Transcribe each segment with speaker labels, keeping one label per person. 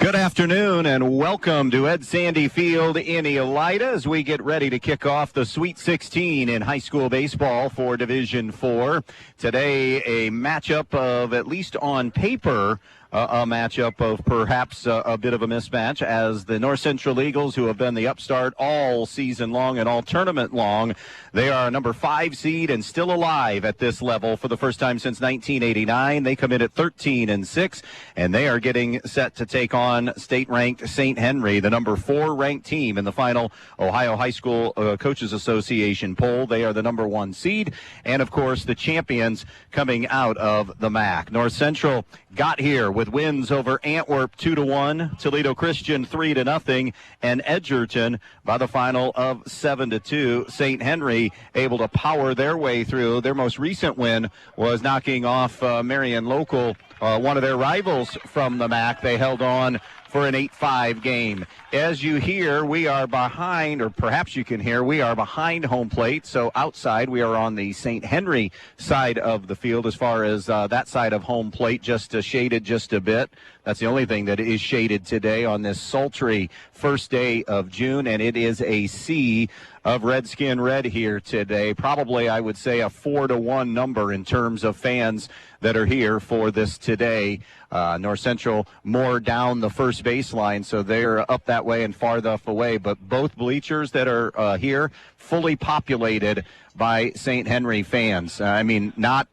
Speaker 1: Good afternoon and welcome to Ed Sandy Field in Elida as we get ready to kick off the Sweet 16 in high school baseball for Division IV. Today, a matchup of, at least on paper, a matchup of perhaps a bit of a mismatch, as the North Central Eagles, who have been the upstart all season long and all tournament long, they are a number 5 seed and still alive at this level for the first time since 1989. They come in at 13-6, and they are getting set to take on state-ranked St. Henry, the number 4 ranked team in the final Ohio High School Coaches Association poll. They are the number 1 seed, and of course the champions coming out of the MAC. North Central got here with wins over Antwerp 2-1, Toledo Christian 3-0, and Edgerton by the final of 7-2. St. Henry able to power their way through. Their most recent win was knocking off Marion Local, one of their rivals from the MAC. They held on for an 8-5 game. As you hear, we are behind, or perhaps you can hear, we are behind home plate. So outside, we are on the St. Henry side of the field as far as that side of home plate, just shaded just a bit. That's the only thing that is shaded today on this sultry first day of June, and it is a sea of Redskin red here today. Probably, I would say, a 4-1 number in terms of fans that are here for this today. North Central more down the first baseline, so they're up that way and far enough away. But both bleachers that are here, fully populated by St. Henry fans. I mean, not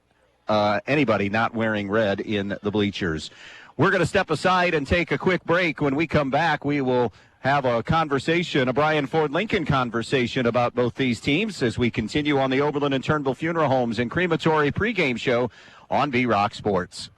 Speaker 1: anybody not wearing red in the bleachers. We're going to step aside and take a quick break. When we come back, we will have a conversation, a Brian Ford Lincoln conversation about both these teams as we continue on the Oberlin and Turnbull Funeral Homes and Crematory pregame show on B-Rock Sports.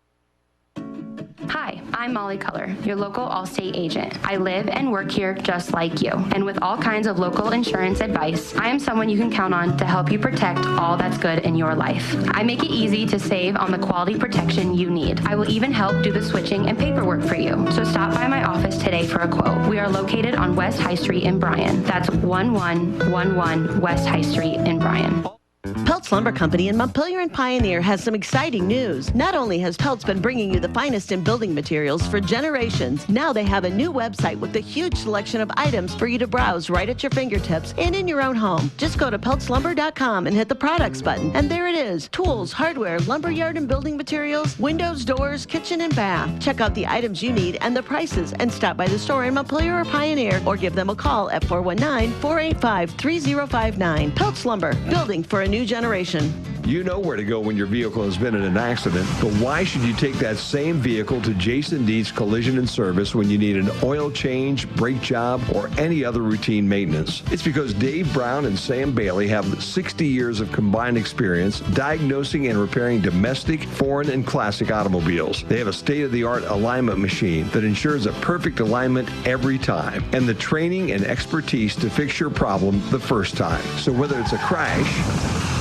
Speaker 2: Hi, I'm Molly Culler, your local Allstate agent. I live and work here just like you. And with all kinds of local insurance advice, I am someone you can count on to help you protect all that's good in your life. I make it easy to save on the quality protection you need. I will even help do the switching and paperwork for you. So stop by my office today for a quote. We are located on West High Street in Bryan. That's 1111 West High Street in Bryan.
Speaker 3: Peltz Lumber Company in Montpelier and Pioneer has some exciting news. Not only has Peltz been bringing you the finest in building materials for generations, now they have a new website with a huge selection of items for you to browse right at your fingertips and in your own home. Just go to peltzlumber.com and hit the products button, and there it is. Tools, hardware, lumberyard and building materials, windows, doors, kitchen and bath. Check out the items you need and the prices, and stop by the store in Montpelier or Pioneer, or give them a call at 419-485-3059. Peltz Lumber, building for a new generation.
Speaker 4: You know where to go when your vehicle has been in an accident, but why should you take that same vehicle to Jason Deets Collision and Service when you need an oil change, brake job, or any other routine maintenance? It's because Dave Brown and Sam Bailey have 60 years of combined experience diagnosing and repairing domestic, foreign, and classic automobiles. They have a state-of-the-art alignment machine that ensures a perfect alignment every time, and the training and expertise to fix your problem the first time. So whether it's a crash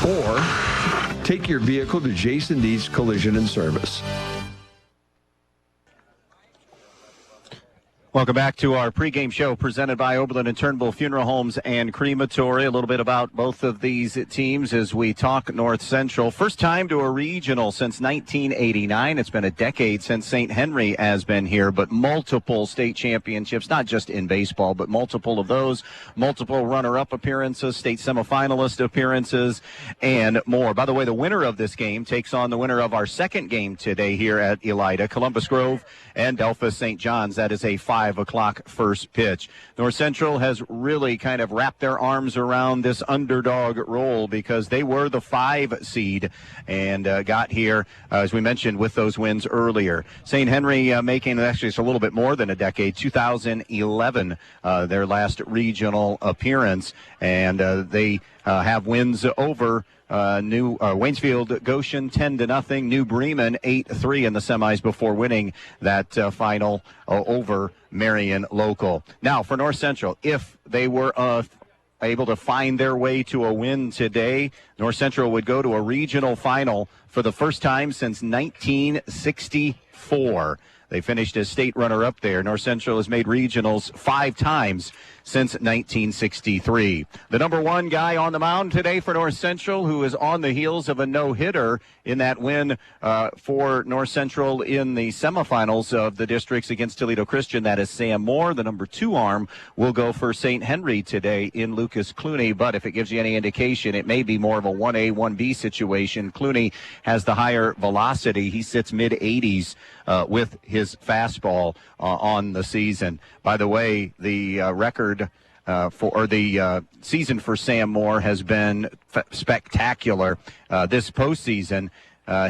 Speaker 4: or take your vehicle to Jason Deets Collision and Service.
Speaker 1: Welcome back to our pregame show presented by Oberlin and Turnbull Funeral Homes and Crematory. A little bit about both of these teams as we talk North Central. First time to a regional since 1989. It's been a decade since St. Henry has been here, but multiple state championships, not just in baseball, but multiple of those, multiple runner-up appearances, state semifinalist appearances, and more. By the way, the winner of this game takes on the winner of our second game today here at Elida, Columbus Grove and Delphus St. John's. That is a 5 o'clock first pitch. North Central has really kind of wrapped their arms around this underdog role because they were the 5 seed and got here, as we mentioned, with those wins earlier. St. Henry making, actually it's a little bit more than a decade, 2011, their last regional appearance, and they have wins over New Waynesfield Goshen 10-0, New Bremen 8-3 in the semis before winning that final over Marion Local. Now for North Central, if they were able to find their way to a win today, North Central would go to a regional final for the first time since 1964. They finished as state runner-up there. North Central has made regionals 5 times since 1963. The number one guy on the mound today for North Central, who is on the heels of a no-hitter in that win for North Central in the semifinals of the districts against Toledo Christian. That is Sam Moore. The number two arm will go for St. Henry today in Lucas Clooney, but if it gives you any indication, it may be more of a 1A, 1B situation. Clooney has the higher velocity. He sits mid-80s with his fastball on the season. By the way, the record the season for Sam Moore has been spectacular. This postseason,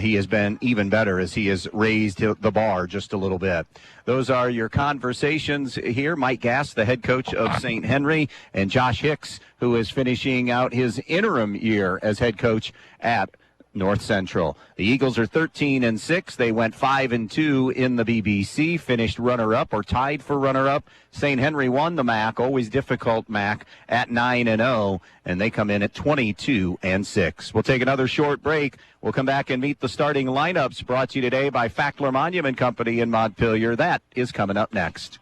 Speaker 1: he has been even better as he has raised the bar just a little bit. Those are your conversations here. Mike Gass, the head coach of St. Henry, and Josh Hicks, who is finishing out his interim year as head coach at North Central. The Eagles are 13-6. They went 5-2 in the BBC, finished runner-up or tied for runner-up. St. Henry won the MAC, always difficult MAC, at 9-0, and they come in at 22-6. We'll take another short break. We'll come back and meet the starting lineups, brought to you today by Fackler Monument Company in Montpelier. That is coming up next.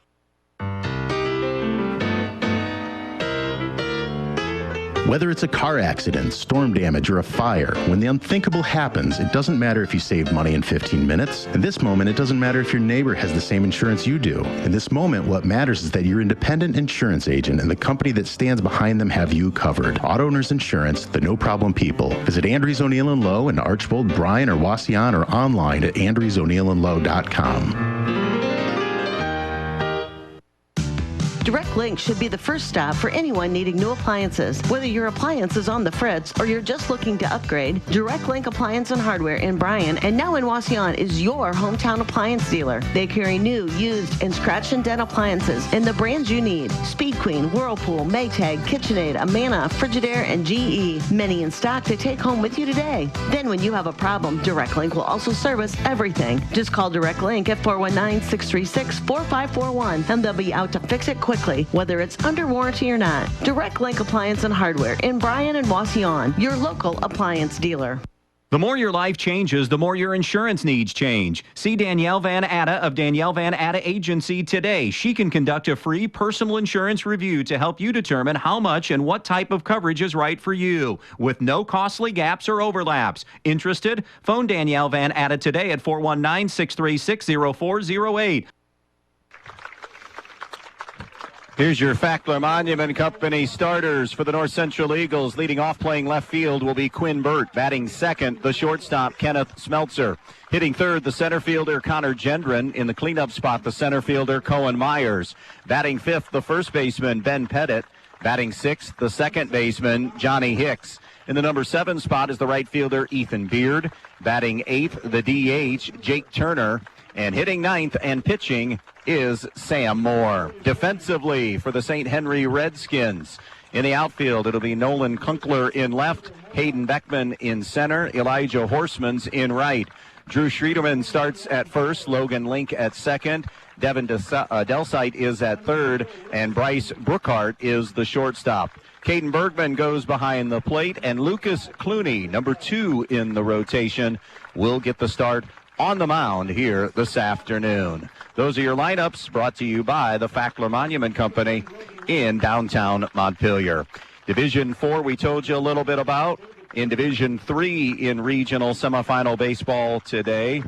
Speaker 5: Whether it's a car accident, storm damage, or a fire, when the unthinkable happens, it doesn't matter if you saved money in 15 minutes. In this moment, it doesn't matter if your neighbor has the same insurance you do. In this moment, what matters is that your independent insurance agent and the company that stands behind them have you covered. Auto Owners Insurance, the no-problem people. Visit Andrews O'Neill & Lowe in Archbold, Bryan, or Wasion, or online at andrewsoneillandlowe.com.
Speaker 3: Direct Link should be the first stop for anyone needing new appliances. Whether your appliance is on the fritz or you're just looking to upgrade, Direct Link Appliance and Hardware in Bryan and now in Wasion is your hometown appliance dealer. They carry new, used, and scratch and dent appliances in the brands you need. Speed Queen, Whirlpool, Maytag, KitchenAid, Amana, Frigidaire, and GE. Many in stock to take home with you today. Then when you have a problem, Direct Link will also service everything. Just call Direct Link at 419-636-4541 and they'll be out to fix it quickly, whether it's under warranty or not. Direct Link Appliance and Hardware in Bryan and Wasion, your local appliance dealer.
Speaker 6: The more your life changes, the more your insurance needs change. See Danielle Van Atta of Danielle Van Atta Agency today. She can conduct a free personal insurance review to help you determine how much and what type of coverage is right for you, with no costly gaps or overlaps. Interested? Phone Danielle Van Atta today at 419-636-0408.
Speaker 1: Here's your Fackler Monument Company starters for the North Central Eagles. Leading off playing left field will be Quinn Burt. Batting second, the shortstop, Kenneth Smeltzer. Hitting third, the center fielder, Connor Gendron. In the cleanup spot, the center fielder, Cohen Myers. Batting fifth, the first baseman, Ben Pettit. Batting sixth, the second baseman, Johnny Hicks. In the number 7 spot is the right fielder, Ethan Beard. Batting eighth, the DH, Jake Turner. And hitting ninth and pitching is Sam Moore. Defensively for the St. Henry Redskins. In the outfield, it'll be Nolan Kunkler in left, Hayden Beckman in center, Elijah Horseman's in right. Drew Schriederman starts at first, Logan Link at second, Devin Delsite is at third, and Bryce Brookhart is the shortstop. Caden Bergman goes behind the plate, and Lucas Clooney, number 2 in the rotation, will get the start on the mound here this afternoon. Those are your lineups brought to you by the Fackler Monument Company in downtown Montpelier. Division 4 we told you a little bit about. In Division 3 in regional semifinal baseball today,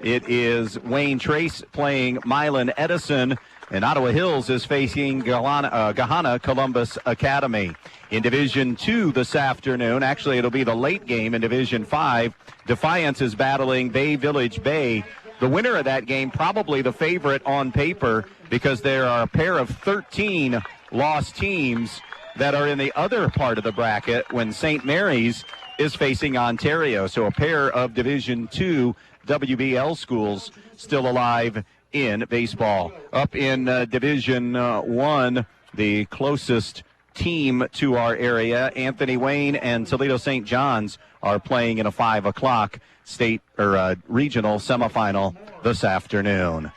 Speaker 1: it is Wayne Trace playing Milan Edison, and Ottawa Hills is facing Gahanna Columbus Academy. In Division 2 this afternoon, actually it'll be the late game in Division 5, Defiance is battling Bay Village Bay. The winner of that game, probably the favorite on paper, because there are a pair of 13 lost teams that are in the other part of the bracket when St. Mary's is facing Ontario. So a pair of Division 2 WBL schools still alive in baseball. Up in Division 1, the closest team to our area, Anthony Wayne and Toledo St. John's, are playing in a 5 o'clock state or regional semifinal this afternoon.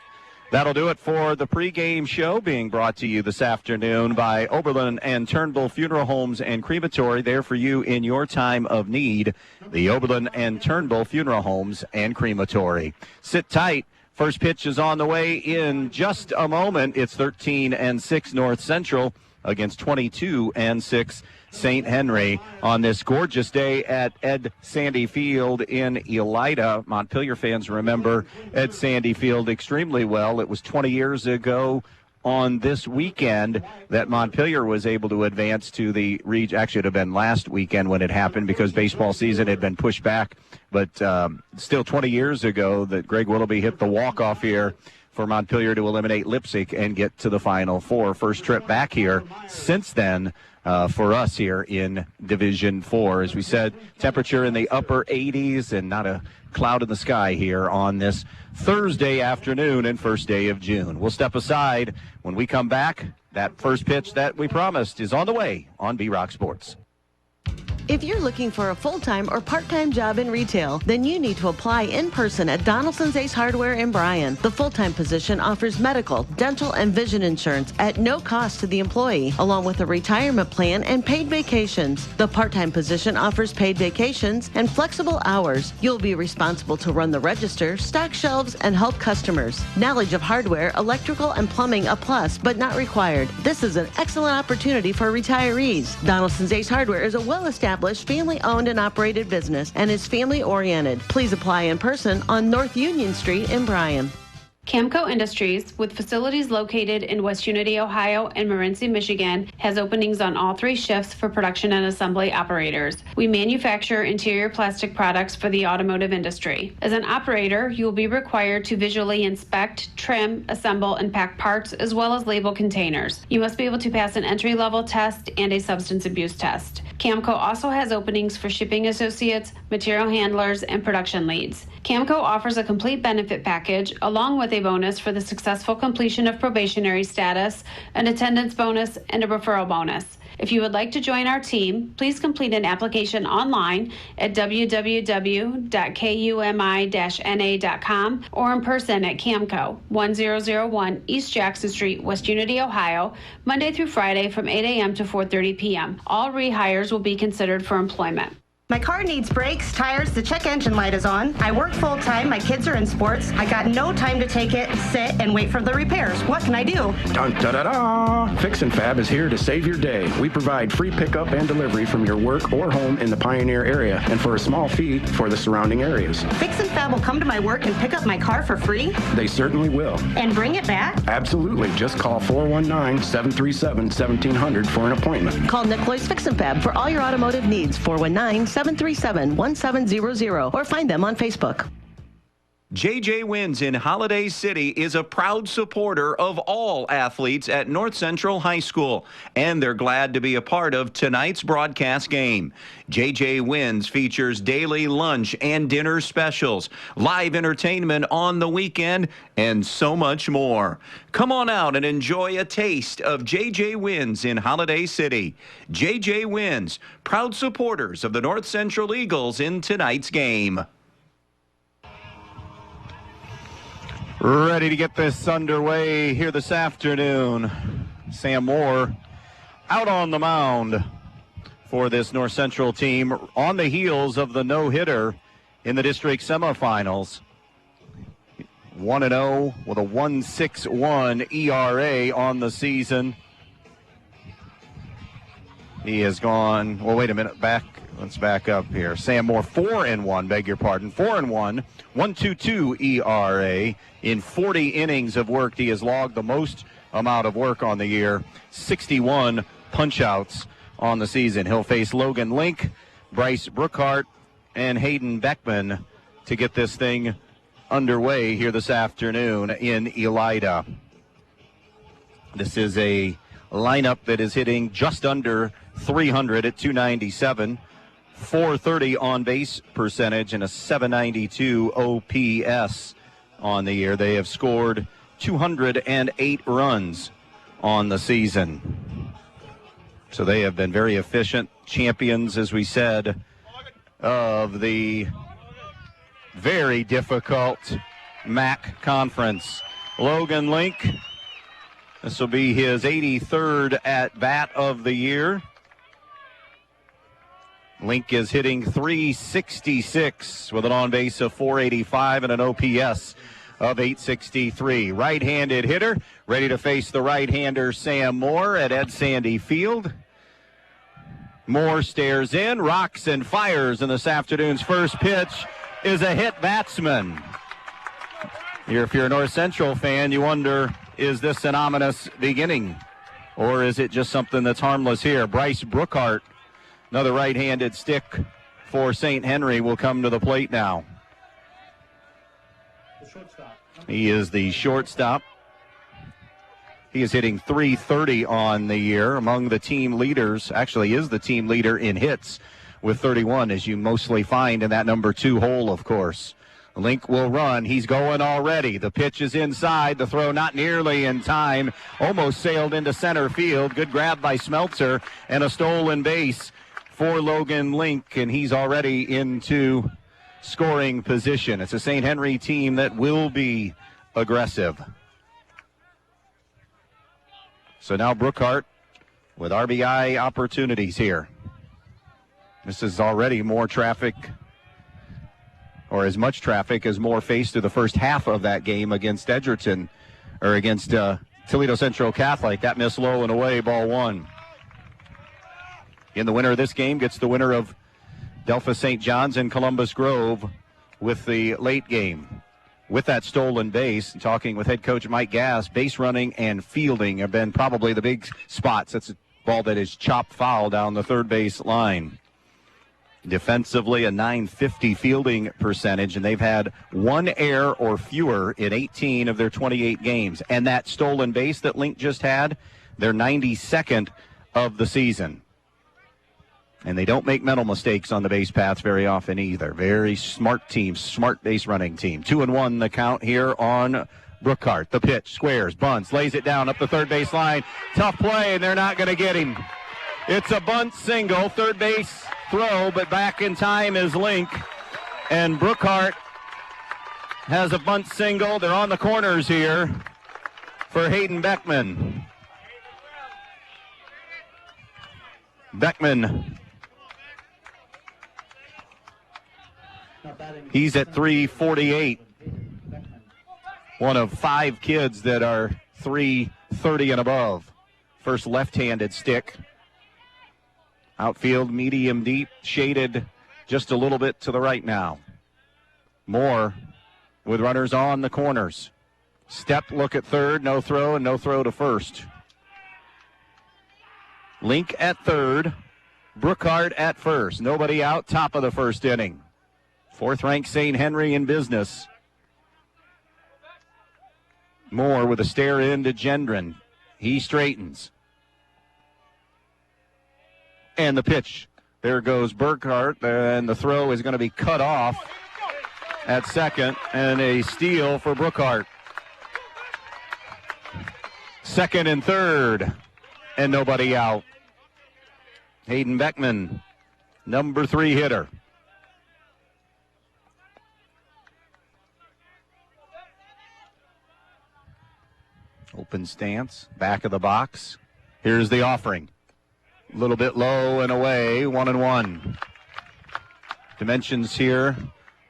Speaker 1: That'll do it for the pregame show, being brought to you this afternoon by Oberlin and Turnbull Funeral Homes and Crematory, there for you in your time of need. The Oberlin and Turnbull Funeral Homes and Crematory. Sit tight. First pitch is on the way in just a moment. It's 13-6 North Central. against 22-6 St. Henry on this gorgeous day at Ed Sandy Field in Elida. Montpelier fans remember Ed Sandy Field extremely well. It was 20 years ago on this weekend that Montpelier was able to advance to the region. Actually, it had been last weekend when it happened because baseball season had been pushed back. But still 20 years ago that Greg Willoughby hit the walk-off here for Montpelier to eliminate Leipzig and get to the Final Four. First trip back here since then for us here in Division 4. As we said, temperature in the upper 80s and not a cloud in the sky here on this Thursday afternoon and first day of June. We'll step aside. When we come back, that first pitch that we promised is on the way on B-Rock Sports.
Speaker 3: If you're looking for a full-time or part-time job in retail, then you need to apply in person at Donaldson's Ace Hardware in Bryan. The full-time position offers medical, dental, and vision insurance at no cost to the employee, along with a retirement plan and paid vacations. The part-time position offers paid vacations and flexible hours. You'll be responsible to run the register, stock shelves, and help customers. Knowledge of hardware, electrical, and plumbing a plus, but not required. This is an excellent opportunity for retirees. Donaldson's Ace Hardware is a well-established, family-owned and operated business and is family-oriented. Please apply in person on North Union Street in Bryan.
Speaker 7: Camco Industries, with facilities located in West Unity, Ohio and Morenci, Michigan, has openings on all 3 shifts for production and assembly operators. We manufacture interior plastic products for the automotive industry. As an operator, you will be required to visually inspect, trim, assemble, and pack parts, as well as label containers. You must be able to pass an entry-level test and a substance abuse test. Camco also has openings for shipping associates, material handlers, and production leads. Camco offers a complete benefit package along with a bonus for the successful completion of probationary status, an attendance bonus, and a referral bonus. If you would like to join our team, please complete an application online at www.kumi-na.com or in person at Camco, 1001 East Jackson Street, West Unity, Ohio, Monday through Friday from 8 a.m. to 4:30 p.m. All rehires will be considered for employment.
Speaker 8: My car needs brakes, tires, the check engine light is on. I work full-time, my kids are in sports. I got no time to take it, sit, and wait for the repairs. What can I do?
Speaker 9: Dun da da da! Fix and Fab is here to save your day. We provide free pickup and delivery from your work or home in the Pioneer area and for a small fee for the surrounding areas.
Speaker 8: Fix and Fab will come to my work and pick up my car for free?
Speaker 9: They certainly will.
Speaker 8: And bring it back?
Speaker 9: Absolutely. Just call 419-737-1700 for an appointment.
Speaker 3: Call Nick Loy's Fix and Fab for all your automotive needs, 419-737-1700, or find them on Facebook.
Speaker 6: JJ Wins in Holiday City is a proud supporter of all athletes at North Central High School, and they're glad to be a part of tonight's broadcast game. JJ Wins features daily lunch and dinner specials, live entertainment on the weekend, and so much more. Come on out and enjoy a taste of JJ Wins in Holiday City. JJ Wins, proud supporters of the North Central Eagles in tonight's game.
Speaker 1: Ready to get this underway here this afternoon. Sam Moore out on the mound for this North Central team on the heels of the no-hitter in the district semifinals. 1-0 with a 1.61 ERA on the season. He has gone, well, wait a minute, let's back up here. Sam Moore, 4-1, beg your pardon, 4-1, 1.22 ERA. In 40 innings of work, he has logged the most amount of work on the year, 61 punch-outs on the season. He'll face Logan Link, Bryce Brookhart, and Hayden Beckman to get this thing underway here this afternoon in Elida. This is a lineup that is hitting just under 300 at 297, 430 on base percentage, and a 792 OPS on the year. They have scored 208 runs on the season. So they have been very efficient, champions, as we said, of the very difficult MAC conference. Logan Link, this will be his 83rd at-bat of the year. Link is hitting .366 with an on-base of .485 and an OPS of 863. Right-handed hitter, ready to face the right-hander Sam Moore at Ed Sandy Field. Moore stares in, rocks and fires, and this afternoon's first pitch is a hit batsman. If you're a North Central fan, you wonder, is this an ominous beginning? Or is it just something that's harmless here? Bryce Brookhart, another right-handed stick for St. Henry, will come to the plate now. He is the shortstop. He is hitting .330 on the year, among the team leaders. Actually is the team leader in hits with 31, as you mostly find in that number 2 hole, of course. Link will run. He's going already. The pitch is inside. The throw not nearly in time. Almost sailed into center field. Good grab by Smeltzer, and a stolen base for Logan Link, and he's already into scoring position. It's a St. Henry team that will be aggressive. So now Brookhart with RBI opportunities here. This is already more traffic, or as much traffic as Moore faced through the first half of that game against Edgerton, or against Toledo Central Catholic. That missed low and away, ball 1. In the winner of this game gets the winner of Delphos St. John's and Columbus Grove with the late game. With that stolen base, talking with head coach Mike Gass, base running and fielding have been probably the big spots. That's a ball that is chopped foul down the third base line. Defensively, a .950 fielding percentage, and they've had 1 error or fewer in 18 of their 28 games. And that stolen base that Link just had, their 92nd of the season. And they don't make mental mistakes on the base paths very often either. Very smart team, smart base running team. 2-1 the count here on Brookhart. The pitch, squares, bunts, lays it down up the third base line. Tough play, and they're not going to get him. It's a bunt single, third base throw, but back in time is Link. And Brookhart has a bunt single. They're on the corners here for Hayden Beckman. Beckman, he's at .348. One of 5 kids that are .330 and above. First left-handed stick. Outfield, medium deep, shaded just a little bit to the right now. Moore with runners on the corners. Step, look at third, no throw, and no throw to first. Link at third, Brookhart at first. Nobody out, top of the first inning. 4th-ranked St. Henry in business. Moore with a stare into Gendron. He straightens. And the pitch. There goes Brookhart, and the throw is going to be cut off at second, and a steal for Brookhart. Second and third, and nobody out. Hayden Beckman, number 3 hitter. Open stance, back of the box. Here's the offering. A little bit low and away, 1-1. Dimensions here,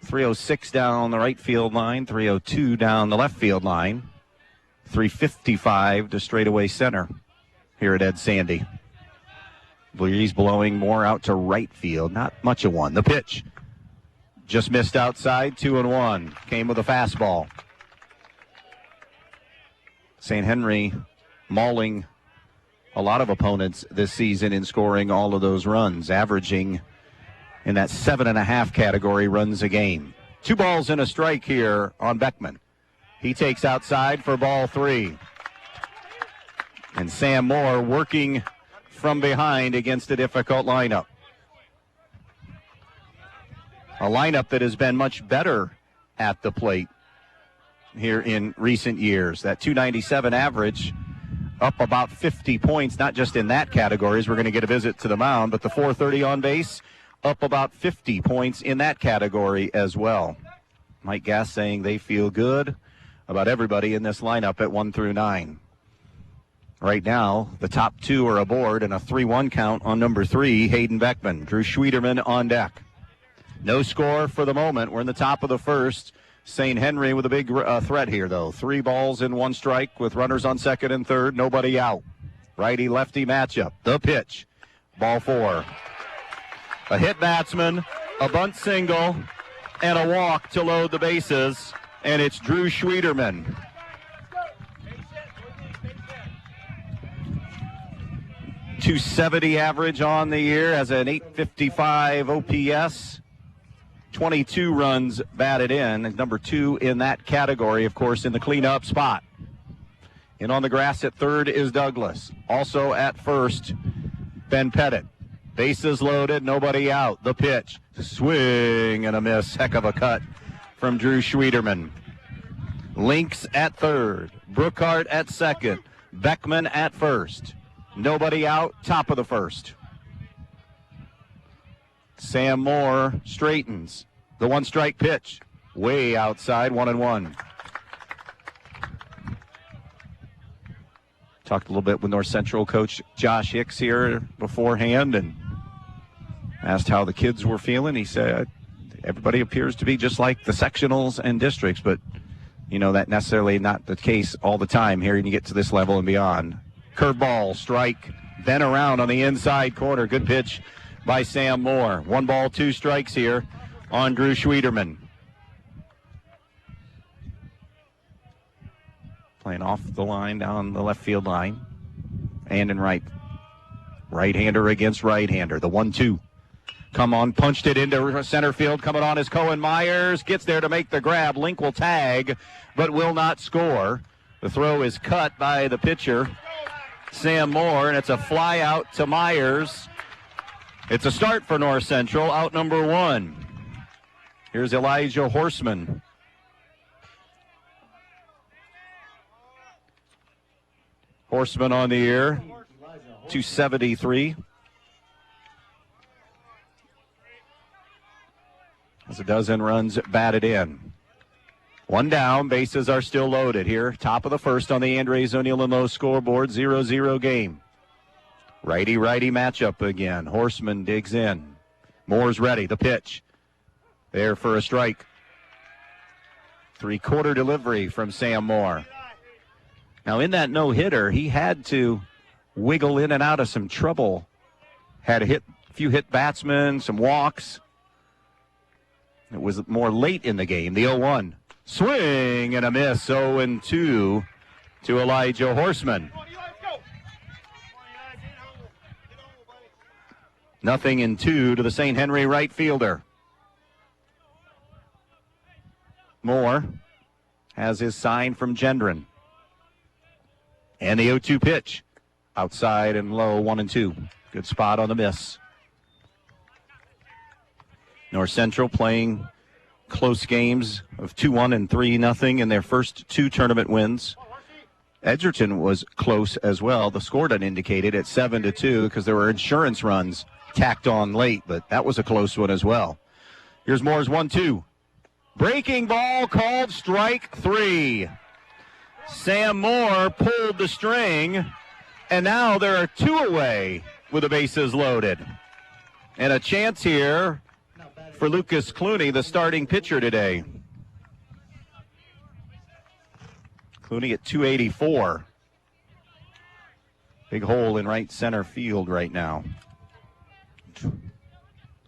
Speaker 1: 306 down the right field line, 302 down the left field line, 355 to straightaway center here at Ed Sandy. Breeze blowing more out to right field, not much of one. The pitch just missed outside, 2-1. Came with a fastball. St. Henry mauling a lot of opponents this season in scoring all of those runs, averaging in that 7.5 category runs a game. 2 balls and a strike here on Beckman. He takes outside for ball 3. And Sam Moore working from behind against a difficult lineup. A lineup that has been much better at the plate here in recent years. That .297 average up about 50 points, not just in that category, as we're going to get a visit to the mound, but the .430 on base up about 50 points in that category as well. Mike Gass saying they feel good about everybody in this lineup at 1 through 9. Right now, the top 2 are aboard, and a 3-1 count on number 3, Hayden Beckman. Drew Schwederman on deck. No score for the moment. We're in the top of the first. St. Henry with a big threat here, though. 3 balls in 1 strike with runners on second and third, nobody out. Righty-lefty matchup. The pitch. Ball 4. A hit batsman, a bunt single, and a walk to load the bases, and it's Drew Schwederman. .270 average on the year, has an .855 OPS. 22 runs batted in, number 2 in that category, of course, in the cleanup spot. And on the grass at third is Douglas. Also at first, Ben Pettit. Bases loaded, nobody out. The pitch, swing and a miss. Heck of a cut from Drew Schwederman. Links at third, Brookhart at second, Beckman at first. Nobody out, top of the first. Sam Moore straightens. The 1-strike pitch, way outside, 1-1. Talked a little bit with North Central coach Josh Hicks here beforehand and asked how the kids were feeling. He said everybody appears to be just like the sectionals and districts, but that necessarily not the case all the time here. You get to this level and beyond. Curveball, strike, then around on the inside corner. Good pitch by Sam Moore. 1 ball, 2 strikes here on Drew Schwederman. Playing off the line down the left field line. And in right. Right-hander against right-hander. The 1-2. Come on, punched it into center field. Coming on is Cohen Myers. Gets there to make the grab. Link will tag, but will not score. The throw is cut by the pitcher, Sam Moore, and it's a fly out to Myers. It's a start for North Central, out number 1. Here's Elijah Horseman. Horseman on the year, 273. As a dozen runs batted in. 1 down, bases are still loaded here. Top of the first on the Andres O'Neill and Lowe scoreboard, 0-0 game. Righty-righty matchup again. Horseman digs in. Moore's ready, the pitch. There for a strike. 3-quarter delivery from Sam Moore. Now in that no-hitter, he had to wiggle in and out of some trouble. Had a few hit batsmen, some walks. It was more late in the game, the 0-1. Swing and a miss, 0-2 to Elijah Horseman. 0-2 to the St. Henry right fielder. Moore has his sign from Gendron. And the 0-2 pitch. Outside and low, 1-2. Good spot on the miss. North Central playing close games of 2-1 and 3-0 in their first 2 tournament wins. Edgerton was close as well. The score doesn't indicate it at 7-2 because there were insurance runs tacked on late, but that was a close one as well. Here's Moore's 1-2. Breaking ball called strike 3. Sam Moore pulled the string, and now there are 2 away with the bases loaded. And a chance here for Lucas Clooney, the starting pitcher today. Clooney at 284. Big hole in right center field right now.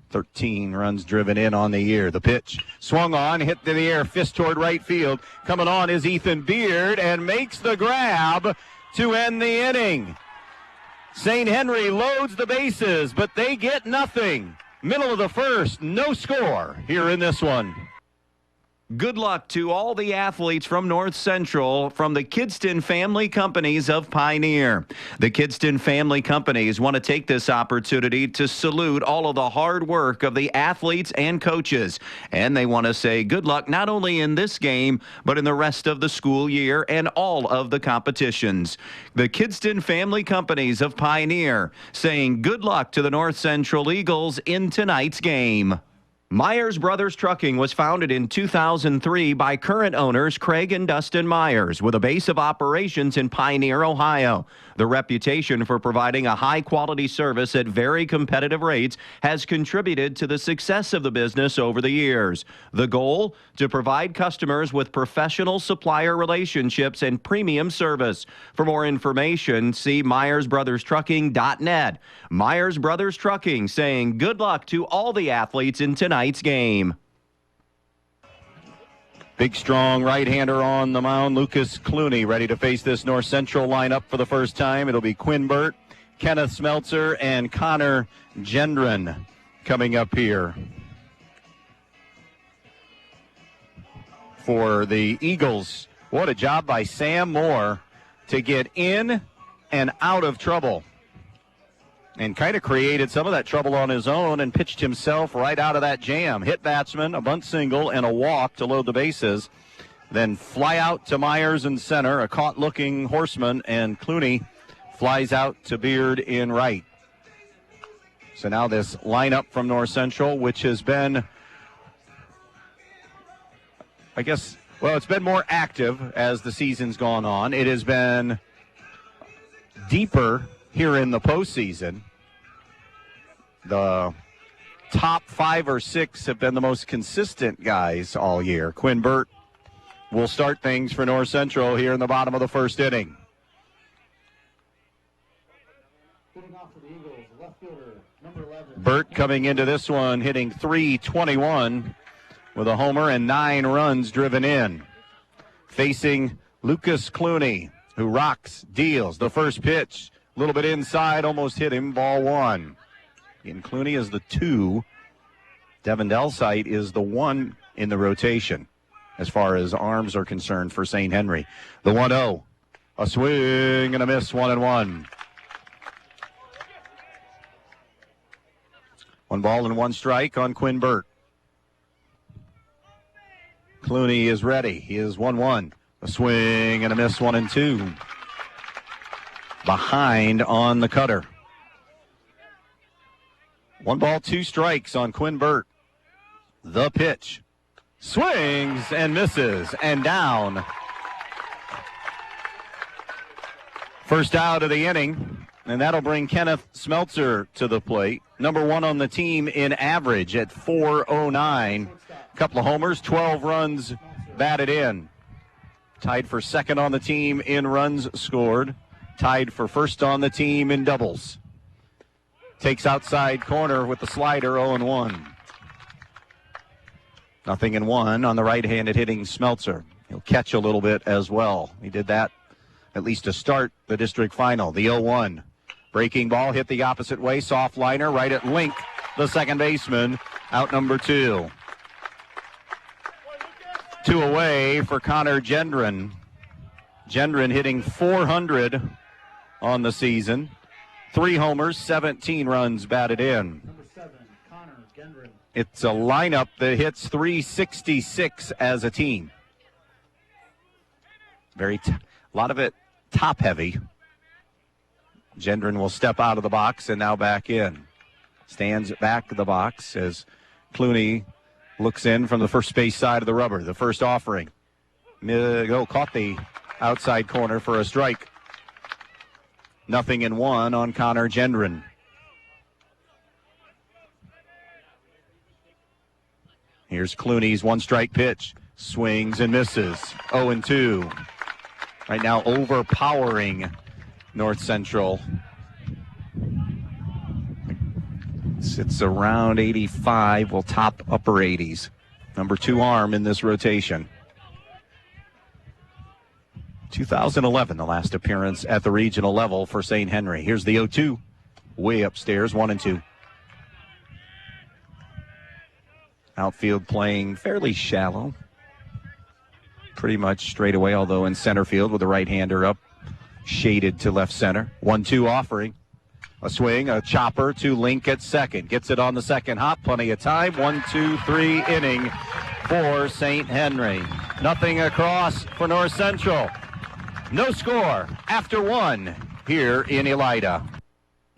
Speaker 1: 13 runs driven in on the year. The pitch swung on, hit to the air, fist toward right field. Coming on is Ethan Beard and makes the grab to end the inning. St. Henry loads the bases, but they get nothing. Middle of the first, no score here in this one.
Speaker 6: Good luck to all the athletes from North Central from the Kidston Family Companies of Pioneer. The Kidston Family Companies want to take this opportunity to salute all of the hard work of the athletes and coaches. And they want to say good luck not only in this game, but in the rest of the school year and all of the competitions. The Kidston Family Companies of Pioneer saying good luck to the North Central Eagles in tonight's game. Myers Brothers Trucking was founded in 2003 by current owners Craig and Dustin Myers, with a base of operations in Pioneer, Ohio. The reputation for providing a high-quality service at very competitive rates has contributed to the success of the business over the years. The goal? To provide customers with professional supplier relationships and premium service. For more information, see MyersBrothersTrucking.net. Myers Brothers Trucking saying good luck to all the athletes in tonight's game.
Speaker 1: Big, strong right-hander on the mound, Lucas Clooney, ready to face this North Central lineup for the first time. It'll be Quinn Burt, Kenneth Smeltzer, and Connor Gendron coming up here for the Eagles. What a job by Sam Moore to get in and out of trouble, and kind of created some of that trouble on his own and pitched himself right out of that jam. Hit batsman, a bunt single, and a walk to load the bases. Then fly out to Myers in center, a caught-looking horseman, and Clooney flies out to Beard in right. So now this lineup from North Central, which has been, I guess, well, it's been more active as the season's gone on. It has been deeper here in the postseason. The top 5 or 6 have been the most consistent guys all year. Quinn Burt will start things for North Central here in the bottom of the first inning. Burt coming into this one hitting .321 with a homer and 9 runs driven in. Facing Lucas Clooney, who rocks, deals. The first pitch, a little bit inside, almost hit him, ball 1. And Clooney is the 2. Devin Delsite is the 1 in the rotation as far as arms are concerned for St. Henry. The 1-0. A swing and a miss, 1-1. 1 ball and 1 strike on Quinn Burt. Clooney is ready. He is 1-1. A swing and a miss, 1-2. Behind on the cutter. 1 ball, 2 strikes on Quinn Burt. The pitch. Swings and misses and down. First out of the inning, and that'll bring Kenneth Smeltzer to the plate. Number 1 on the team in average at .409. Couple of homers, 12 runs batted in. Tied for second on the team in runs scored. Tied for first on the team in doubles. Takes outside corner with the slider, 0-1. 0-1 on the right-handed hitting Smeltzer. He'll catch a little bit as well. He did that at least to start the district final. The 0-1. Breaking ball hit the opposite way. Soft liner right at Link, the second baseman. Out number 2. 2 away for Connor Gendron. Gendron hitting .400 on the season. 3 homers, 17 runs batted in.
Speaker 10: Number 7, Connor Gendron.
Speaker 1: It's a lineup that hits .366 as a team. A lot of it top heavy. Gendron will step out of the box and now back in. Stands back of the box as Clooney looks in from the first base side of the rubber. The first offering. Caught the outside corner for a strike. 0-1 on Connor Gendron. Here's Clooney's 1-strike pitch. Swings and misses. 0-2. Right now overpowering North Central. Sits around 85. Will top upper 80s. Number 2 arm in this rotation. 2011, the last appearance at the regional level for St. Henry. Here's the 0-2. Way upstairs, 1-2. Outfield playing fairly shallow. Pretty much straight away, although in center field with the right-hander up, shaded to left center. 1-2 offering. A swing, a chopper to Link at second. Gets it on the second hop, plenty of time. 1-2-3 inning for St. Henry. 0 across for North Central. No score after 1 here in Elida.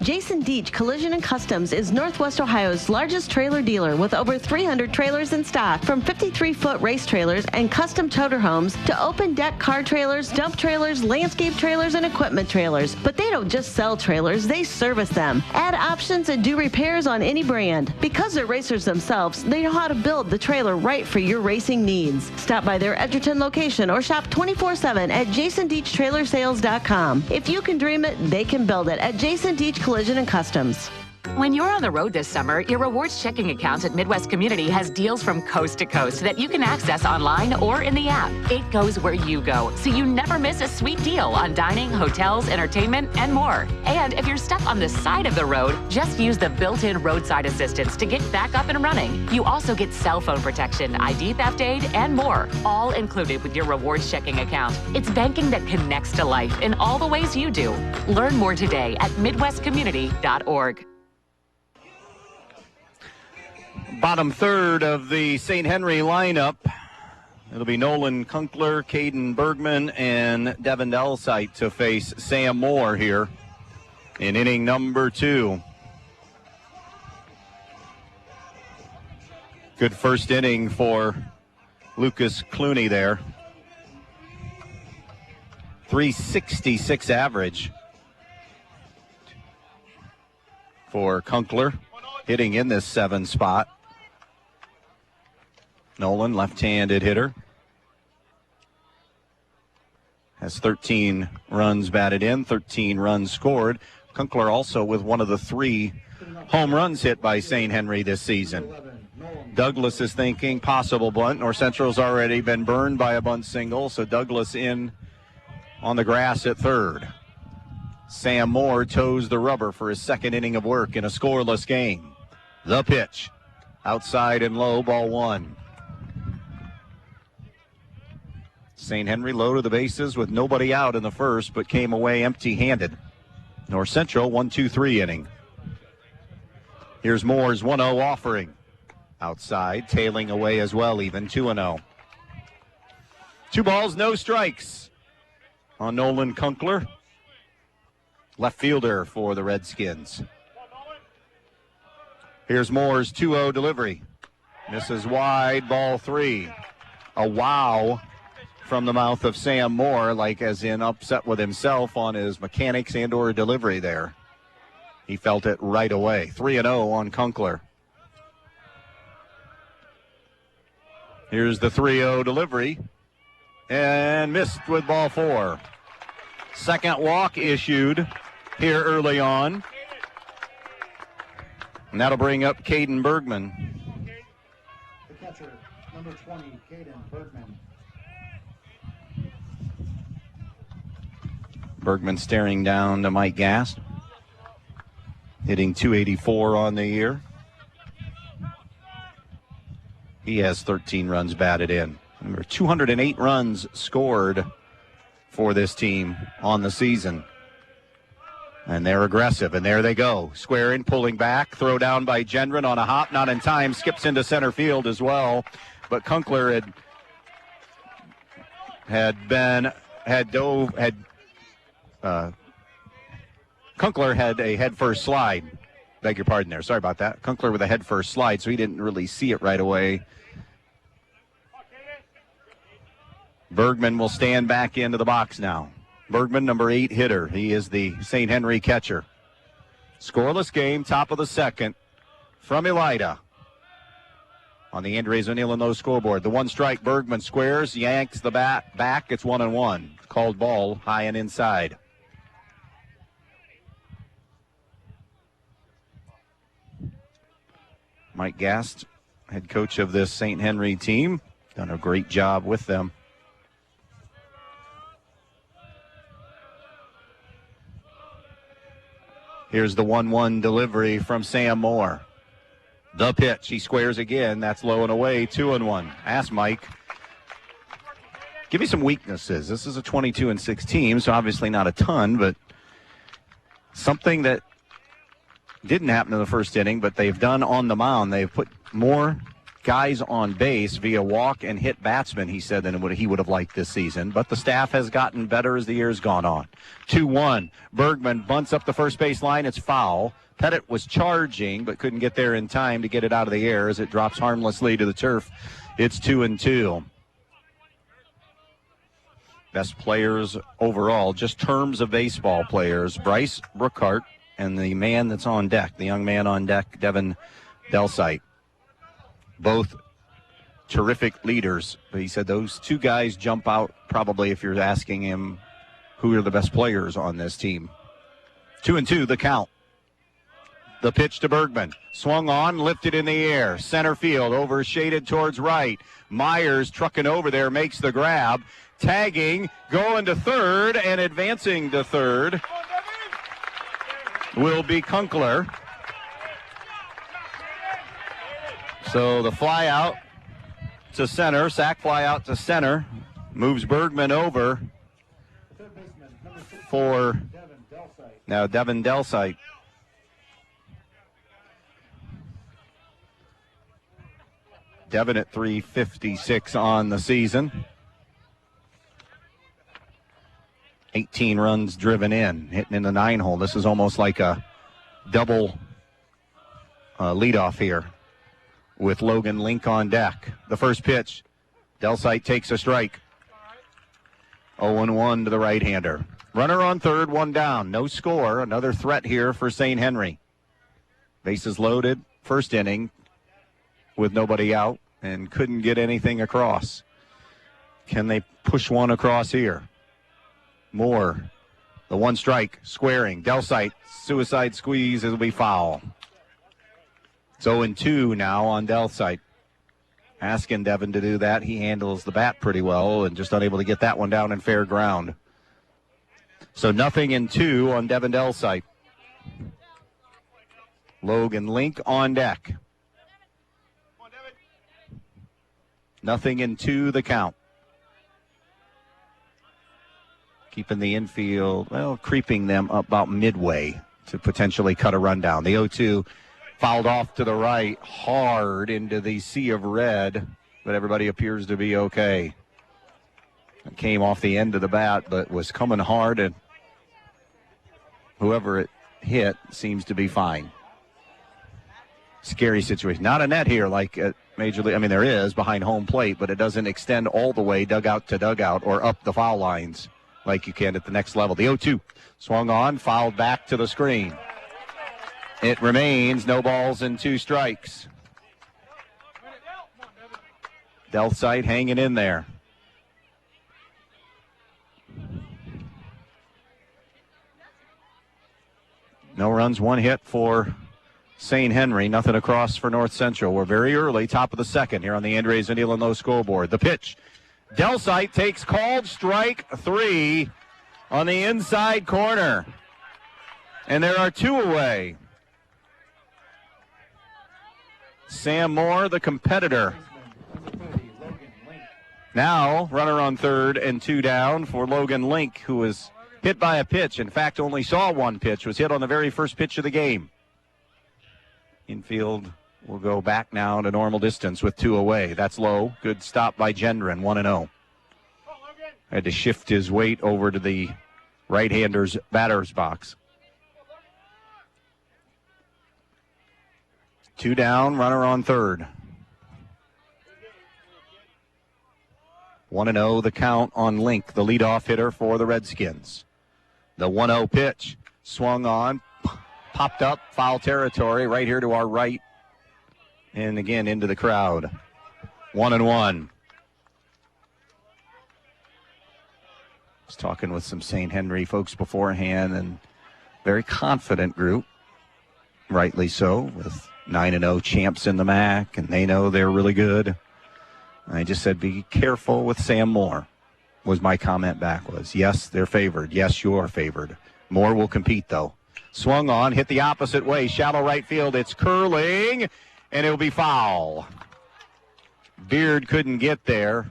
Speaker 3: Jason Deach Collision and Customs is Northwest Ohio's largest trailer dealer with over 300 trailers in stock, from 53-foot race trailers and custom toter homes to open deck car trailers, dump trailers, landscape trailers, and equipment trailers. But they don't just sell trailers, they service them, add options, and do repairs on any brand. Because they're racers themselves, they know how to build the trailer right for your racing needs. Stop by their Edgerton location or shop 24/7 at jasondeachtrailersales.com. If you can dream it, they can build it at Jason Deach Collision and Customs.
Speaker 11: When you're on the road this summer, your rewards checking account at Midwest Community has deals from coast to coast that you can access online or in the app. It goes where you go, so you never miss a sweet deal on dining, hotels, entertainment, and more. And if you're stuck on the side of the road, just use the built-in roadside assistance to get back up and running. You also get cell phone protection, ID theft aid, and more, all included with your rewards checking account. It's banking that connects to life in all the ways you do. Learn more today at midwestcommunity.org.
Speaker 1: Bottom third of the St. Henry lineup. It'll be Nolan Kunkler, Caden Bergman, and Devin Delsite to face Sam Moore here in inning number 2. Good first inning for Lucas Clooney there. 366 average for Kunkler, hitting in this 7 spot. Nolan, left-handed hitter, has 13 runs batted in, 13 runs scored. Kunkler also with one of the 3 home runs hit by St. Henry this season. Douglas is thinking possible bunt. North Central's already been burned by a bunt single, so Douglas in on the grass at third. Sam Moore toes the rubber for his second inning of work in a scoreless game. The pitch, outside and low, ball 1. St. Henry low to the bases with nobody out in the first, but came away empty-handed. North Central 1-2-3 inning. Here's Moore's 1-0 offering. Outside, tailing away as well, even 2-0. 2 balls, no strikes on Nolan Kunkler, left fielder for the Redskins. Here's Moore's 2-0 delivery. Misses wide, ball 3. A wow from the mouth of Sam Moore, like as in upset with himself on his mechanics and or delivery there. He felt it right away. 3-0 on Kunkler. Here's the 3-0 delivery, and missed with ball 4. Second walk issued here early on. And that'll bring up Caden Bergman.
Speaker 10: The catcher, number 20, Caden Bergman.
Speaker 1: Bergman staring down to Mike Gast, hitting .284 on the year. He has 13 runs batted in. Remember, 208 runs scored for this team on the season. And they're aggressive, and there they go. Squaring, pulling back, throw down by Gendron on a hop, not in time, skips into center field as well. But Kunkler Kunkler had a head-first slide. Beg your pardon there. Sorry about that. Kunkler with a head-first slide, so he didn't really see it right away. Bergman will stand back into the box now. Bergman, number 8 hitter. He is the St. Henry catcher. Scoreless game, top of the second from Elida. On the Andres O'Neill and Low scoreboard. The 1 strike, Bergman squares, yanks the bat back. It's 1-1. Called ball, high and inside. Mike Gast, head coach of this St. Henry team, done a great job with them. Here's the 1-1 delivery from Sam Moore. The pitch, he squares again. That's low and away, 2-1. Ask Mike. Give me some weaknesses. This is a 22-6 team, so obviously not a ton, but something that didn't happen in the first inning, but they've done on the mound. They've put more guys on base via walk and hit batsmen, he said, than what he would have liked this season. But the staff has gotten better as the year's gone on. 2-1. Bergman bunts up the first base line. It's foul. Pettit was charging but couldn't get there in time to get it out of the air as it drops harmlessly to the turf. It's 2-2. Best players overall, just terms of baseball players, Bryce Brookhart and the man that's on deck, the young man on deck, Devin Delsite. Both terrific leaders. But he said those two guys jump out probably if you're asking him who are the best players on this team. 2-2, the count. The pitch to Bergman. Swung on, lifted in the air. Center field, overshaded towards right. Myers trucking over there, makes the grab. Tagging, going to third, and advancing to third will be Kunkler. So the fly out to center, sac fly out to center, moves Bergman over for now Devin Delsite. Devin at 356 on the season. 18 runs driven in, hitting in the 9-hole. This is almost like a double leadoff here with Logan Link on deck. The first pitch, Delsite takes a strike. 0-1 to the right-hander. Runner on third, one down. No score. Another threat here for St. Henry. Bases loaded. First inning with nobody out and couldn't get anything across. Can they push one across here? Moore, the one strike, squaring. Delsite, suicide squeeze, it'll be foul. It's 0-2 now on Delsite. Asking Devin to do that. He handles the bat pretty well and just unable to get that one down in fair ground. So 0-2 on Devin Delsite. Logan Link on deck. 0-2 the count. Keeping the infield, well, creeping them up about midway to potentially cut a run down. The 0-2 fouled off to the right, hard into the sea of red, but everybody appears to be okay. It came off the end of the bat, but was coming hard, and whoever it hit seems to be fine. Scary situation. Not a net here like at Major League. I mean, there is behind home plate, but it doesn't extend all the way dugout to dugout or up the foul lines like you can at the next level. The 0-2 swung on, fouled back to the screen. It remains no balls and 2 strikes. Delsite hanging in there. No runs, 1 hit for St. Henry. Nothing across for North Central. We're very early, top of the second here on the Andres Indian Low scoreboard. The pitch. Delsite takes called strike 3 on the inside corner. And there are 2 away. Sam Moore, the competitor. Now, runner on third and 2 down for Logan Link, who was hit by a pitch. In fact, only saw 1 pitch. Was hit on the very first pitch of the game. Infield will go back now to normal distance with 2 away. That's low. Good stop by Gendron, 1-0. Had to shift his weight over to the right-hander's batter's box. 2 down, runner on third. 1-0 the count on Link, the leadoff hitter for the Redskins. The 1-0 pitch swung on, popped up, foul territory right here to our right. And again into the crowd. 1-1. I was talking with some St. Henry folks beforehand, and very confident group, rightly so, with 9-0 champs in the MAC, and they know they're really good. I just said, be careful with Sam Moore, was my comment back was. Yes, they're favored. Yes, you're favored. Moore will compete, though. Swung on, hit the opposite way, shallow right field. It's curling, and it'll be foul. Beard couldn't get there.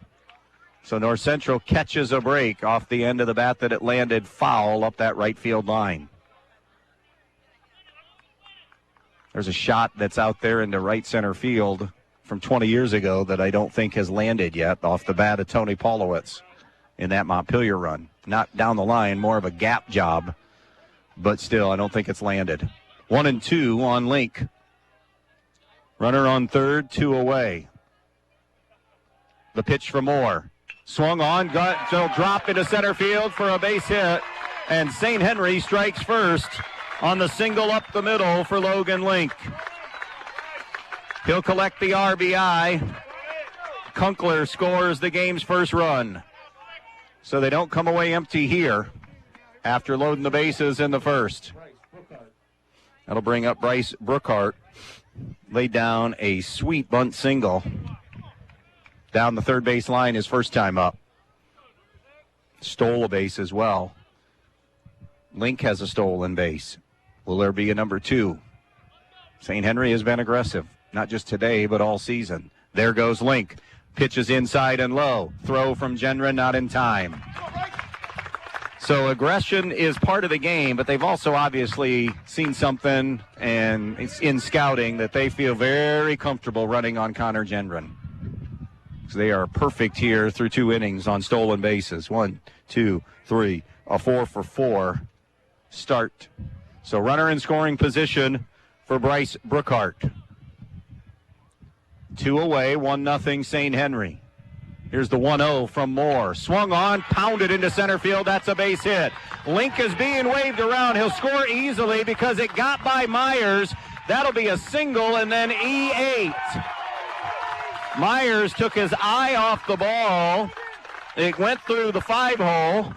Speaker 1: So North Central catches a break off the end of the bat that it landed foul up that right field line. There's a shot that's out there into right center field from 20 years ago that I don't think has landed yet off the bat of Tony Paulowitz in that Montpelier run. Not down the line, more of a gap job, but still, I don't think it's landed. 1-2 on Link. Runner on third, 2 away. The pitch for Moore. Swung on, so drop into center field for a base hit, and St. Henry strikes first on the single up the middle for Logan Link. He'll collect the RBI. Kunkler scores the game's first run. So they don't come away empty here after loading the bases in the first. That'll bring up Bryce Brookhart. Laid down a sweet bunt single down the third base line his first time up. Stole a base as well. Link has a stolen base. Will there be a number 2? St. Henry has been aggressive, not just today, but all season. There goes Link. Pitches inside and low. Throw from Gendron, not in time. So aggression is part of the game, but they've also obviously seen something and it's in scouting that they feel very comfortable running on Connor Gendron. So they are perfect here through 2 innings on stolen bases. 1, 2, 3, a 4 for 4 start. So runner in scoring position for Bryce Brookhart. 2 away, 1-0 St. Henry. Here's the 1-0 from Moore. Swung on, pounded into center field. That's a base hit. Link is being waved around. He'll score easily because it got by Myers. That'll be a single, and then E8. Myers took his eye off the ball. It went through the 5-hole.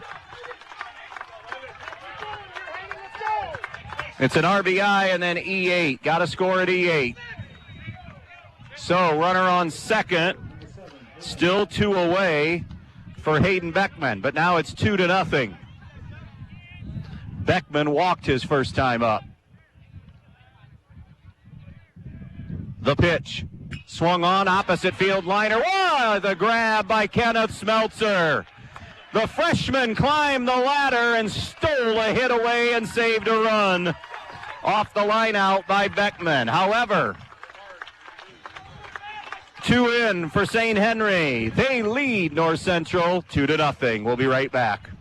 Speaker 1: It's an RBI and then E8. Got to score at E8. So runner on second. Still 2 away for Hayden Beckman, but now it's 2-0. Beckman walked his first time up. The pitch. Swung on, opposite field liner. Whoa, the grab by Kenneth Smeltzer. The freshman climbed the ladder and stole a hit away and saved a run off the line out by Beckman. However, 2 in for St. Henry. They lead North Central 2-0. We'll be right back.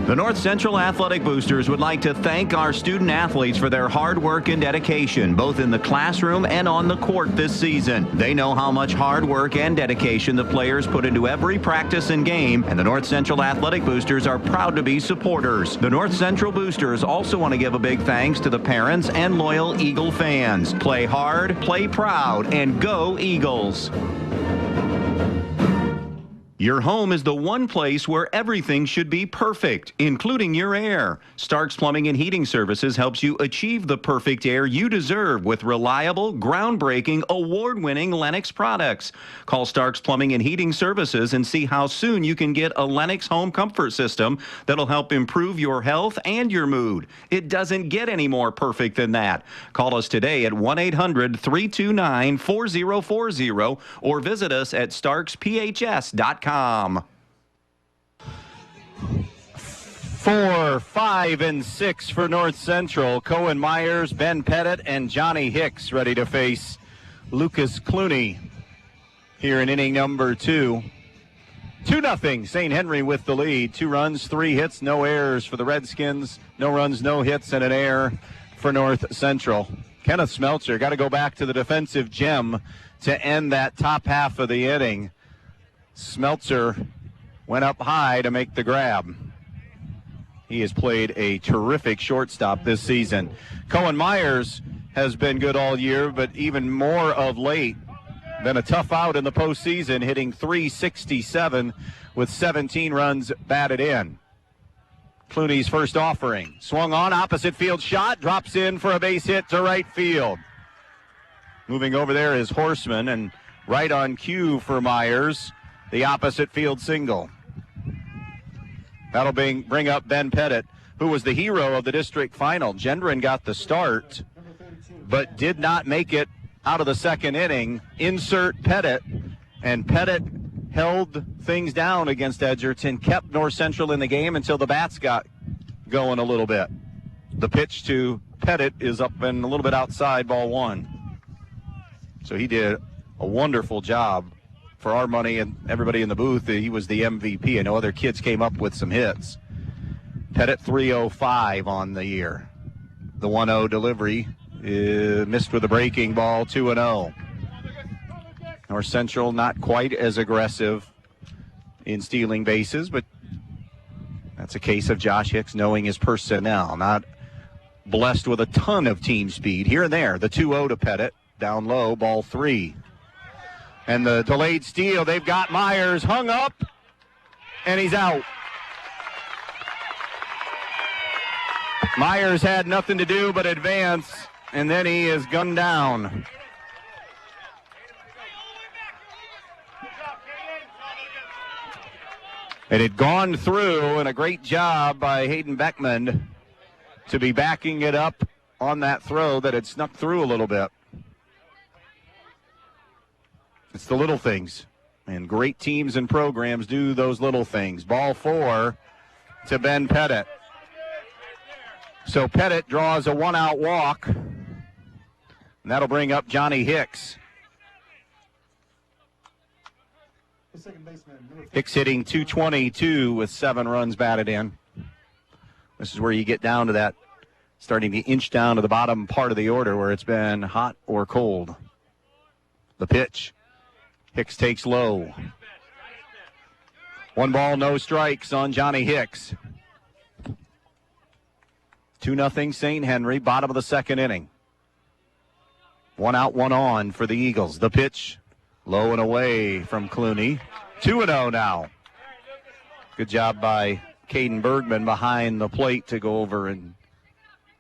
Speaker 6: The North Central Athletic Boosters would like to thank our student athletes for their hard work and dedication, both in the classroom and on the court this season. They know how much hard work and dedication the players put into every practice and game, and the North Central Athletic Boosters are proud to be supporters. The North Central Boosters also want to give a big thanks to the parents and loyal Eagle fans. Play hard, play proud, and go Eagles. Your home is the one place where everything should be perfect, including your air. Starks Plumbing and Heating Services helps you achieve the perfect air you deserve with reliable, groundbreaking, award-winning Lennox products. Call Starks Plumbing and Heating Services and see how soon you can get a Lennox home comfort system that'll help improve your health and your mood. It doesn't get any more perfect than that. Call us today at 1-800-329-4040 or visit us at starksphs.com. 4,
Speaker 1: 5, and 6 for North Central. Cohen Myers, Ben Pettit, and Johnny Hicks ready to face Lucas Clooney here in inning number 2. 2-0 St. Henry with the lead. 2 runs, 3 hits, no errors for the Redskins. No runs, no hits, and an error for North Central. Kenneth Smeltzer got to go back to the defensive gem to end that top half of the inning. Smeltzer went up high to make the grab. He has played a terrific shortstop this season. Cohen Myers has been good all year, but even more of late. Been a tough out in the postseason, hitting .367 with 17 runs batted in. Clooney's first offering. Swung on, opposite field shot, drops in for a base hit to right field. Moving over there is Horseman, and right on cue for Myers, the opposite field single. That'll bring up Ben Pettit, who was the hero of the district final. Gendron got the start, but did not make it out of the second inning. Insert Pettit, and Pettit held things down against Edgerton, kept North Central in the game until the bats got going a little bit. The pitch to Pettit is up and a little bit outside ball one. So he did a wonderful job for our money and everybody in the booth. He was the MVP. I know other kids came up with some hits. Pettit 305 on the year. The 1-0 delivery missed with a breaking ball, 2-0. North Central not quite as aggressive in stealing bases, but that's a case of Josh Hicks knowing his personnel, not blessed with a ton of team speed. Here and there, the 2-0 to Pettit, down low, ball 3. And the delayed steal, they've got Myers hung up, and he's out. Myers had nothing to do but advance, and then he is gunned down. It had gone through, and a great job by Hayden Beckman to be backing it up on that throw that had snuck through a little bit. It's the little things, and great teams and programs do those little things. Ball 4 to Ben Pettit. So Pettit draws a one-out walk, and that'll bring up Johnny Hicks. Hicks hitting .222 with 7 runs batted in. This is where you get down to that, starting to inch down to the bottom part of the order where it's been hot or cold. The pitch. Hicks takes low. 1 ball, no strikes on Johnny Hicks. 2-0 St. Henry, bottom of the second inning. 1 out, 1 on for the Eagles. The pitch, low and away from Clooney. 2-0 now. Good job by Caden Bergman behind the plate to go over and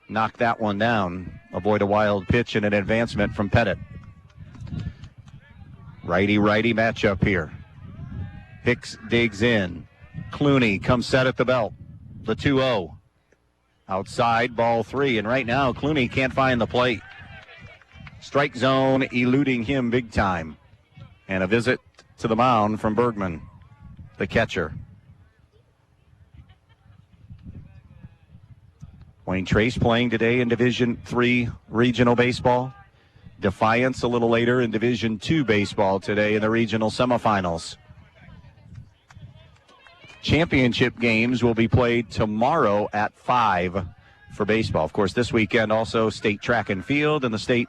Speaker 1: knock that one down. Avoid a wild pitch and an advancement from Pettit. Righty-righty matchup here. Hicks digs in. Clooney comes set at the belt. The 2-0. Outside, ball 3. And right now, Clooney can't find the plate. Strike zone eluding him big time. And a visit to the mound from Bergman, the catcher. Wayne Trace playing today in Division III regional baseball. Defiance a little later in Division II baseball today in the regional semifinals. Championship games will be played tomorrow at 5 for baseball. Of course, this weekend also state track and field and the state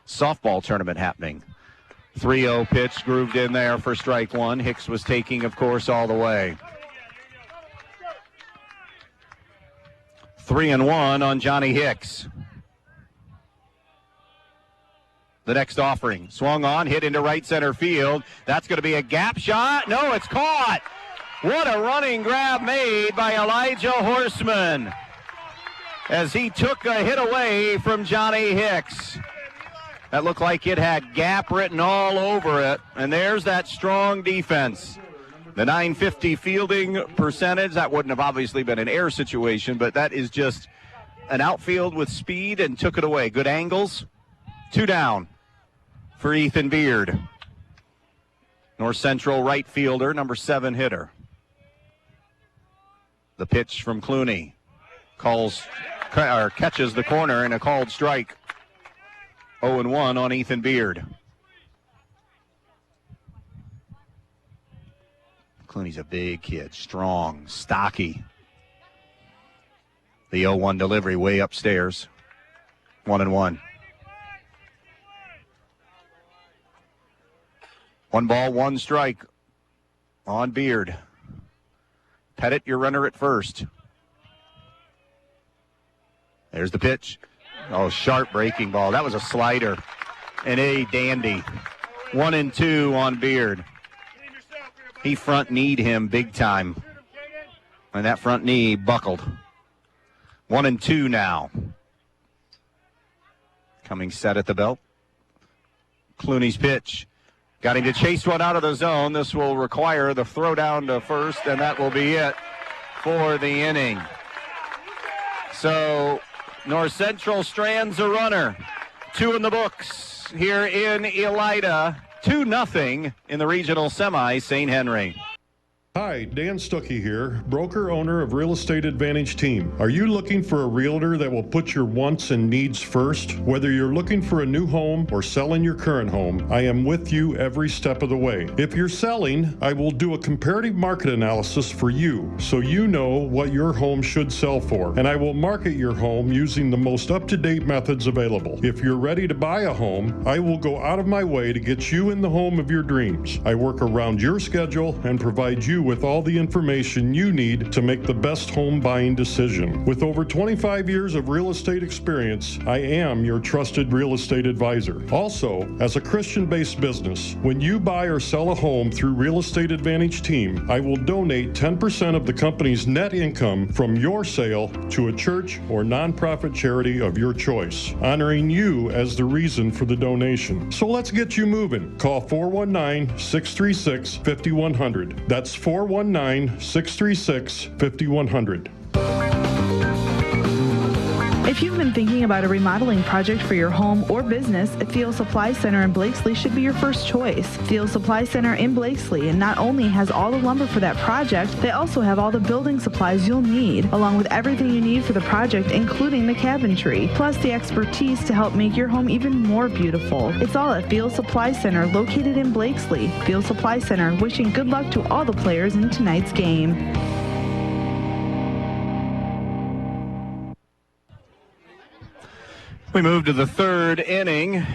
Speaker 1: softball tournament happening. 3-0 pitch grooved in there for strike 1. Hicks was taking, of course, all the way. 3-1 on Johnny Hicks. The next offering. Swung on, hit into right center field. That's going to be a gap shot. No, it's caught. What a running grab made by Elijah Horseman as he took a hit away from Johnny Hicks. That looked like it had gap written all over it. And there's that strong defense. The .950 fielding percentage, that wouldn't have obviously been an air situation, but that is just an outfield with speed and took it away. Good angles. 2 down for Ethan Beard. North Central right fielder, number 7 hitter. The pitch from Clooney catches the corner and a called strike. 0-1 on Ethan Beard. Clooney's a big kid, strong, stocky. The 0-1 delivery way upstairs. 1-1. 1 ball, 1 strike on Beard. Pettit, your runner at first. There's the pitch. Oh, sharp breaking ball. That was a slider. And a dandy. 1-2 on Beard. He front kneed him big time. And that front knee buckled. 1-2 now. Coming set at the belt. Clooney's pitch. Got him to chase one out of the zone. This will require the throw down to first, and that will be it for the inning. So North Central strands a runner. 2 in the books here in Elida. 2-0 in the regional semi, St. Henry.
Speaker 12: Hi, Dan Stuckey here, broker owner of Real Estate Advantage Team. Are you looking for a realtor that will put your wants and needs first? Whether you're looking for a new home or selling your current home, I am with you every step of the way. If you're selling, I will do a comparative market analysis for you so you know what your home should sell for, and I will market your home using the most up-to-date methods available. If you're ready to buy a home, I will go out of my way to get you in the home of your dreams. I work around your schedule and provide you with all the information you need to make the best home buying decision. With over 25 years of real estate experience, I am your trusted real estate advisor. Also, as a Christian-based business, when you buy or sell a home through Real Estate Advantage Team, I will donate 10% of the company's net income from your sale to a church or nonprofit charity of your choice, honoring you as the reason for the donation. So let's get you moving. Call 419-636-5100. That's 419-636-5100.
Speaker 13: If you've been thinking about a remodeling project for your home or business, Thiel Supply Center in Blakesley should be your first choice. Thiel Supply Center in Blakesley and not only has all the lumber for that project, they also have all the building supplies you'll need, along with everything you need for the project, including the cabinetry, plus the expertise to help make your home even more beautiful. It's all at Thiel Supply Center, located in Blakesley. Thiel Supply Center, wishing good luck to all the players in tonight's game.
Speaker 1: We move to the third inning.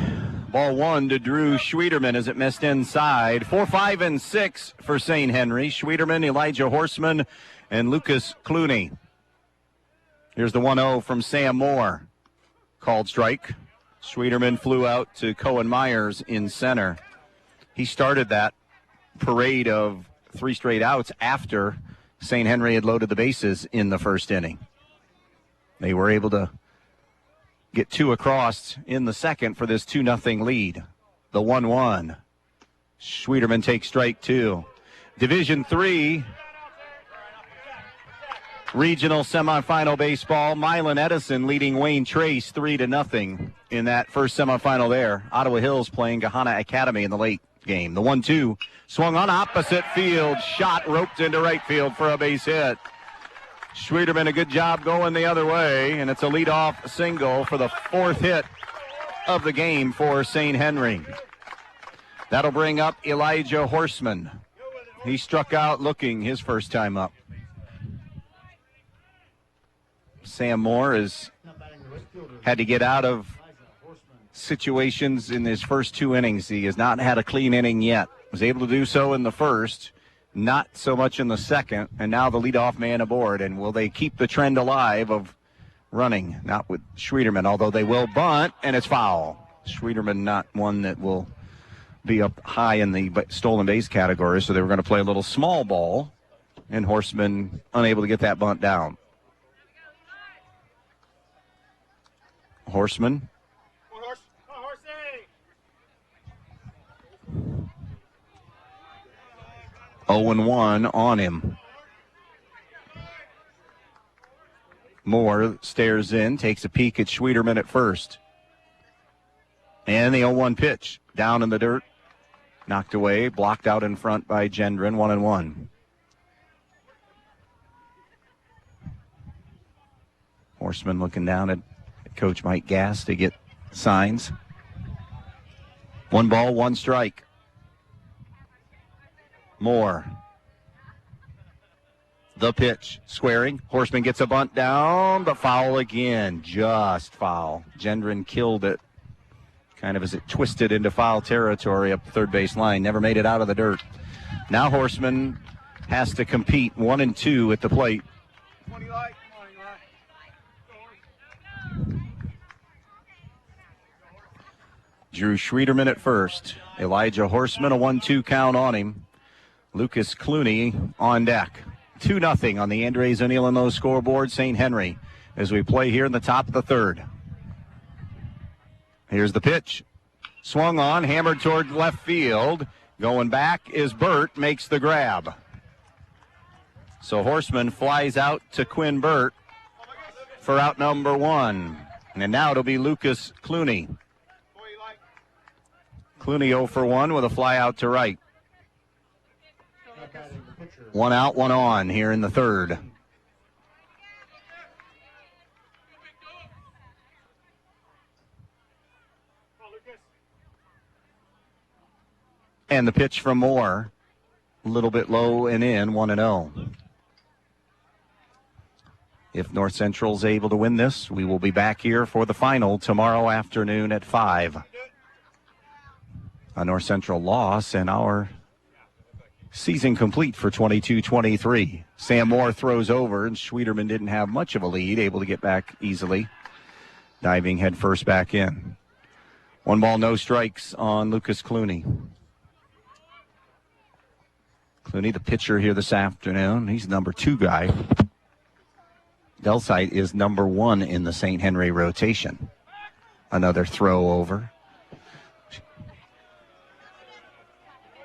Speaker 1: Ball one to Drew Schwederman as it missed inside. 4, 5, and 6 for St. Henry. Schwederman, Elijah Horseman, and Lucas Clooney. Here's the 1-0 from Sam Moore. Called strike. Schwederman flew out to Cohen Myers in center. He started that parade of 3 straight outs after St. Henry had loaded the bases in the first inning. They were able to get 2 across in the second for this 2-0 lead. The 1-1. Schwederman takes strike 2. Division III regional semifinal baseball. Milan Edison leading Wayne Trace 3-0 in that first semifinal there. Ottawa Hills playing Gahanna Academy in the late game. The 1-2 swung on opposite field. Shot roped into right field for a base hit. Schwederman, a good job going the other way, and it's a leadoff single for the 4th hit of the game for St. Henry. That'll bring up Elijah Horseman. He struck out looking his first time up. Sam Moore has had to get out of situations in his first 2 innings. He has not had a clean inning yet. Was able to do so in the first. Not so much in the second, and now the leadoff man aboard. And will they keep the trend alive of running? Not with Schwederman, although they will bunt, and it's foul. Schwederman not one that will be up high in the stolen base category, so they were going to play a little small ball, and Horseman unable to get that bunt down. Horseman. 0-1 on him. Moore stares in, takes a peek at Schwederman at first. And the 0-1 pitch down in the dirt. Knocked away, blocked out in front by Gendron, 1-1. Horseman looking down at Coach Mike Gass to get signs. 1 ball, 1 strike. Moore. The pitch. Squaring. Horseman gets a bunt down, but foul again. Just foul. Gendron killed it. Kind of as it twisted into foul territory up the third base line. Never made it out of the dirt. Now Horseman has to compete 1-2 at the plate. Drew Schwederman at first. Elijah Horseman, a 1-2 count on him. Lucas Clooney on deck. 2-0 on the Andres O'Neill and Lowe scoreboard. St. Henry as we play here in the top of the third. Here's the pitch. Swung on, hammered toward left field. Going back is Burt, makes the grab. So Horseman flies out to Quinn Burt for out number 1. And now it'll be Lucas Clooney. Clooney 0 for 1 with a fly out to right. One out, one on here in the third. And the pitch from Moore, a little bit low and in, 1-0. If North Central's able to win this, we will be back here for the final tomorrow afternoon at 5. A North Central loss and our season complete for 22-23. Sam Moore throws over, and Schwederman didn't have much of a lead, able to get back easily, diving head first back in. 1 ball, no strikes on Lucas Clooney. Clooney, the pitcher here this afternoon, he's number 2 guy. Delsite is number 1 in the St. Henry rotation. Another throw over.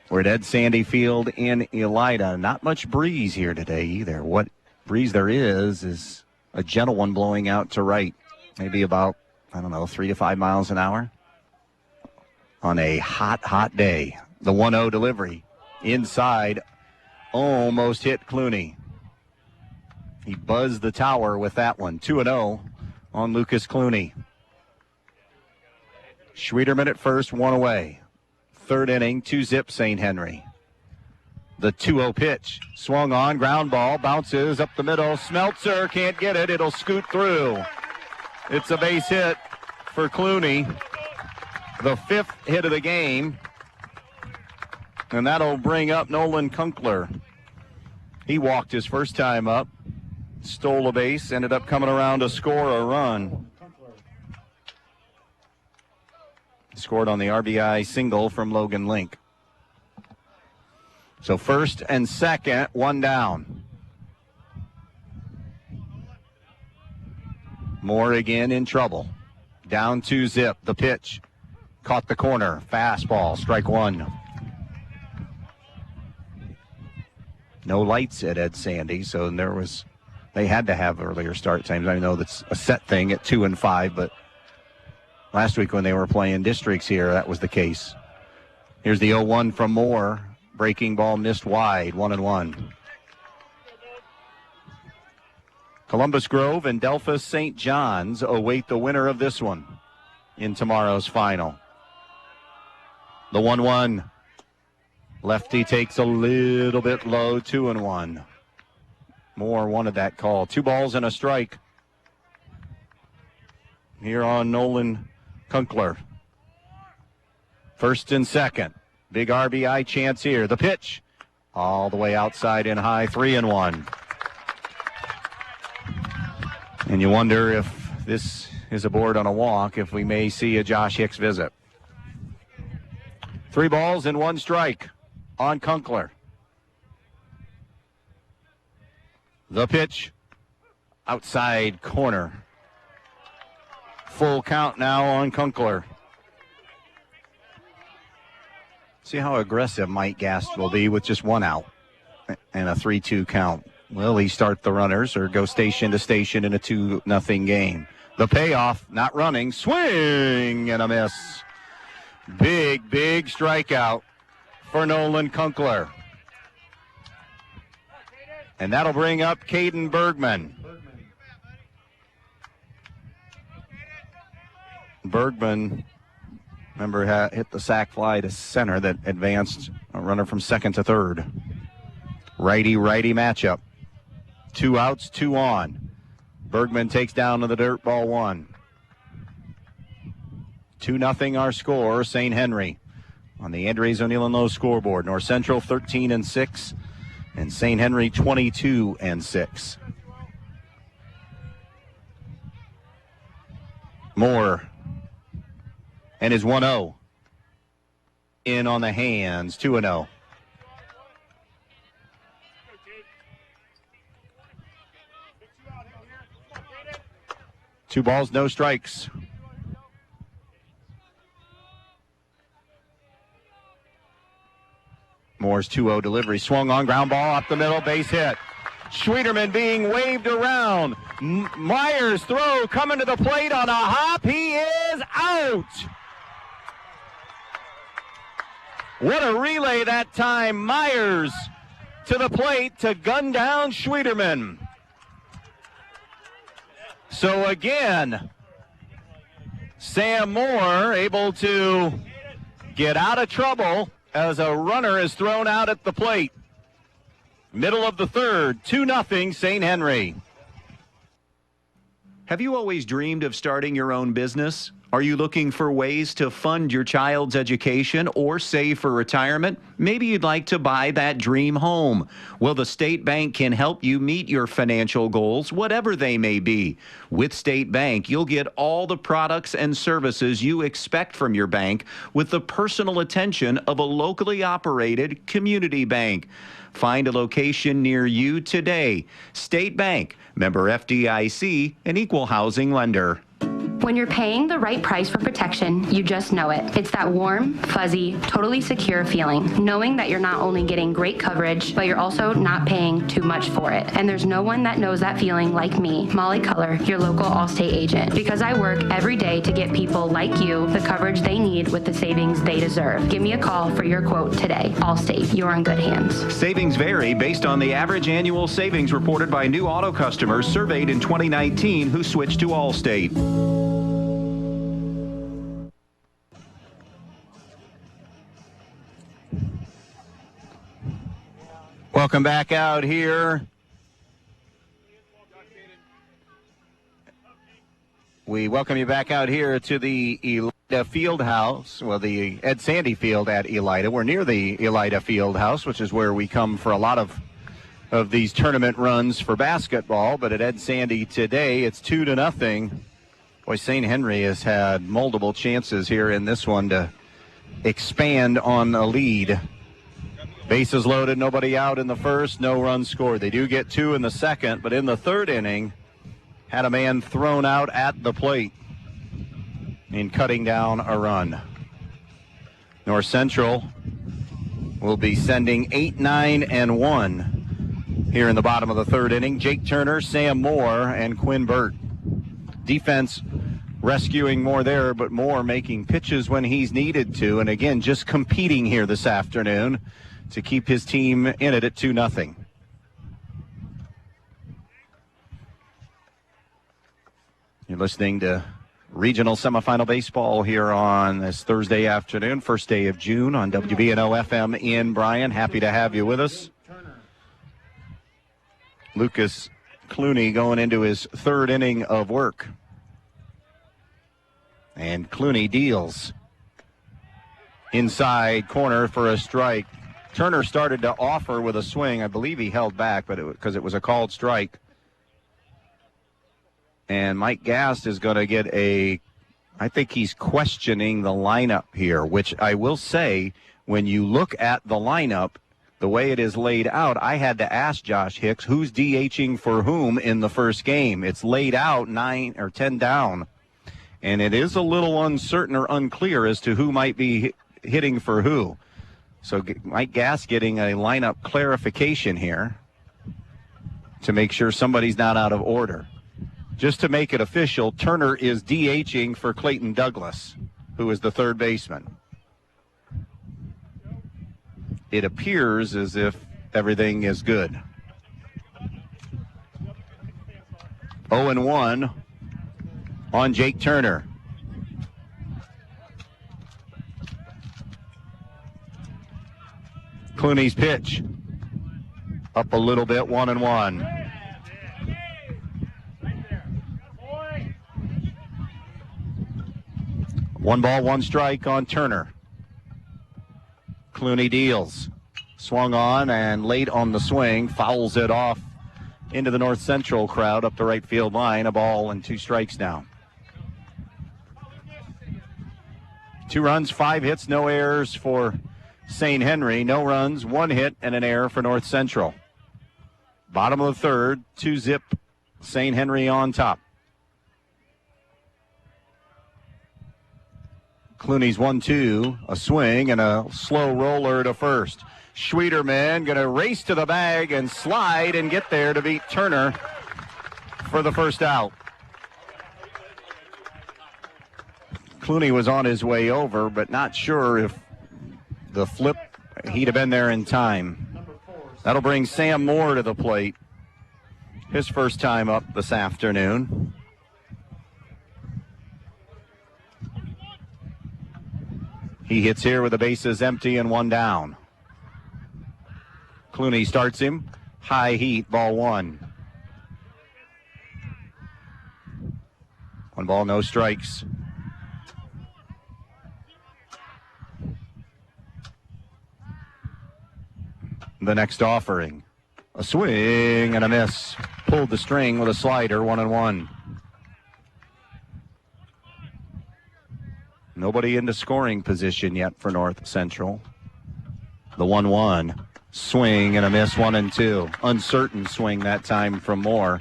Speaker 1: We're at Ed Sandy Field in Elida. Not much breeze here today either. What breeze there is a gentle one blowing out to right. Maybe about, 3 to 5 miles an hour. On a hot, hot day. The 1-0 delivery. Inside. Almost hit Clooney. He buzzed the tower with that one. 2-0 on Lucas Clooney. Schwederman at first, 1 away. Third inning, 2-zip St. Henry. The 2-0 pitch. Swung on, ground ball, bounces up the middle. Smeltzer can't get it. It'll scoot through. It's a base hit for Clooney. The 5th hit of the game. And that'll bring up Nolan Kunkler. He walked his first time up, stole a base, ended up coming around to score a run. Scored on the RBI single from Logan Link. So first and second, 1 down. Moore again in trouble. Down 2-zip, the pitch. Caught the corner, fastball, strike 1. No lights at Ed Sandy, so they had to have earlier start times. I know that's a set thing at 2 and 5, but last week when they were playing districts here, that was the case. Here's the 0-1 from Moore. Breaking ball missed wide, 1-1. Columbus Grove and Delphus St. John's await the winner of this one in tomorrow's final. The 1-1. Lefty takes a little bit low, 2-1. Moore wanted that call. 2 balls and a strike here on Nolan Kunkler. First and second. Big RBI chance here. The pitch. All the way outside and high, 3-1. And you wonder if this is a board on a walk, if we may see a Josh Hicks visit. 3 balls and 1 strike on Kunkler. The pitch. Outside corner. Full count now on Kunkler. See how aggressive Mike Gast will be with just 1 out and a 3-2 count. Will he start the runners or go station to station in a 2-0 game? The payoff, not running, swing and a miss. Big strikeout for Nolan Kunkler. And that'll bring up Caden Bergman. Bergman, remember, hit the sac fly to center that advanced a runner from second to third. Righty-righty matchup. 2 outs, 2 on. Bergman takes down to the dirt, ball 1. 2-0 our score, St. Henry. On the Andres O'Neill and Lowe scoreboard. North Central 13-6 and St. Henry 22-6. Moore and his 1-0 in on the hands, 2-0. Two balls, no strikes. Moore's 2-0 delivery. Swung on, ground ball up the middle, base hit. Schwederman being waved around. Myers throw coming to the plate on a hop. He is out. What a relay that time. Myers to the plate to gun down Schwederman. So again, Sam Moore able to get out of trouble as a runner is thrown out at the plate. Middle of the third, 2-0 St. Henry.
Speaker 6: Have you always dreamed of starting your own business? Are you looking for ways to fund your child's education or save for retirement? Maybe you'd like to buy that dream home. Well, the State Bank can help you meet your financial goals, whatever they may be. With State Bank, you'll get all the products and services you expect from your bank with the personal attention of a locally operated community bank. Find a location near you today. State Bank, member FDIC, an equal housing lender.
Speaker 2: When you're paying the right price for protection, you just know it. It's that warm, fuzzy, totally secure feeling, knowing that you're not only getting great coverage, but you're also not paying too much for it. And there's no one that knows that feeling like me, Molly Culler, your local Allstate agent, because I work every day to get people like you the coverage they need with the savings they deserve. Give me a call for your quote today. Allstate, you're in good hands.
Speaker 6: Savings vary based on the average annual savings reported by new auto customers surveyed in 2019 who switched to Allstate.
Speaker 1: Welcome back out here. We welcome you back out here to the Elida Field House. Well, the Ed Sandy Field at Elida. We're near the Elida Field House, which is where we come for a lot of these tournament runs for basketball. But at Ed Sandy today, it's 2-0. Boy, St. Henry has had multiple chances here in this one to expand on a lead. Bases loaded, nobody out in the first, no runs scored. They do get 2 in the second, but in the third inning, had a man thrown out at the plate in cutting down a run. North Central will be sending 8, 9, and 1 here in the bottom of the third inning. Jake Turner, Sam Moore, and Quinn Burt. Defense rescuing more there, but Moore making pitches when he's needed to, and again, just competing here this afternoon to keep his team in it at 2-0. You're listening to regional semifinal baseball here on this Thursday afternoon, first day of June on WBNO FM in Bryan. Happy to have you with us. Lucas Clooney going into his third inning of work. And Clooney deals inside corner for a strike. Turner started to offer with a swing. I believe he held back, but because it was a called strike. And Mike Gast is going to get I think he's questioning the lineup here, which I will say, when you look at the lineup, the way it is laid out, I had to ask Josh Hicks, who's DHing for whom in the first game? It's laid out 9 or 10 down, and it is a little uncertain or unclear as to who might be hitting for who. So Mike Gass getting a lineup clarification here to make sure somebody's not out of order. Just to make it official, Turner is DHing for Clayton Douglas, who is the third baseman. It appears as if everything is good. 0-1 on Jake Turner. Clooney's pitch up a little bit, 1-1. One ball, one strike on Turner. Clooney deals. Swung on and late on the swing, fouls it off into the North Central crowd up the right field line. A ball and 2 strikes now. 2 runs, 5 hits, no errors for St. Henry. No runs, 1 hit, and an error for North Central. Bottom of the third, 2-zip, St. Henry on top. Clooney's 1-2, a swing and a slow roller to first. Schwederman going to race to the bag and slide and get there to beat Turner for the first out. Clooney was on his way over, but not sure if the flip, he'd have been there in time. That'll bring Sam Moore to the plate. His first time up this afternoon. He hits here with the bases empty and one down. Clooney starts him. High heat, ball one. 1 ball, no strikes. The next offering. A swing and a miss. Pulled the string with a slider, 1-1. Nobody into scoring position yet for North Central. The 1-1. Swing and a miss, 1-2. Uncertain swing that time from Moore.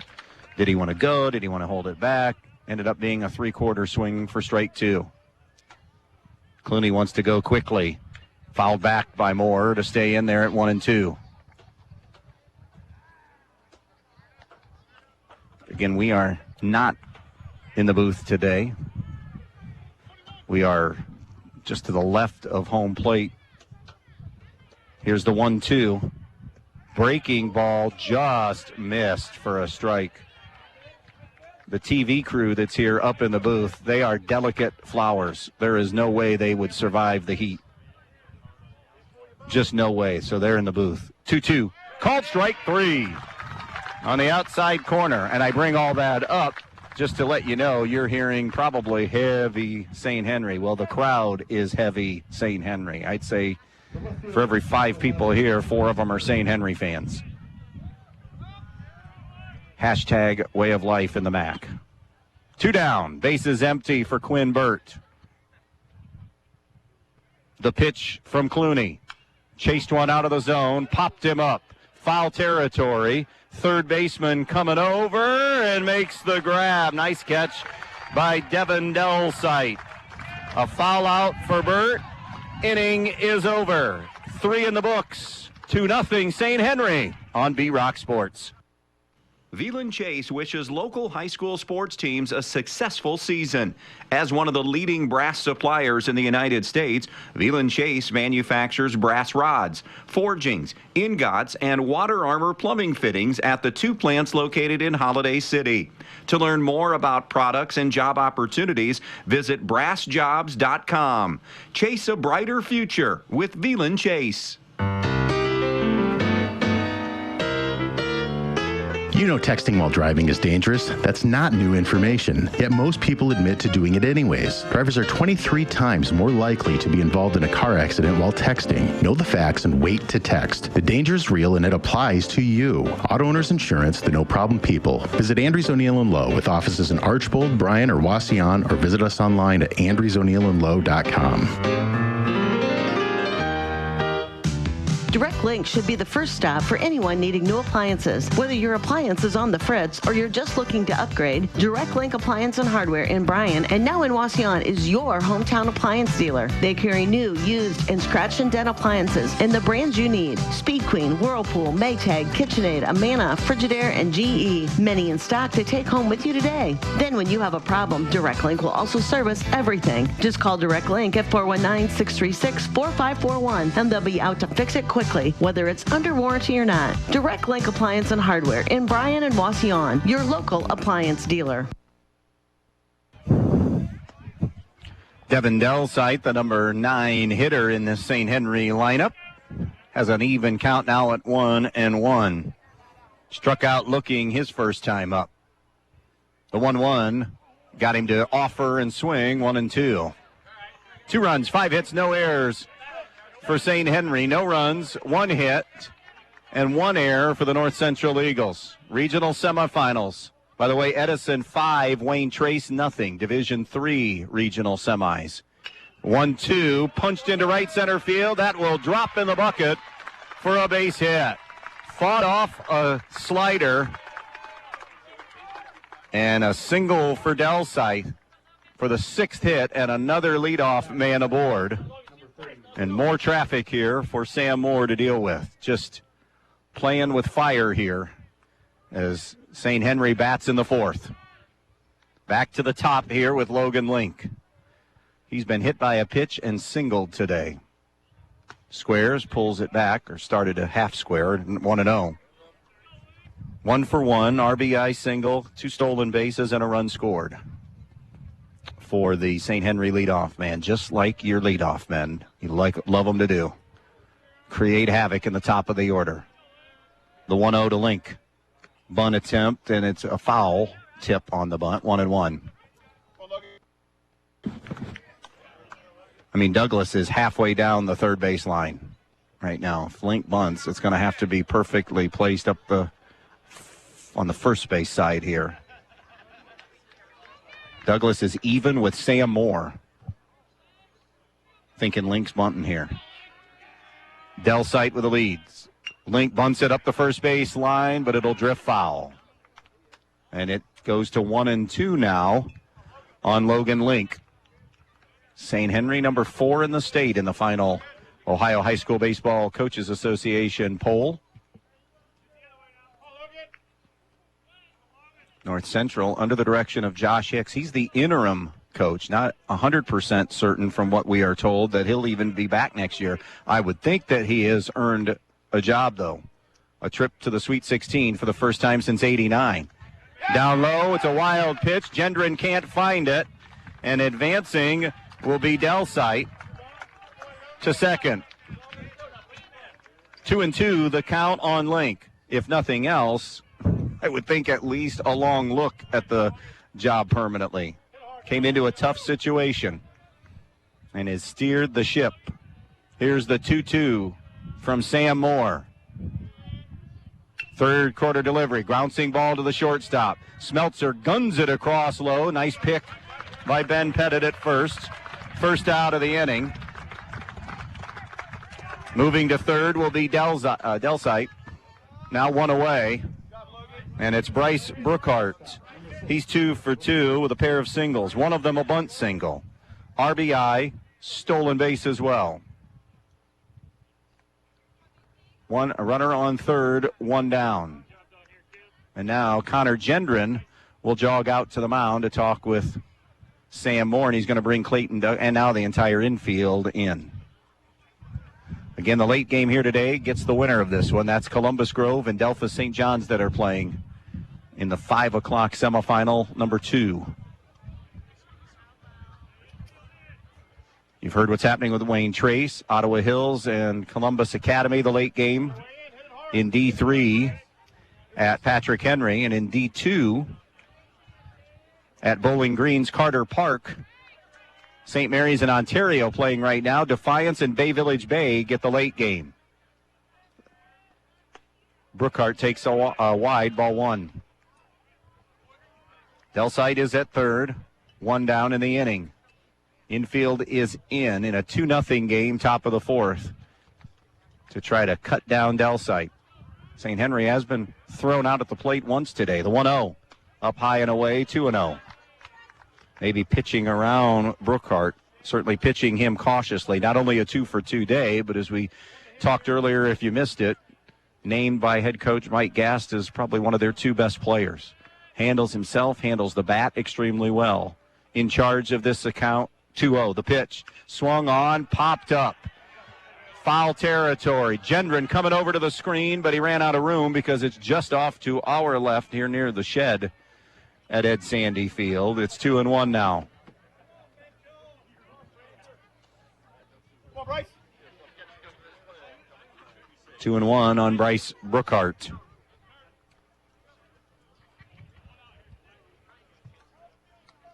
Speaker 1: Did he want to go? Did he want to hold it back? Ended up being a 3/4 swing for strike 2. Clooney wants to go quickly. Fouled back by Moore to stay in there at 1-2. Again, we are not in the booth today. We are just to the left of home plate. Here's the 1-2. Breaking ball just missed for a strike. The TV crew that's here up in the booth, they are delicate flowers. There is no way they would survive the heat. Just no way. So they're in the booth. 2-2. Called strike 3 on the outside corner. And I bring all that up just to let you know you're hearing probably heavy St. Henry. Well, the crowd is heavy St. Henry. I'd say for every 5 people here, 4 of them are St. Henry fans. Hashtag way of life in the MAC. 2 down. Bases empty for Quinn Burt. The pitch from Clooney. Chased one out of the zone. Popped him up. Foul territory. Third baseman coming over and makes the grab. Nice catch by Devin Delsite. A foul out for Burt. Inning is over. 3 in the books. 2-0 St. Henry on B-Rock Sports.
Speaker 6: Veland Chase wishes local high school sports teams a successful season. As one of the leading brass suppliers in the United States, Veland Chase manufactures brass rods, forgings, ingots, and water armor plumbing fittings at the 2 plants located in Holiday City. To learn more about products and job opportunities, visit brassjobs.com. Chase a brighter future with Veland Chase.
Speaker 5: You know texting while driving is dangerous. That's not new information, yet most people admit to doing it anyways. Drivers are 23 times more likely to be involved in a car accident while texting. Know the facts and wait to text. The danger is real and it applies to you. Auto Owners Insurance, the no problem people. Visit Andrews O'Neill & Lowe with offices in Archbold, Bryan, or Wauseon, or visit us online at andrewsoneillandlowe.com.
Speaker 3: Direct Link should be the first stop for anyone needing new appliances. Whether your appliance is on the fritz or you're just looking to upgrade, Direct Link Appliance and Hardware in Bryan and now in Wauseon is your hometown appliance dealer. They carry new, used, and scratch and dent appliances and the brands you need. Speed Queen, Whirlpool, Maytag, KitchenAid, Amana, Frigidaire, and GE. Many in stock to take home with you today. Then when you have a problem, Direct Link will also service everything. Just call Direct Link at 419-636-4541 and they'll be out to fix it quickly, whether it's under warranty or not. Direct Link Appliance and Hardware in Bryan and Wauseon, your local appliance dealer.
Speaker 1: Devin Delsite, the number 9 hitter in this St. Henry lineup, has an even count now at 1-1. Struck out looking his first time up. The 1-1 got him to offer and swing 1-2. 2 runs, 5 hits, no errors for St. Henry. No runs, 1 hit, and 1 error for the North Central Eagles. Regional semifinals. By the way, Edison 5, Wayne Trace nothing. Division 3 regional semis. 1-2, punched into right center field. That will drop in the bucket for a base hit. Fought off a slider and a single for Delsite for the 6th hit and another leadoff man aboard. And more traffic here for Sam Moore to deal with. Just playing with fire here as St. Henry bats in the 4th. Back to the top here with Logan Link. He's been hit by a pitch and singled today. Squares pulls it back, or started a half square, 1-0. 1 for 1, RBI single, 2 stolen bases, and a run scored for the St. Henry leadoff man, just like your leadoff men. You love them to do. Create havoc in the top of the order. The 1-0 to Link. Bunt attempt, and it's a foul tip on the bunt, 1-1. I mean, Douglas is halfway down the third base line right now. If Link bunts, it's going to have to be perfectly placed up on the first base side here. Douglas is even with Sam Moore. Thinking Link's bunting here. Delsite with the leads. Link bunts it up the first base line, but it'll drift foul. And it goes to 1-2 now on Logan Link. St. Henry, number 4 in the state in the final Ohio High School Baseball Coaches Association poll. North Central, under the direction of Josh Hicks. He's the interim coach, not 100% certain from what we are told that he'll even be back next year. I would think that he has earned a job, though. A trip to the Sweet 16 for the first time since '89. Down low, it's a wild pitch. Gendron can't find it. And advancing will be Delsite to second. 2-2, the count on Link. If nothing else, I would think at least a long look at the job permanently. Came into a tough situation and has steered the ship. Here's the 2-2 from Sam Moore. Third quarter delivery, bouncing ball to the shortstop. Smeltzer guns it across low. Nice pick by Ben Pettit at first. First out of the inning. Moving to third will be Delsite. Now 1 away. And it's Bryce Brookhart. He's 2 for 2 with a pair of singles. One of them a bunt single. RBI, stolen base as well. A runner on third, 1 down. And now Connor Gendron will jog out to the mound to talk with Sam Moore, and he's going to bring Clayton and now the entire infield in. Again, the late game here today gets the winner of this one. That's Columbus Grove and Delphus St. John's that are playing in the 5 o'clock semifinal number 2. You've heard what's happening with Wayne Trace, Ottawa Hills, and Columbus Academy, the late game in D3 at Patrick Henry, and in D2 at Bowling Green's Carter Park. St. Mary's in Ontario playing right now. Defiance and Bay Village Bay get the late game. Brookhart takes a wide, ball 1. Delsite is at third, 1 down in the inning. Infield is in a 2-0 game, top of the 4th, to try to cut down Delsite. St. Henry has been thrown out at the plate once today. The 1-0, up high and away, 2-0. Maybe pitching around Brookhart, certainly pitching him cautiously. Not only a 2 for 2 day, but as we talked earlier, if you missed it, named by head coach Mike Gast as probably one of their 2 best players. Handles himself, handles the bat extremely well. In charge of this account, 2-0. The pitch swung on, popped up. Foul territory. Gendron coming over to the screen, but he ran out of room because it's just off to our left here near the shed at Ed Sandy Field. It's 2-1 now. Come on, Bryce. 2-1 on Bryce Brookhart.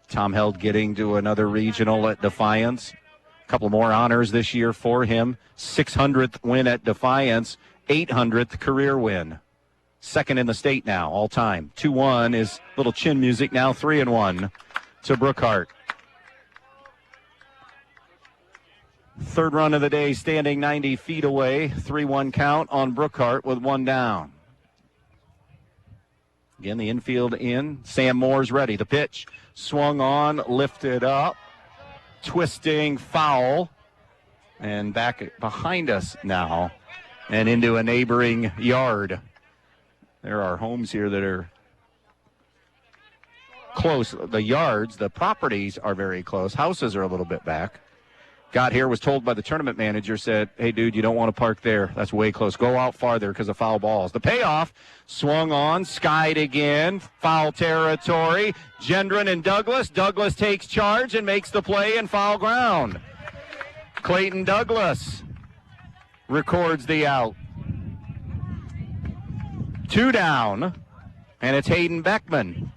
Speaker 1: Tom Held getting to another regional at Defiance. A couple more honors this year for him. 600th win at Defiance, 800th career win. Second in the state now, all time. 2-1 is little chin music now, 3-1 to Brookhart. Third run of the day, standing 90 feet away. 3-1 count on Brookhart with 1 down. Again, the infield in. Sam Moore's ready. The pitch swung on, lifted up, twisting foul, and back behind us now and into a neighboring yard. There are homes here that are close. The yards, the properties are very close. Houses are a little bit back. got here, was told by the tournament manager, said, hey, dude, you don't want to park there. That's way close. Go out farther because of foul balls. The payoff, swung on, skied again, foul territory. Gendron and Douglas. Douglas takes charge and makes the play in foul ground. Clayton Douglas records the out. 2 down, and it's Hayden Beckman.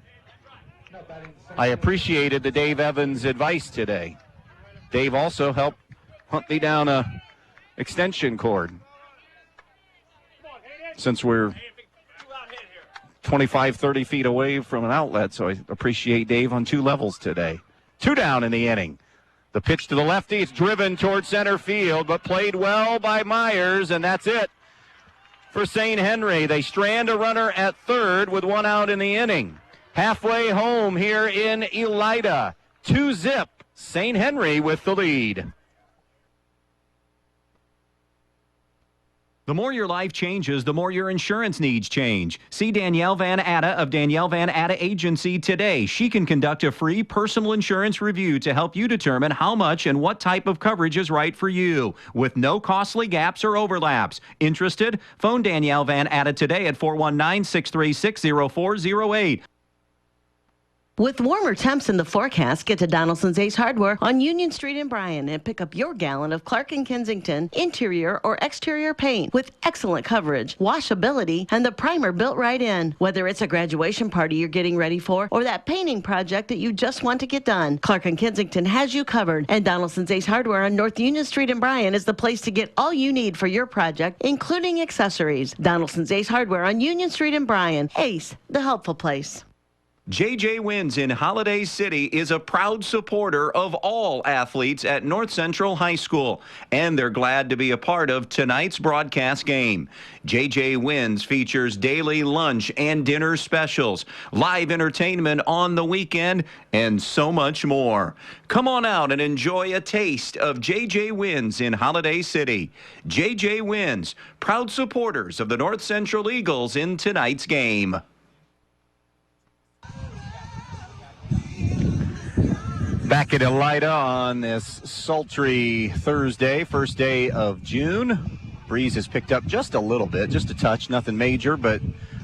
Speaker 1: I appreciated the Dave Evans advice today. Dave also helped hunt me down a extension cord. Since we're 25, 30 feet away from an outlet, so I appreciate Dave on 2 levels today. 2 down in the inning. The pitch to the lefty, it's driven towards center field, but played well by Myers, and that's it for St. Henry. They strand a runner at third with 1 out in the inning. Halfway home here in Elida. 2-zip. St. Henry with the lead.
Speaker 6: The more your life changes, the more your insurance needs change. See Danielle Van Atta of Danielle Van Atta Agency today. She can conduct a free personal insurance review to help you determine how much and what type of coverage is right for you, with no costly gaps or overlaps. Interested? Phone Danielle Van Atta today at 419-636-0408.
Speaker 3: With warmer temps in the forecast, get to Donaldson's Ace Hardware on Union Street in Bryan and pick up your gallon of Clark & Kensington interior or exterior paint with excellent coverage, washability, and the primer built right in. Whether it's a graduation party you're getting ready for or that painting project that you just want to get done, Clark & Kensington has you covered, and Donaldson's Ace Hardware on North Union Street in Bryan is the place to get all you need for your project, including accessories. Donaldson's Ace Hardware on Union Street in Bryan. Ace, the helpful place.
Speaker 6: JJ Wins in Holiday City is a proud supporter of all athletes at North Central High School, and they're glad to be a part of tonight's broadcast game. JJ Wins features daily lunch and dinner specials, live entertainment on the weekend, and so much more. Come on out and enjoy a taste of JJ Wins in Holiday City. JJ Wins, proud supporters of the North Central Eagles in tonight's game.
Speaker 1: Back at Elida on this sultry Thursday, first day of June. Breeze has picked up just a little bit, just a touch, nothing major, but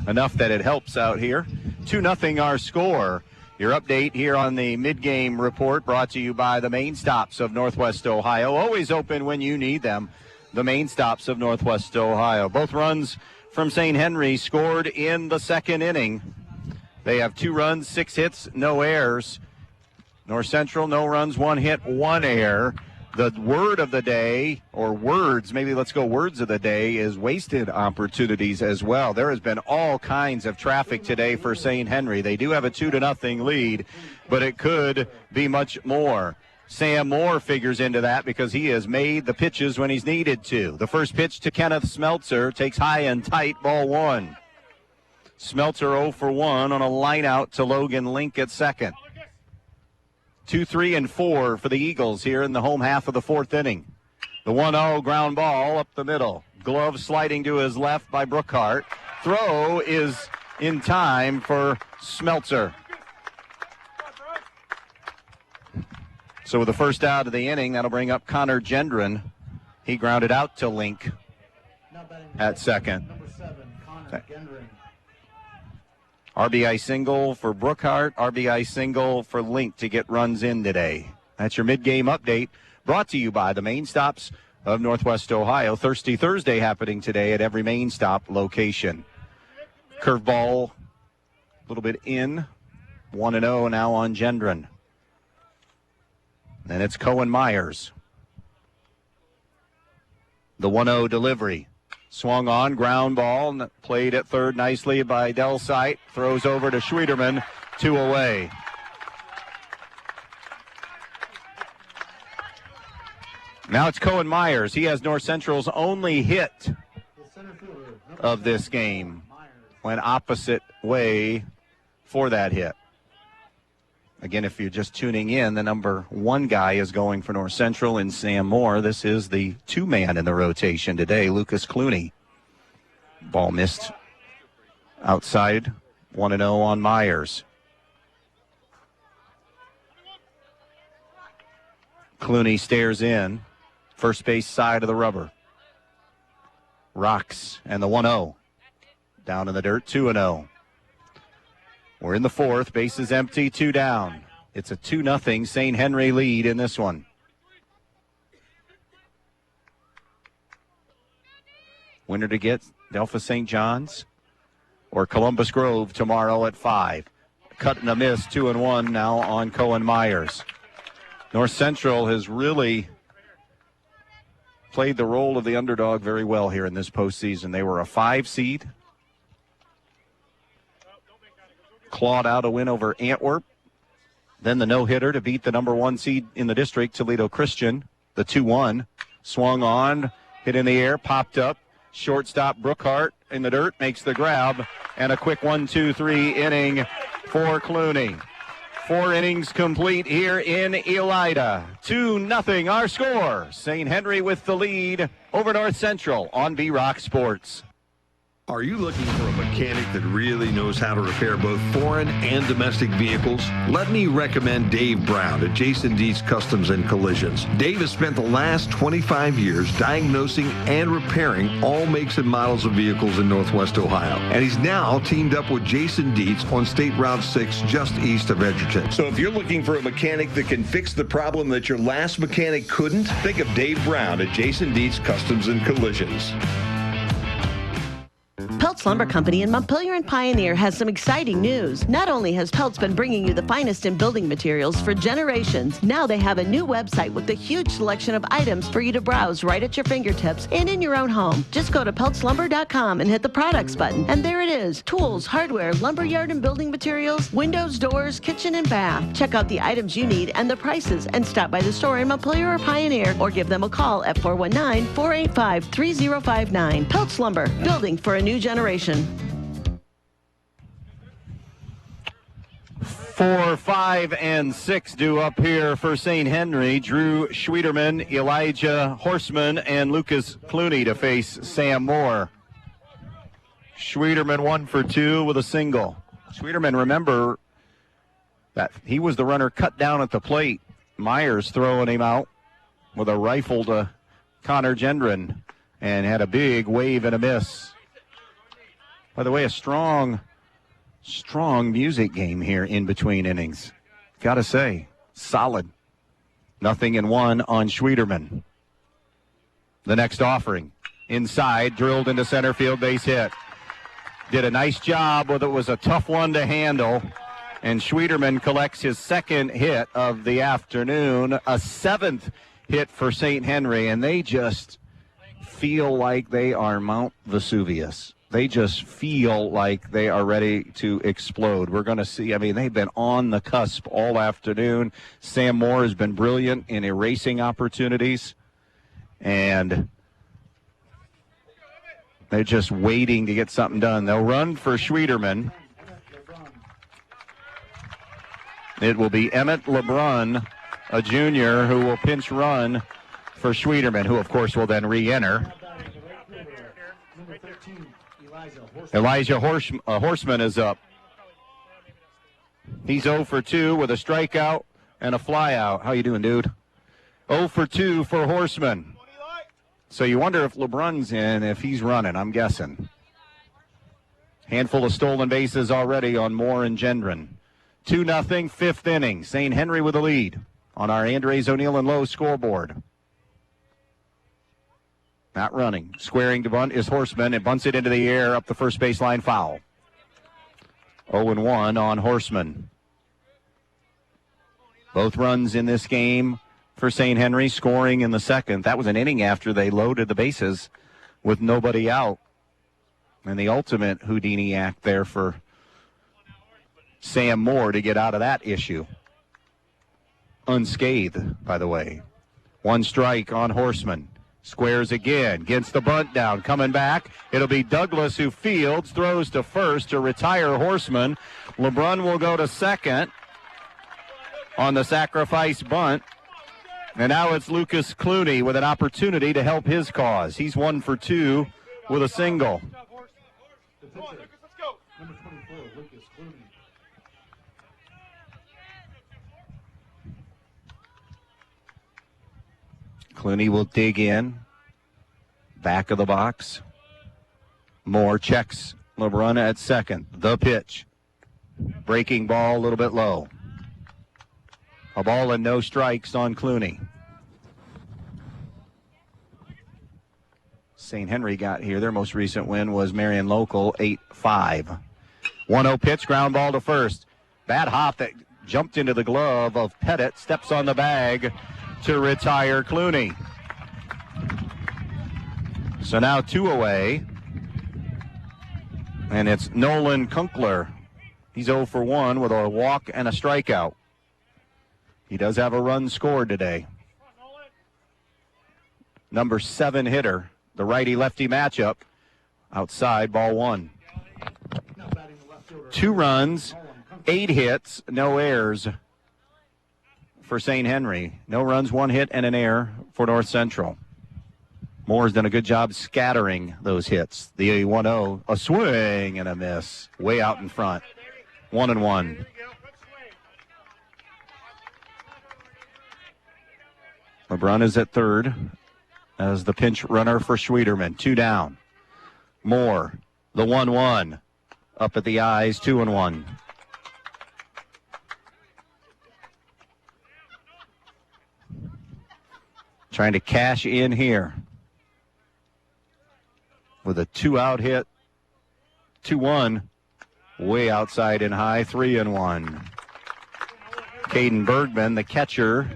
Speaker 1: enough that it helps out here. 2-0 our score. Your update here on the mid-game report brought to you by the Main Stops of Northwest Ohio. Always open when you need them. The Main Stops of Northwest Ohio. Both runs from St. Henry scored in the second inning. They have 2 runs, 6 hits, no errors. North Central, no runs, 1 hit, 1 error. The word of the day, or words, maybe let's go words of the day, is wasted opportunities as well. There has been all kinds of traffic today for St. Henry. They do have a 2-0 lead, but it could be much more. Sam Moore figures into that because he has made the pitches when he's needed to. The first pitch to Kenneth Smeltzer takes high and tight, ball 1. Smeltzer 0 for 1 on a line out to Logan Link at second. 2, 3, and 4 for the Eagles here in the home half of the 4th inning. The 1-0 ground ball up the middle. Glove sliding to his left by Brookhart. Throw is in time for Smeltzer. So with the first out of the inning, that'll bring up Connor Gendron. He grounded out to Link at second.
Speaker 10: Number 7, Connor Gendron.
Speaker 1: RBI single for Brookhart, RBI single for Link to get runs in today. That's your mid-game update brought to you by the Main Stops of Northwest Ohio. Thirsty Thursday happening today at every Main Stop location. Curveball, a little bit in, 1-0 now on Gendron. And it's Cohen Myers. The 1-0 delivery. Swung on, ground ball, played at third nicely by Del Sight. Throws over to Schwederman, 2 away. Now it's Cohen Myers. He has North Central's only hit of this game. Went opposite way for that hit. Again, if you're just tuning in, the number 1 guy is going for North Central in Sam Moore. This is the 2-man in the rotation today, Lucas Clooney. Ball missed outside, 1-0 on Myers. Clooney stares in. First base side of the rubber. Rocks and the 1-0. Down in the dirt, 2-0. We're in the fourth. Bases empty, 2 down. It's a 2-0 St. Henry lead in this one. Winner to get Delphos St. John's or Columbus Grove tomorrow at 5. Cut and a miss, 2-1 now on Cohen Myers. North Central has really played the role of the underdog very well here in this postseason. They were a 5 seed. Clawed out a win over Antwerp. Then the no-hitter to beat the number 1 seed in the district, Toledo Christian. The 2-1. Swung on, hit in the air, popped up. Shortstop Brookhart in the dirt makes the grab. And a quick 1-2-3 inning for Clooney. 4 innings complete here in Elida. 2-0 our score. St. Henry with the lead over North Central on B-Rock Sports.
Speaker 4: Are you looking for a mechanic that really knows how to repair both foreign and domestic vehicles? Let me recommend Dave Brown at Jason Dietz Customs and Collisions. Dave has spent the last 25 years diagnosing and repairing all makes and models of vehicles in Northwest Ohio. And he's now teamed up with Jason Dietz on State Route 6 just east of Edgerton. So if you're looking for a mechanic that can fix the problem that your last mechanic couldn't, think of Dave Brown at Jason Dietz Customs and Collisions.
Speaker 3: Peltz Lumber Company in Montpelier and Pioneer has some exciting news. Not only has Peltz been bringing you the finest in building materials for generations, now they have a new website with a huge selection of items for you to browse right at your fingertips and in your own home. Just go to peltzlumber.com and hit the products button, and there it is. Tools, hardware, lumberyard and building materials, windows, doors, kitchen and bath. Check out the items you need and the prices, and stop by the store in Montpelier or Pioneer, or give them a call at 419-485-3059. Peltz Lumber, building for a new generation.
Speaker 1: 4, 5, and 6 due up here for St. Henry. Drew Schwederman, Elijah Horseman, and Lucas Clooney to face Sam Moore. Schwederman 1 for 2 with a single. Schwederman, remember that he was the runner cut down at the plate. Myers throwing him out with a rifle to Connor Gendron and had a big wave and a miss. By the way, a strong music game here in between innings. Got to say, solid. 0-1 on Schwederman. The next offering. Inside, drilled into center field, base hit. Did a nice job with it. Was a tough one to handle. And Schwederman collects his second hit of the afternoon. A 7th hit for St. Henry, and they just feel like they are Mount Vesuvius. They just feel like they are ready to explode. We're going to see, they've been on the cusp all afternoon. Sam Moore has been brilliant in erasing opportunities. And they're just waiting to get something done. They'll run for Schwederman. It will be Emmett LeBrun, a junior, who will pinch run for Schwederman, who, of course, will then re-enter. Elijah Horseman is up. He's 0 for 2 with a strikeout and a flyout. How you doing, dude? 0 for 2 for Horseman. So you wonder if LeBrun's in, if he's running, I'm guessing. Handful of stolen bases already on Moore and Gendron. 2-0, 5th inning. St. Henry with the lead on our Andres O'Neill and Lowe scoreboard. Not running. Squaring to bunt is Horseman. It bunts it into the air up the first baseline, foul. 0-1 on Horseman. Both runs in this game for St. Henry, scoring in the second. That was an inning after they loaded the bases with nobody out. And the ultimate Houdini act there for Sam Moore to get out of that issue. Unscathed, by the way. 1 strike on Horseman. Squares again, gets the bunt down, coming back. It'll be Douglas who fields, throws to first to retire Horseman. LeBrun will go to second on the sacrifice bunt. And now it's Lucas Clooney with an opportunity to help his cause. He's 1 for 2 with a single.
Speaker 10: Number 24, Lucas Clooney.
Speaker 1: Clooney will dig in. Back of the box. Moore checks LeBrun at second. The pitch. Breaking ball a little bit low. A ball and no strikes on Clooney. St. Henry got here. Their most recent win was Marion Local, 8-5. 1-0 pitch, ground ball to first. Bad hop that jumped into the glove of Pettit. Steps on the bag to retire Clooney. So now 2 away. And it's Nolan Kunkler. He's 0 for 1 with a walk and a strikeout. He does have a run scored today. Number 7 hitter, the righty-lefty matchup. Outside, ball 1. 2 runs, 8 hits, no errors for St. Henry. No runs, 1 hit, and an error for North Central. Moore's done a good job scattering those hits. The 1-0, a swing and a miss, way out in front. 1-1. LeBrun is at third as the pinch runner for Schwederman. 2 down. Moore, the 1-1. Up at the eyes, 2-1. Trying to cash in here with a 2-out hit. 2-1. Way outside and high, 3-1. Caden Bergman, the catcher,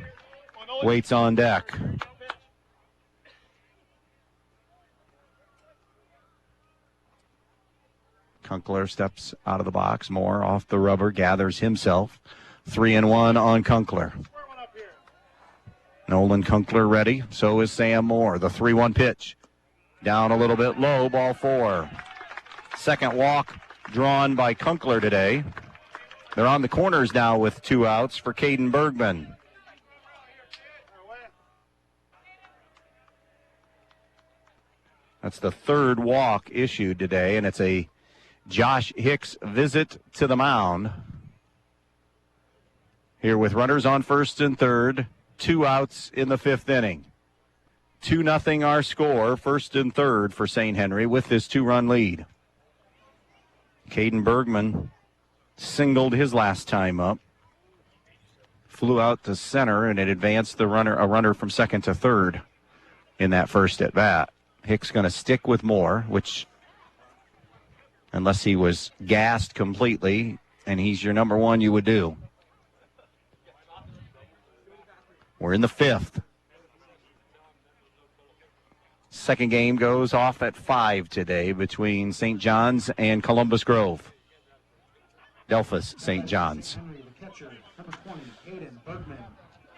Speaker 1: waits on deck. Kunkler steps out of the box. Moore off the rubber, gathers himself. 3-1 on Kunkler. Nolan Kunkler ready. So is Sam Moore. The 3-1 pitch. Down a little bit low, ball 4. Second walk drawn by Kunkler today. They're on the corners now with 2 outs for Caden Bergman. That's the 3rd walk issued today, and it's a Josh Hicks visit to the mound. Here with runners on first and third, 2 outs in the 5th inning. 2-0 our score, first and third for St. Henry with this 2-run lead. Caden Bergman singled his last time up. Flew out to center, and it advanced a runner from second to third in that first at bat. Hicks going to stick with Moore, which, unless he was gassed completely, and he's your number 1, you would do. We're in the 5th. Second game goes off at 5 today between St. John's and Columbus Grove. Delphus St. John's.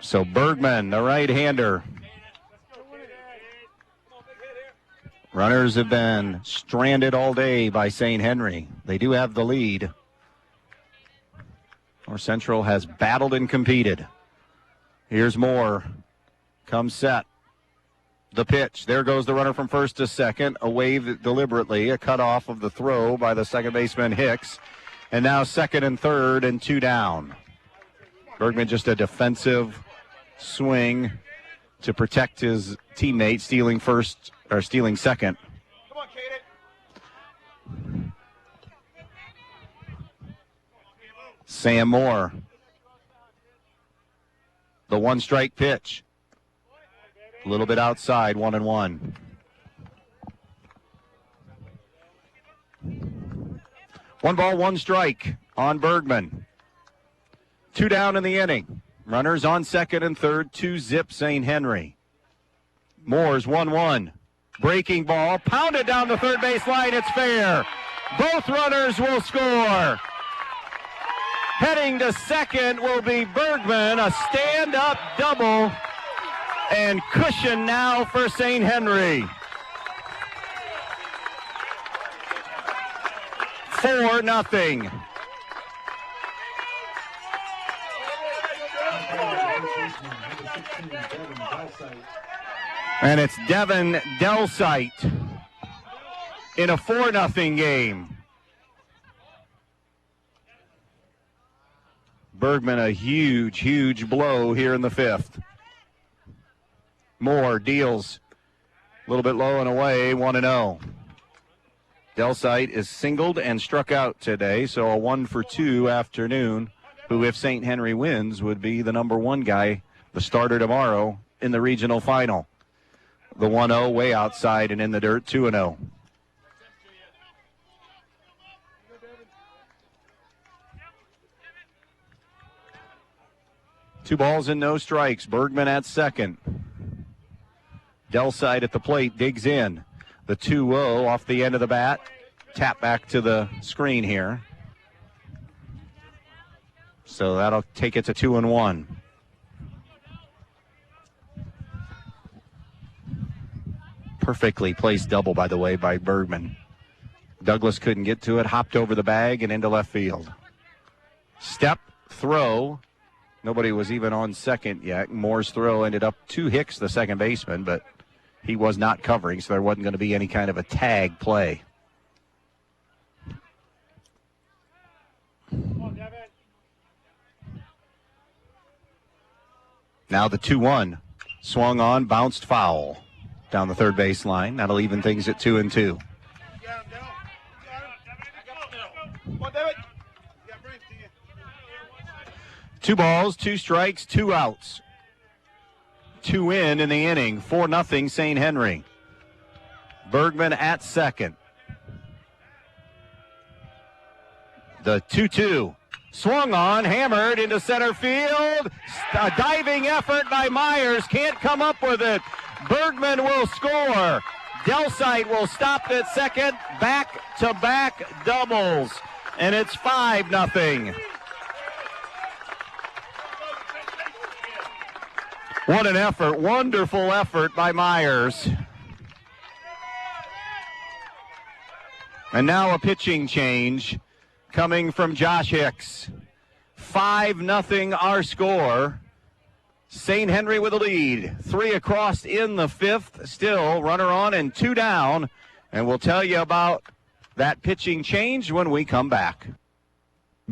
Speaker 1: So Bergman, the right-hander. Runners have been stranded all day by St. Henry. They do have the lead. North Central has battled and competed. Here's Moore. Comes set. The pitch. There goes the runner from first to second. A wave deliberately. A cutoff of the throw by the second baseman Hicks. And now second and third and 2 down. Bergman just a defensive swing to protect his teammate, stealing second. Come on, Kaden. Sam Moore. The 1-strike pitch. A little bit outside, 1-1. One ball, 1 strike on Bergman. 2 down in the inning. Runners on second and third, 2-zip St. Henry. Moore's 1-1. Breaking ball, pounded down the third base line. It's fair. Both runners will score. Heading to second will be Bergman, a stand-up double, and cushion now for St. Henry. 4-0. And it's Devin Delsite in a 4-0 game. Bergman, a huge blow here in the 5th. Moore deals a little bit low and away, 1-0. Delsite is singled and struck out today, so a 1-for-2 afternoon, who, if St. Henry wins, would be the number one guy, the starter tomorrow in the regional final. The 1-0 way outside and in the dirt, 2-0. Two balls and no strikes. Bergman at second. Delsite at the plate, digs in. The 2-0 off the end of the bat. Tap back to the screen here. So that'll take it to 2-1. Perfectly placed double, by the way, by Bergman. Douglas couldn't get to it, hopped over the bag and into left field. Step, throw. Nobody was even on second yet. Moore's throw ended up to Hicks, the second baseman, but he was not covering, so there wasn't going to be any kind of a tag play. Now the 2-1. Swung on, bounced foul down the third base line. That'll even things at 2-2. Two balls, two strikes, two outs. 2 in the inning. 4-0 St. Henry. Bergman at second. The 2-2. Swung on, hammered into center field. A diving effort by Myers. Can't come up with it. Bergman will score. Delsite will stop at second. Back-to-back doubles. And it's 5-0. What an effort. Wonderful effort by Myers. And now a pitching change coming from Josh Hicks. 5-0 our score. St. Henry with a lead. 3 across in the fifth. Still runner on and 2 down. And we'll tell you about that pitching change when we come back.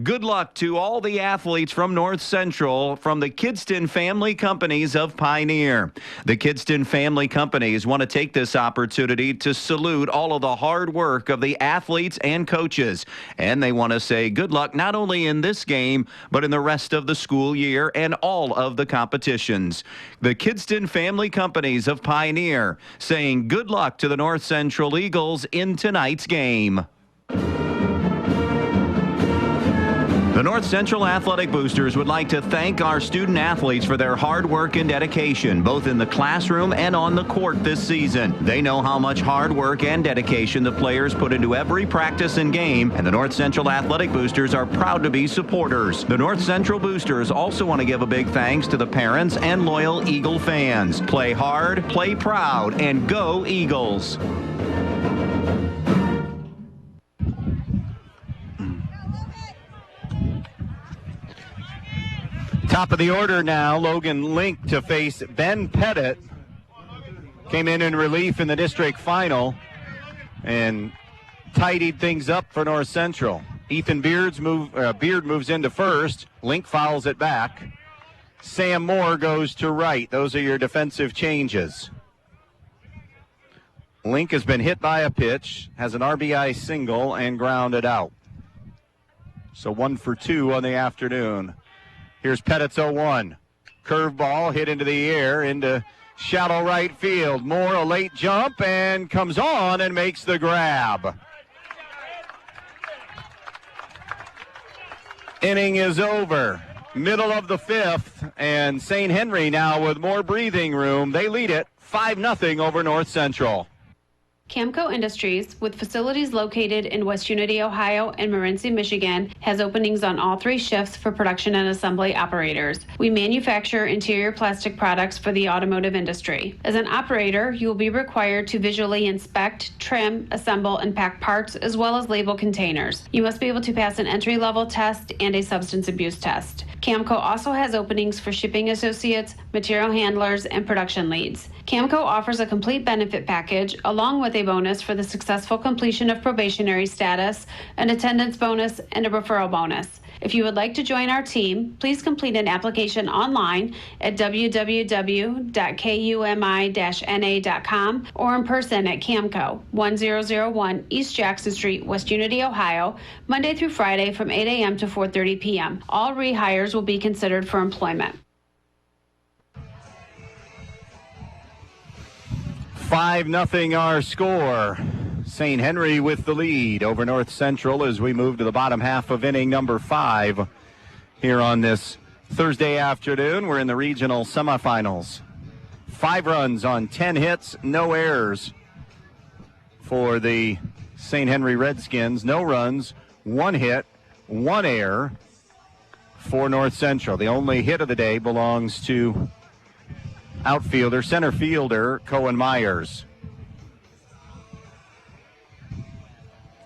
Speaker 6: Good luck to all the athletes from North Central from the Kidston Family Companies of Pioneer. The Kidston Family Companies want to take this opportunity to salute all of the hard work of the athletes and coaches. And they want to say good luck not only in this game, but in the rest of the school year and all of the competitions. The Kidston Family Companies of Pioneer saying good luck to the North Central Eagles in tonight's game. The North Central Athletic Boosters would like to thank our student athletes for their hard work and dedication, both in the classroom and on the court this season. They know how much hard work and dedication the players put into every practice and game, and the North Central Athletic Boosters are proud to be supporters. The North Central Boosters also want to give a big thanks to the parents and loyal Eagle fans. Play hard, play proud, and go Eagles.
Speaker 1: Top of the order now, Logan Link to face Ben Pettit. Came in relief in the district final and tidied things up for North Central. Ethan Beard moves into first. Link fouls it back. Sam Moore goes to right. Those are your defensive changes. Link has been hit by a pitch, has an RBI single, and grounded out. So 1 for 2 on the afternoon. Here's Pettit's 0-1. Curveball hit into the air, into shallow right field. Moore, a late jump, and comes on and makes the grab. Inning is over. Middle of the fifth, and St. Henry now with more breathing room. They lead it 5-0 over North Central.
Speaker 7: Camco Industries, with facilities located in West Unity, Ohio and Morenci, Michigan, has openings on all 3 shifts for production and assembly operators. We manufacture interior plastic products for the automotive industry. As an operator, you will be required to visually inspect, trim, assemble, and pack parts, as well as label containers. You must be able to pass an entry-level test and a substance abuse test. Camco also has openings for shipping associates, material handlers, and production leads. Camco offers a complete benefit package along with a bonus for the successful completion of probationary status, an attendance bonus, and a referral bonus. If you would like to join our team, please complete an application online at www.kumi-na.com or in person at Camco, 1001 East Jackson Street, West Unity, Ohio, Monday through Friday from 8 a.m. to 4:30 p.m. All rehires will be considered for employment.
Speaker 1: 5-0 our score. St. Henry with the lead over North Central as we move to the bottom half of inning number 5 here on this Thursday afternoon. We're in the regional semifinals. 5 runs on 10 hits, no errors for the St. Henry Redskins. No runs, 1 hit, 1 error for North Central. The only hit of the day belongs to center fielder Cohen Myers.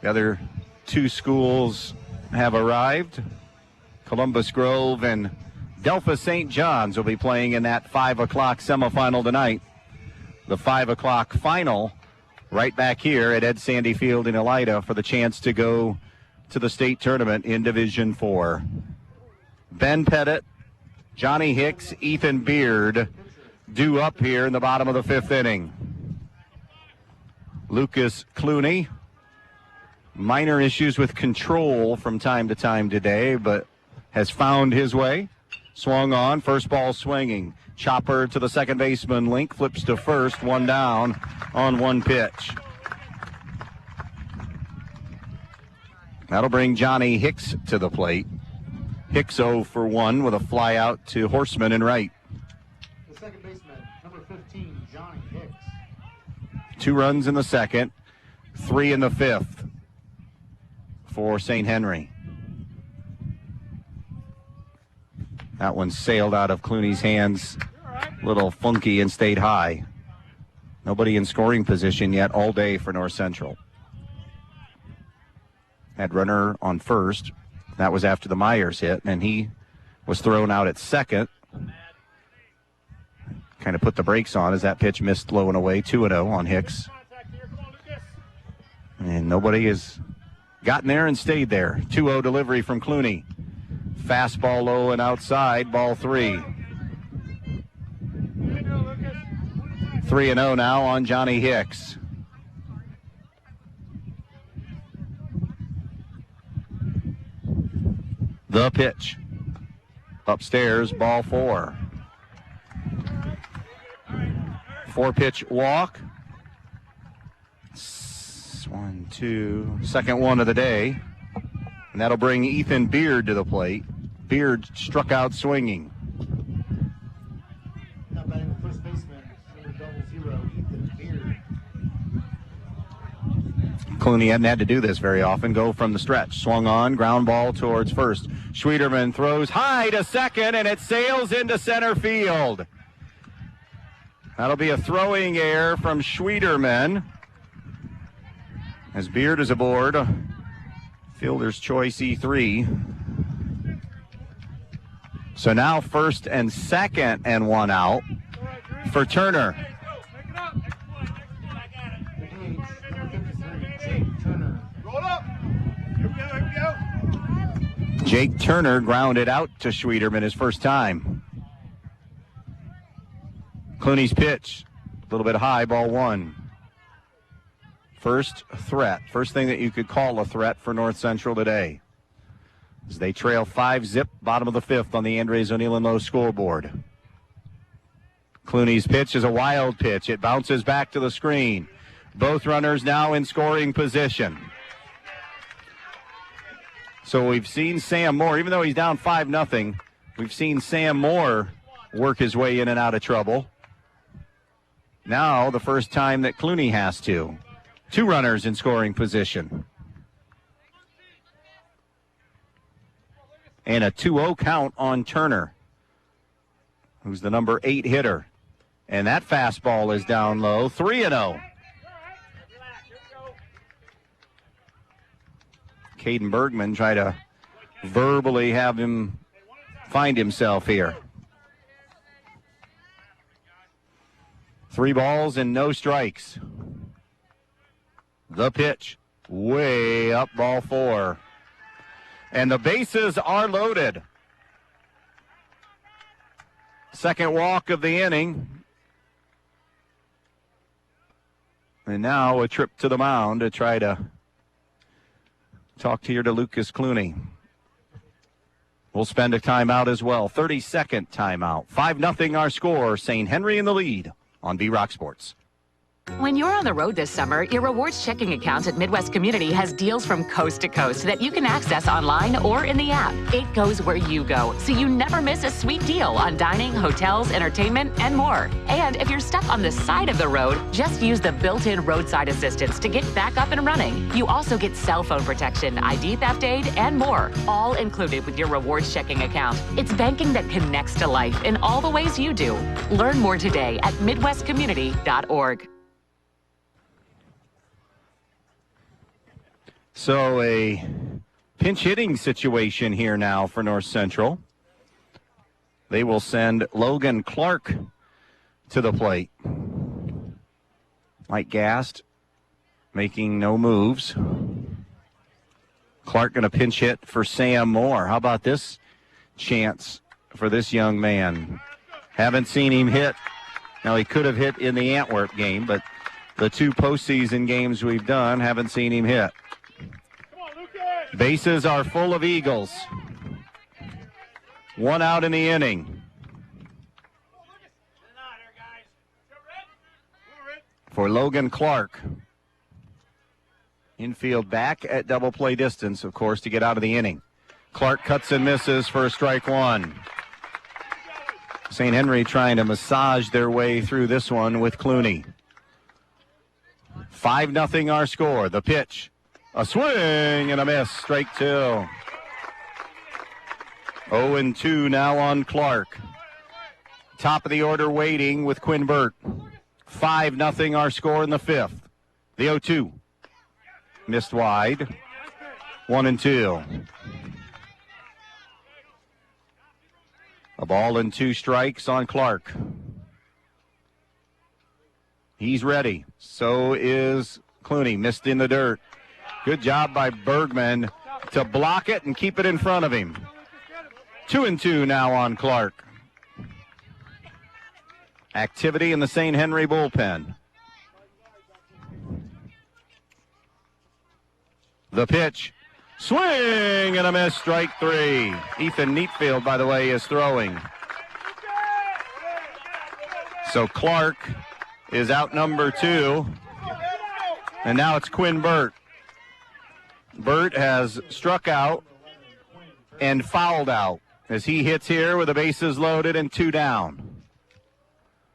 Speaker 1: The other 2 schools have arrived. Columbus Grove and Delphos St. John's will be playing in that 5 o'clock semifinal tonight. The 5 o'clock final right back here at Ed Sandy Field in Elida for the chance to go to the state tournament in Division 4. Ben Pettit, Johnny Hicks, Ethan Beard due up here in the bottom of the 5th inning. Lucas Clooney, minor issues with control from time to time today, but has found his way. Swung on, first ball swinging. Chopper to the second baseman, Link flips to first, 1 down on 1 pitch. That'll bring Johnny Hicks to the plate. Hicks 0 for 1 with a fly out to Horseman in right.
Speaker 10: The second baseman, number 15, Johnny Hicks.
Speaker 1: 2 runs in the second, 3 in the 5th for St. Henry. That one sailed out of Clooney's hands, a little funky and stayed high. Nobody in scoring position yet all day for North Central. Had runner on first. That was after the Myers hit, and he was thrown out at second. Kind of put the brakes on as that pitch missed low and away. 2-0 on Hicks. And nobody has gotten there and stayed there. 2-0 delivery from Clooney. Fastball low and outside, ball 3. 3-0 now on Johnny Hicks. The pitch. Upstairs, ball 4. 4-pitch walk. 1, 2, second one of the day. And that'll bring Ethan Beard to the plate. Beard struck out swinging.
Speaker 10: Now batting the first baseman, number 00, Ethan Beard.
Speaker 1: Clooney hadn't had to do this very often. Go from the stretch. Swung on, ground ball towards first. Schwederman throws high to second, and it sails into center field. That'll be a throwing error from Schwederman as Beard is aboard. Fielder's choice E3. So now first and second and 1 out for Turner. Jake Turner grounded out to Schwederman his first time. Clooney's pitch, a little bit high, ball 1. First threat, first thing that you could call a threat for North Central today. As they trail 5-zip, bottom of the 5th on the Andres O'Neill and Lowe scoreboard. Clooney's pitch is a wild pitch. It bounces back to the screen. Both runners now in scoring position. So we've seen Sam Moore, even though he's down 5-0, we've seen Sam Moore work his way in and out of trouble. Now the first time that Clooney has to. 2 runners in scoring position. And a 2-0 count on Turner, who's the number 8 hitter. And that fastball is down low, 3-0. Caden Bergman try to verbally have him find himself here. 3 balls and no strikes. The pitch, way up, ball 4. And the bases are loaded. Second walk of the inning. And now a trip to the mound to try to talk here to Lucas Clooney. We'll spend a timeout as well. 32nd timeout. 5-0 our score. St. Henry in the lead on B-Rock Sports.
Speaker 11: When you're on the road this summer, your rewards checking account at Midwest Community has deals from coast to coast that you can access online or in the app. It goes where you go, so you never miss a sweet deal on dining, hotels, entertainment, and more. And if you're stuck on the side of the road, just use the built-in roadside assistance to get back up and running. You also get cell phone protection, ID theft aid, and more, all included with your rewards checking account. It's banking that connects to life in all the ways you do. Learn more today at midwestcommunity.org.
Speaker 1: So a pinch hitting situation here now for North Central. They will send Logan Clark to the plate. Mike Gast making no moves. Clark going to pinch hit for Sam Moore. How about this chance for this young man? Haven't seen him hit. Now, he could have hit in the Antwerp game, but the two postseason games we've done, haven't seen him hit. Bases are full of Eagles. One out in the inning. For Logan Clark. Infield back at double play distance, of course, to get out of the inning. Clark cuts and misses for a strike one. St. Henry trying to massage their way through this one with Clooney. 5-0 our score. The pitch. A swing and a miss. Strike two. 0-2 now on Clark. Top of the order waiting with Quinn Burt. 5-0 our score in the fifth. The 0-2. Missed wide. 1-2. A ball and two strikes on Clark. He's ready. So is Clooney. Missed in the dirt. Good job by Bergman to block it and keep it in front of him. 2-2 now on Clark. Activity in the St. Henry bullpen. The pitch. Swing and a miss. Strike three. Ethan Neatfield, by the way, is throwing. So Clark is out number two. And now it's Quinn Burt. Burt has struck out and fouled out as he hits here with the bases loaded and two down.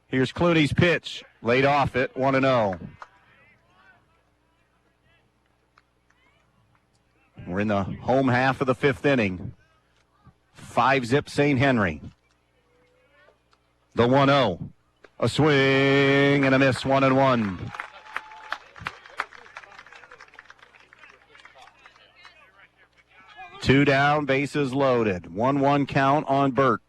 Speaker 1: Here's Clooney's pitch, laid off it, 1-0. We're in the home half of the fifth inning. 5-zip St. Henry. The 1-0. A swing and a miss, 1-1. Two down, bases loaded. 1-1 count on Burt.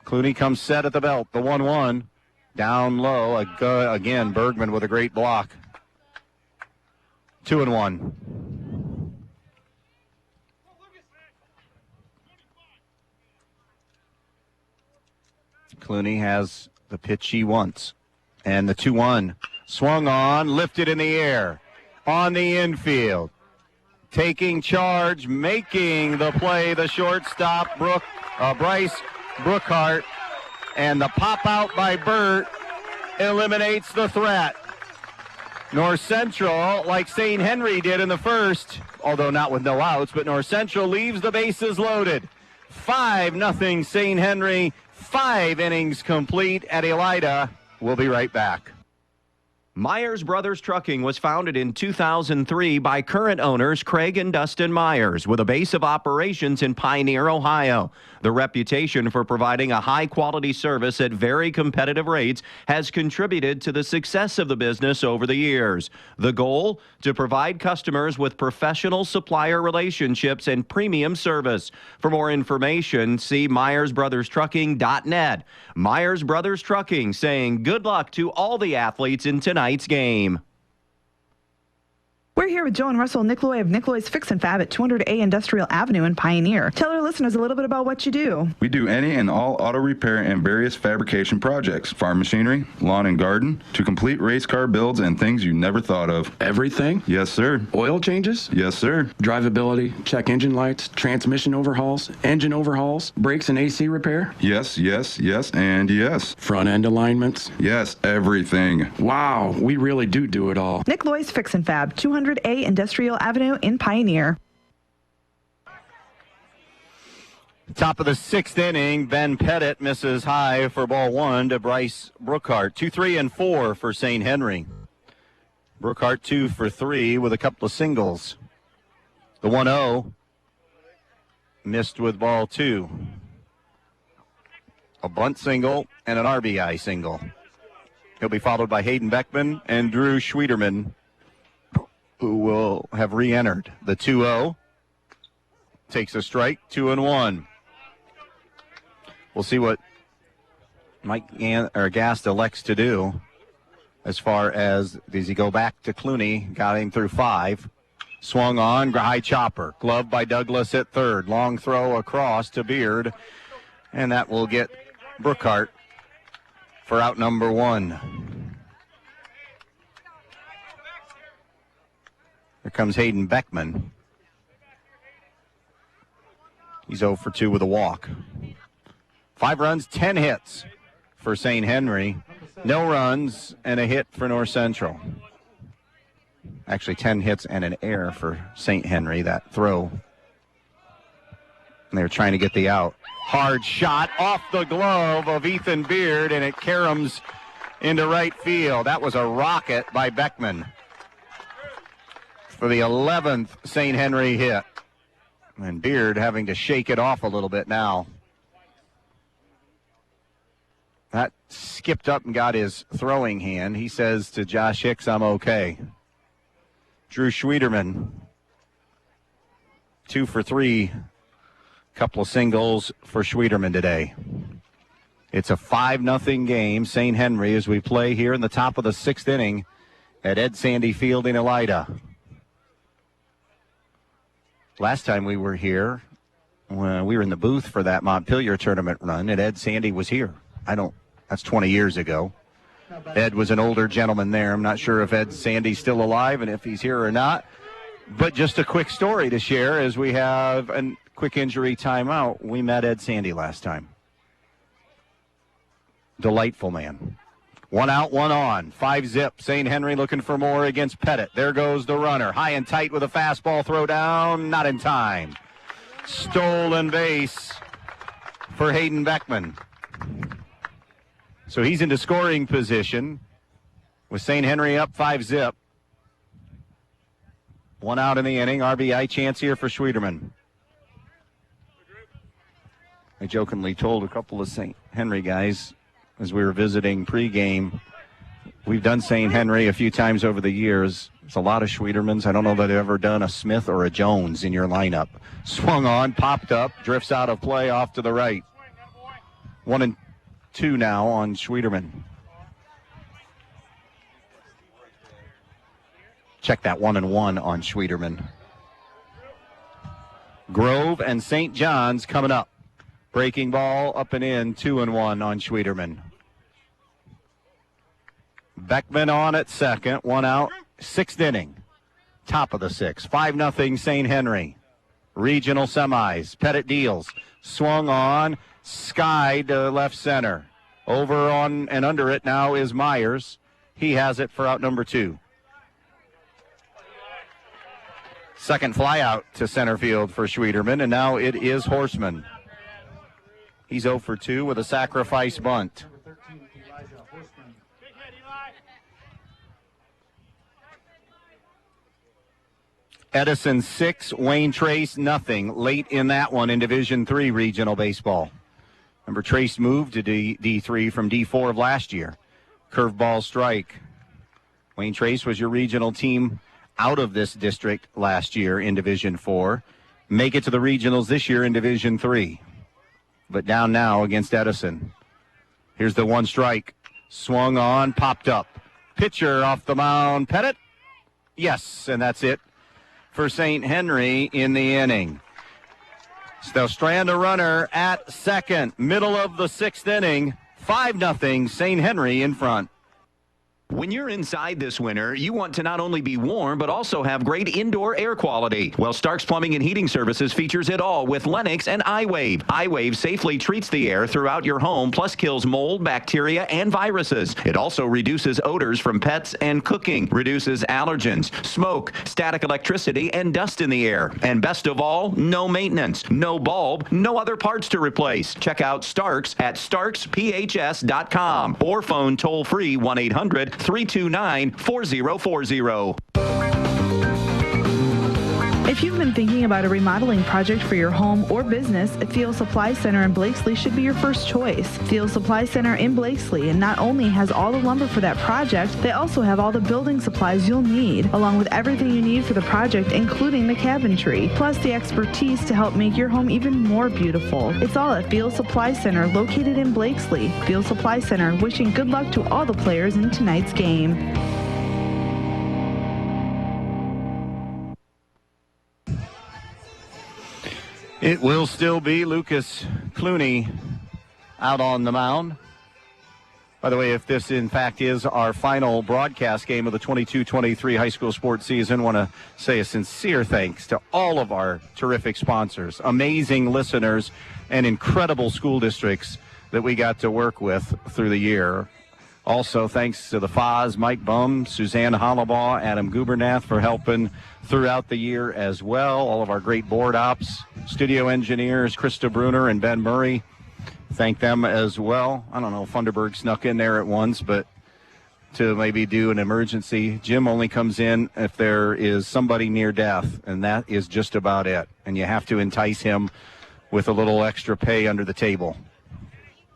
Speaker 1: Clooney comes set at the belt. The 1-1. Down low. Again, Bergman with a great block. 2-1. Clooney has the pitch he wants. And the 2-1. Swung on, lifted in the air. On the infield. Taking charge, making the play, the shortstop, Bryce Brookhart. And the pop out by Burt eliminates the threat. North Central, like St. Henry did in the first, although not with no outs, but North Central leaves the bases loaded. 5-0 St. Henry, 5 innings complete at Elida. We'll be right back.
Speaker 6: Myers Brothers Trucking was founded in 2003 by current owners Craig and Dustin Myers with a base of operations in Pioneer, Ohio. The reputation for providing a high-quality service at very competitive rates has contributed to the success of the business over the years. The goal? To provide customers with professional supplier relationships and premium service. For more information, see MyersBrothersTrucking.net. Myers Brothers Trucking saying good luck to all the athletes in tonight's game.
Speaker 13: We're here with Joe and Russell Nicolay of Nicolay's Fix and Fab at 200A Industrial Avenue in Pioneer. Tell our listeners a little bit about what you do.
Speaker 14: We do any and all auto repair and various fabrication projects, farm machinery, lawn and garden, to complete race car builds and things you never thought of.
Speaker 9: Everything?
Speaker 14: Yes, sir.
Speaker 9: Oil changes?
Speaker 14: Yes, sir.
Speaker 9: Drivability, check engine lights, transmission overhauls, engine overhauls, brakes and AC repair?
Speaker 14: Yes, yes, yes, and yes.
Speaker 9: Front end alignments?
Speaker 14: Yes, everything.
Speaker 9: Wow, we really do it all.
Speaker 13: Nicolay's Fix and Fab, 200A Industrial Avenue in Pioneer.
Speaker 1: Top of the 6th inning, Ben Pettit misses high for ball 1 to Bryce Brookhart. 2, 3, and 4 for St. Henry. Brookhart 2 for 3 with a couple of singles. The 1-0 missed with ball 2. A bunt single and an RBI single. He'll be followed by Hayden Beckman and Drew Schwieterman, who will have re-entered. The 2-0 takes a strike, 2-1. We'll see what Mike Gast elects to do as far as, does he go back to Clooney? Got him through 5. Swung on, high chopper. Gloved by Douglas at third. Long throw across to Beard. And that will get Brookhart for out number 1. Here comes Hayden Beckman. He's 0 for 2 with a walk. 5 runs, 10 hits for St. Henry. No runs and a hit for North Central. Actually, 10 hits and an error for St. Henry, that throw. And they were trying to get the out. Hard shot off the glove of Ethan Beard, and it caroms into right field. That was a rocket by Beckman for the 11th St. Henry hit. And Beard having to shake it off a little bit now. That skipped up and got his throwing hand. He says to Josh Hicks, I'm okay. Drew Schwieterman, 2 for 3. Couple of singles for Schwieterman today. It's a 5-0 game, St. Henry, as we play here in the top of the 6th inning at Ed Sandy Field in Elida. Last time we were here, when we were in the booth for that Montpelier tournament run, and Ed Sandy was here. That's 20 years ago. Ed was an older gentleman there. I'm not sure if Ed Sandy's still alive and if he's here or not. But just a quick story to share as we have a quick injury timeout. We met Ed Sandy last time. Delightful man. 1 out, 1 on. 5-zip. St. Henry looking for more against Pettit. There goes the runner. High and tight with a fastball throw down. Not in time. Stolen base for Hayden Beckman. So he's into scoring position with St. Henry up 5-zip. 1 out in the inning. RBI chance here for Schwieterman. I jokingly told a couple of St. Henry guys as we were visiting pregame, we've done St. Henry a few times over the years. It's a lot of Schwietermans. I don't know that I've ever done a Smith or a Jones in your lineup. Swung on, popped up, drifts out of play off to the right. 1-2 now on Schwieterman. Check that 1-1 on Schwieterman. Grove and St. John's coming up. Breaking ball up and in, 2-1 on Schwieterman. Beckman on at second, 1 out, 6th inning. Top of the 6th, 5-0 St. Henry. Regional semis, Pettit deals. Swung on, skied to left center. Over on and under it now is Myers. He has it for out number 2. Second fly out to center field for Schwieterman, and now it is Horseman. He's 0 for 2 with a sacrifice bunt. Edison 6, Wayne Trace nothing. Late in that one in Division III regional baseball. Remember, Trace moved to D3 from D4 of last year. Curveball strike. Wayne Trace was your regional team out of this district last year in Division 4. Make it to the regionals this year in Division 3. But down now against Edison. Here's the 1 strike. Swung on, popped up. Pitcher off the mound, Pettit. Yes, and that's it for St. Henry in the inning. So they'll strand a runner at second, middle of the sixth inning. 5-0, St. Henry in front.
Speaker 6: When you're inside this winter, you want to not only be warm, but also have great indoor air quality. Well, Stark's Plumbing and Heating Services features it all with Lennox and iWave. iWave safely treats the air throughout your home, plus kills mold, bacteria, and viruses. It also reduces odors from pets and cooking, reduces allergens, smoke, static electricity, and dust in the air. And best of all, no maintenance, no bulb, no other parts to replace. Check out Stark's at starksphs.com or phone toll-free 1-800-329-4040.
Speaker 13: If you've been thinking about a remodeling project for your home or business, Field Supply Center in Blakesley should be your first choice. Field Supply Center in Blakesley and not only has all the lumber for that project, they also have all the building supplies you'll need, along with everything you need for the project, including the cabinetry, plus the expertise to help make your home even more beautiful. It's all at Field Supply Center, located in Blakesley. Field Supply Center, wishing good luck to all the players in tonight's game.
Speaker 1: It will still be Lucas Clooney out on the mound. By the way, if this in fact is our final broadcast game of the 22-23 high school sports season, I want to say a sincere thanks to all of our terrific sponsors, amazing listeners, and incredible school districts that we got to work with through the year. Also, thanks to the Foz, Mike Bum, Suzanne Hollabaugh, Adam Gubernath for helping throughout the year as well. All of our great board ops, studio engineers, Krista Bruner and Ben Murray. Thank them as well. I don't know if Funderburg snuck in there at once, but to maybe do an emergency. Jim only comes in if there is somebody near death, and that is just about it. And you have to entice him with a little extra pay under the table.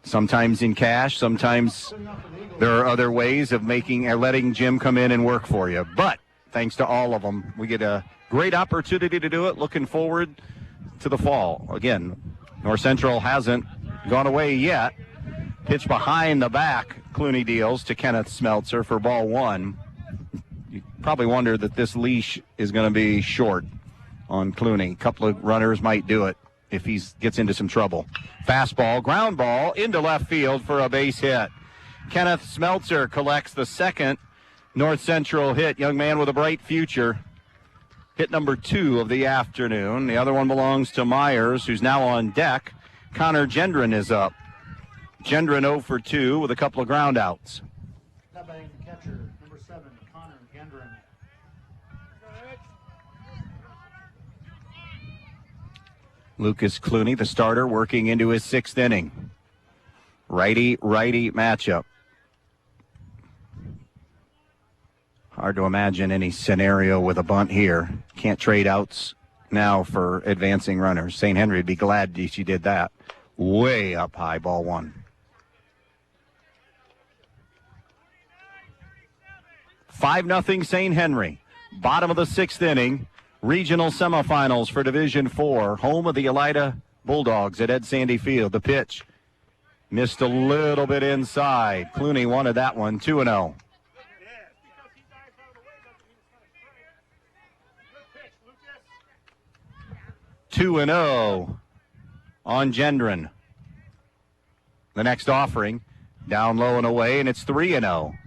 Speaker 1: Sometimes in cash, sometimes there are other ways of making or letting Jim come in and work for you. But thanks to all of them, we get a great opportunity to do it. Looking forward to the fall. Again, North Central hasn't gone away yet. Pitch behind the back, Clooney deals to Kenneth Smeltzer for ball one. You probably wonder that this leash is going to be short on Clooney. A couple of runners might do it if he gets into some trouble. Fastball, ground ball into left field for a base hit. Kenneth Smeltzer collects the second North Central hit. Young man with a bright future. Hit number 2 of the afternoon. The other one belongs to Myers, who's now on deck. Connor Gendron is up. Gendron 0 for 2 with a couple of ground outs.
Speaker 10: That batting catcher, number 7, Connor Gendron.
Speaker 1: Lucas Clooney, the starter, working into his 6th inning. Righty-righty matchup. Hard to imagine any scenario with a bunt here. Can't trade outs now for advancing runners. St. Henry would be glad if you did that. Way up high, ball one. 5-0 St. Henry. Bottom of the 6th inning. Regional semifinals for Division 4. Home of the Elida Bulldogs at Ed Sandy Field. The pitch missed a little bit inside. Clooney wanted that one. 2-0. 2-0 on Gendron. The next offering, down low and away, and it's 3-0.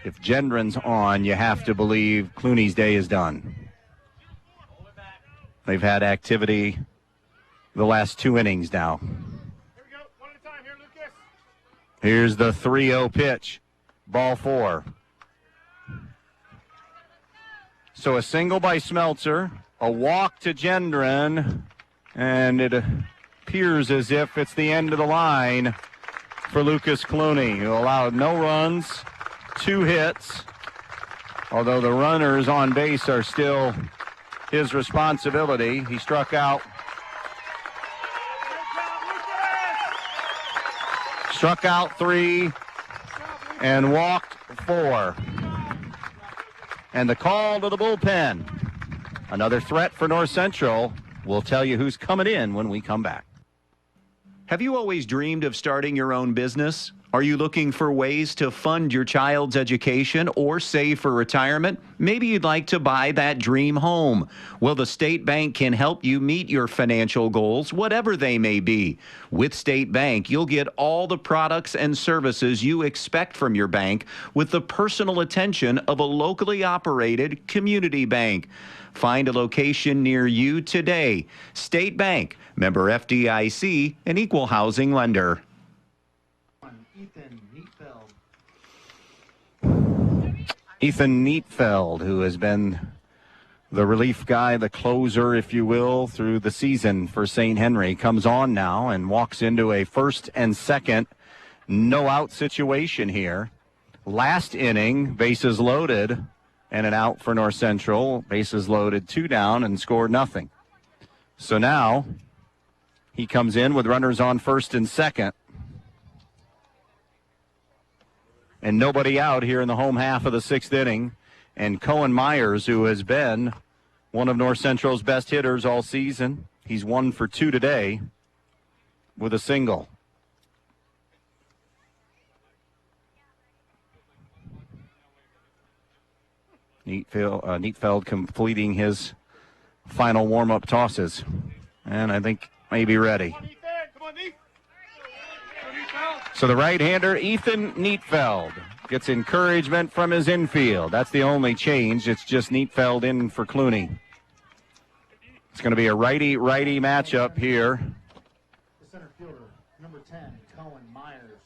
Speaker 1: If Gendron's on, you have to believe Clooney's day is done. They've had activity the last 2 innings now. Here's the 3-0 pitch. Ball 4. So a single by Smeltzer, a walk to Gendron, and it appears as if it's the end of the line for Lucas Clooney, who allowed no runs, 2 hits, although the runners on base are still his responsibility. He struck out. Struck out 3 and walked 4. And the call to the bullpen. Another threat for North Central. We'll tell you who's coming in when we come back.
Speaker 6: Have you always dreamed of starting your own business? Are you looking for ways to fund your child's education or save for retirement? Maybe you'd like to buy that dream home. Well, the State Bank can help you meet your financial goals, whatever they may be. With State Bank, you'll get all the products and services you expect from your bank with the personal attention of a locally operated community bank. Find a location near you today. State Bank, member FDIC, an equal housing lender.
Speaker 1: Ethan Neatfeld, who has been the relief guy, the closer, if you will, through the season for St. Henry, comes on now and walks into a first and second no-out situation here. Last inning, bases loaded and an out for North Central. Bases loaded, 2 down, and scored nothing. So now he comes in with runners on first and second. And nobody out here in the home half of the 6th inning. And Cohen Myers, who has been one of North Central's best hitters all season, he's 1 for 2 today with a single. Neatfeld completing his final warm-up tosses. And I think maybe ready. So the right-hander, Ethan Neatfeld, gets encouragement from his infield. That's the only change. It's just Neatfeld in for Clooney. It's going to be a righty-righty matchup here.
Speaker 10: The center fielder, number 10, Cohen Myers.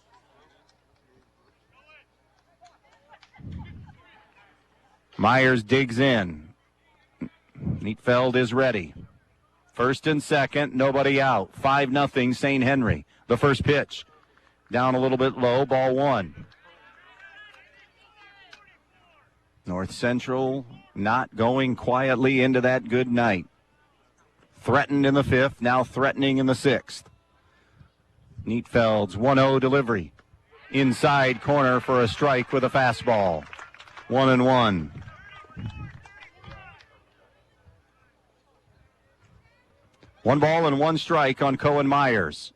Speaker 1: Myers digs in. Neatfeld is ready. First and second, nobody out. 5-0 St. Henry. The first pitch. Down a little bit low, ball 1. North Central not going quietly into that good night. Threatened in the 5th, now threatening in the 6th. Neatfeld's 1-0 delivery. Inside corner for a strike with a fastball. 1-1. One ball and 1 strike on Cohen Myers.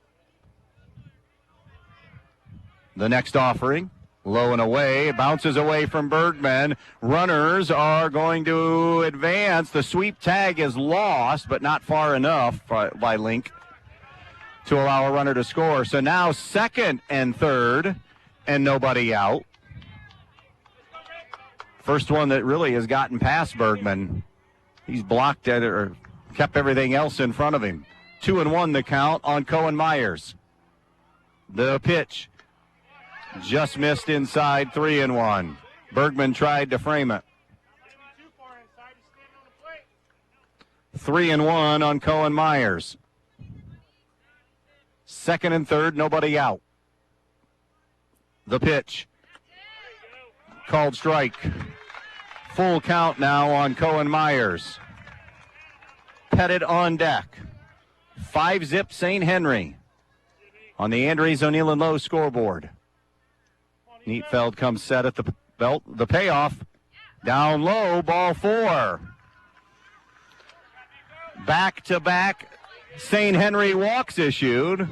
Speaker 1: The next offering, low and away, bounces away from Bergman. Runners are going to advance. The sweep tag is lost, but not far enough by Link to allow a runner to score. So now second and third, and nobody out. First one that really has gotten past Bergman. He's blocked it or kept everything else in front of him. 2-1 the count on Cohen Myers. The pitch. Just missed inside, 3-1. Bergman tried to frame it. 3-1 on Cohen Myers. Second and third, nobody out. The pitch. Called strike. Full count now on Cohen Myers. Pettit on deck. 5-0 St. Henry on the Andres O'Neill and Lowe scoreboard. Neatfeld comes set at the belt. The payoff. Down low, ball 4. Back-to-back St. Henry walks issued.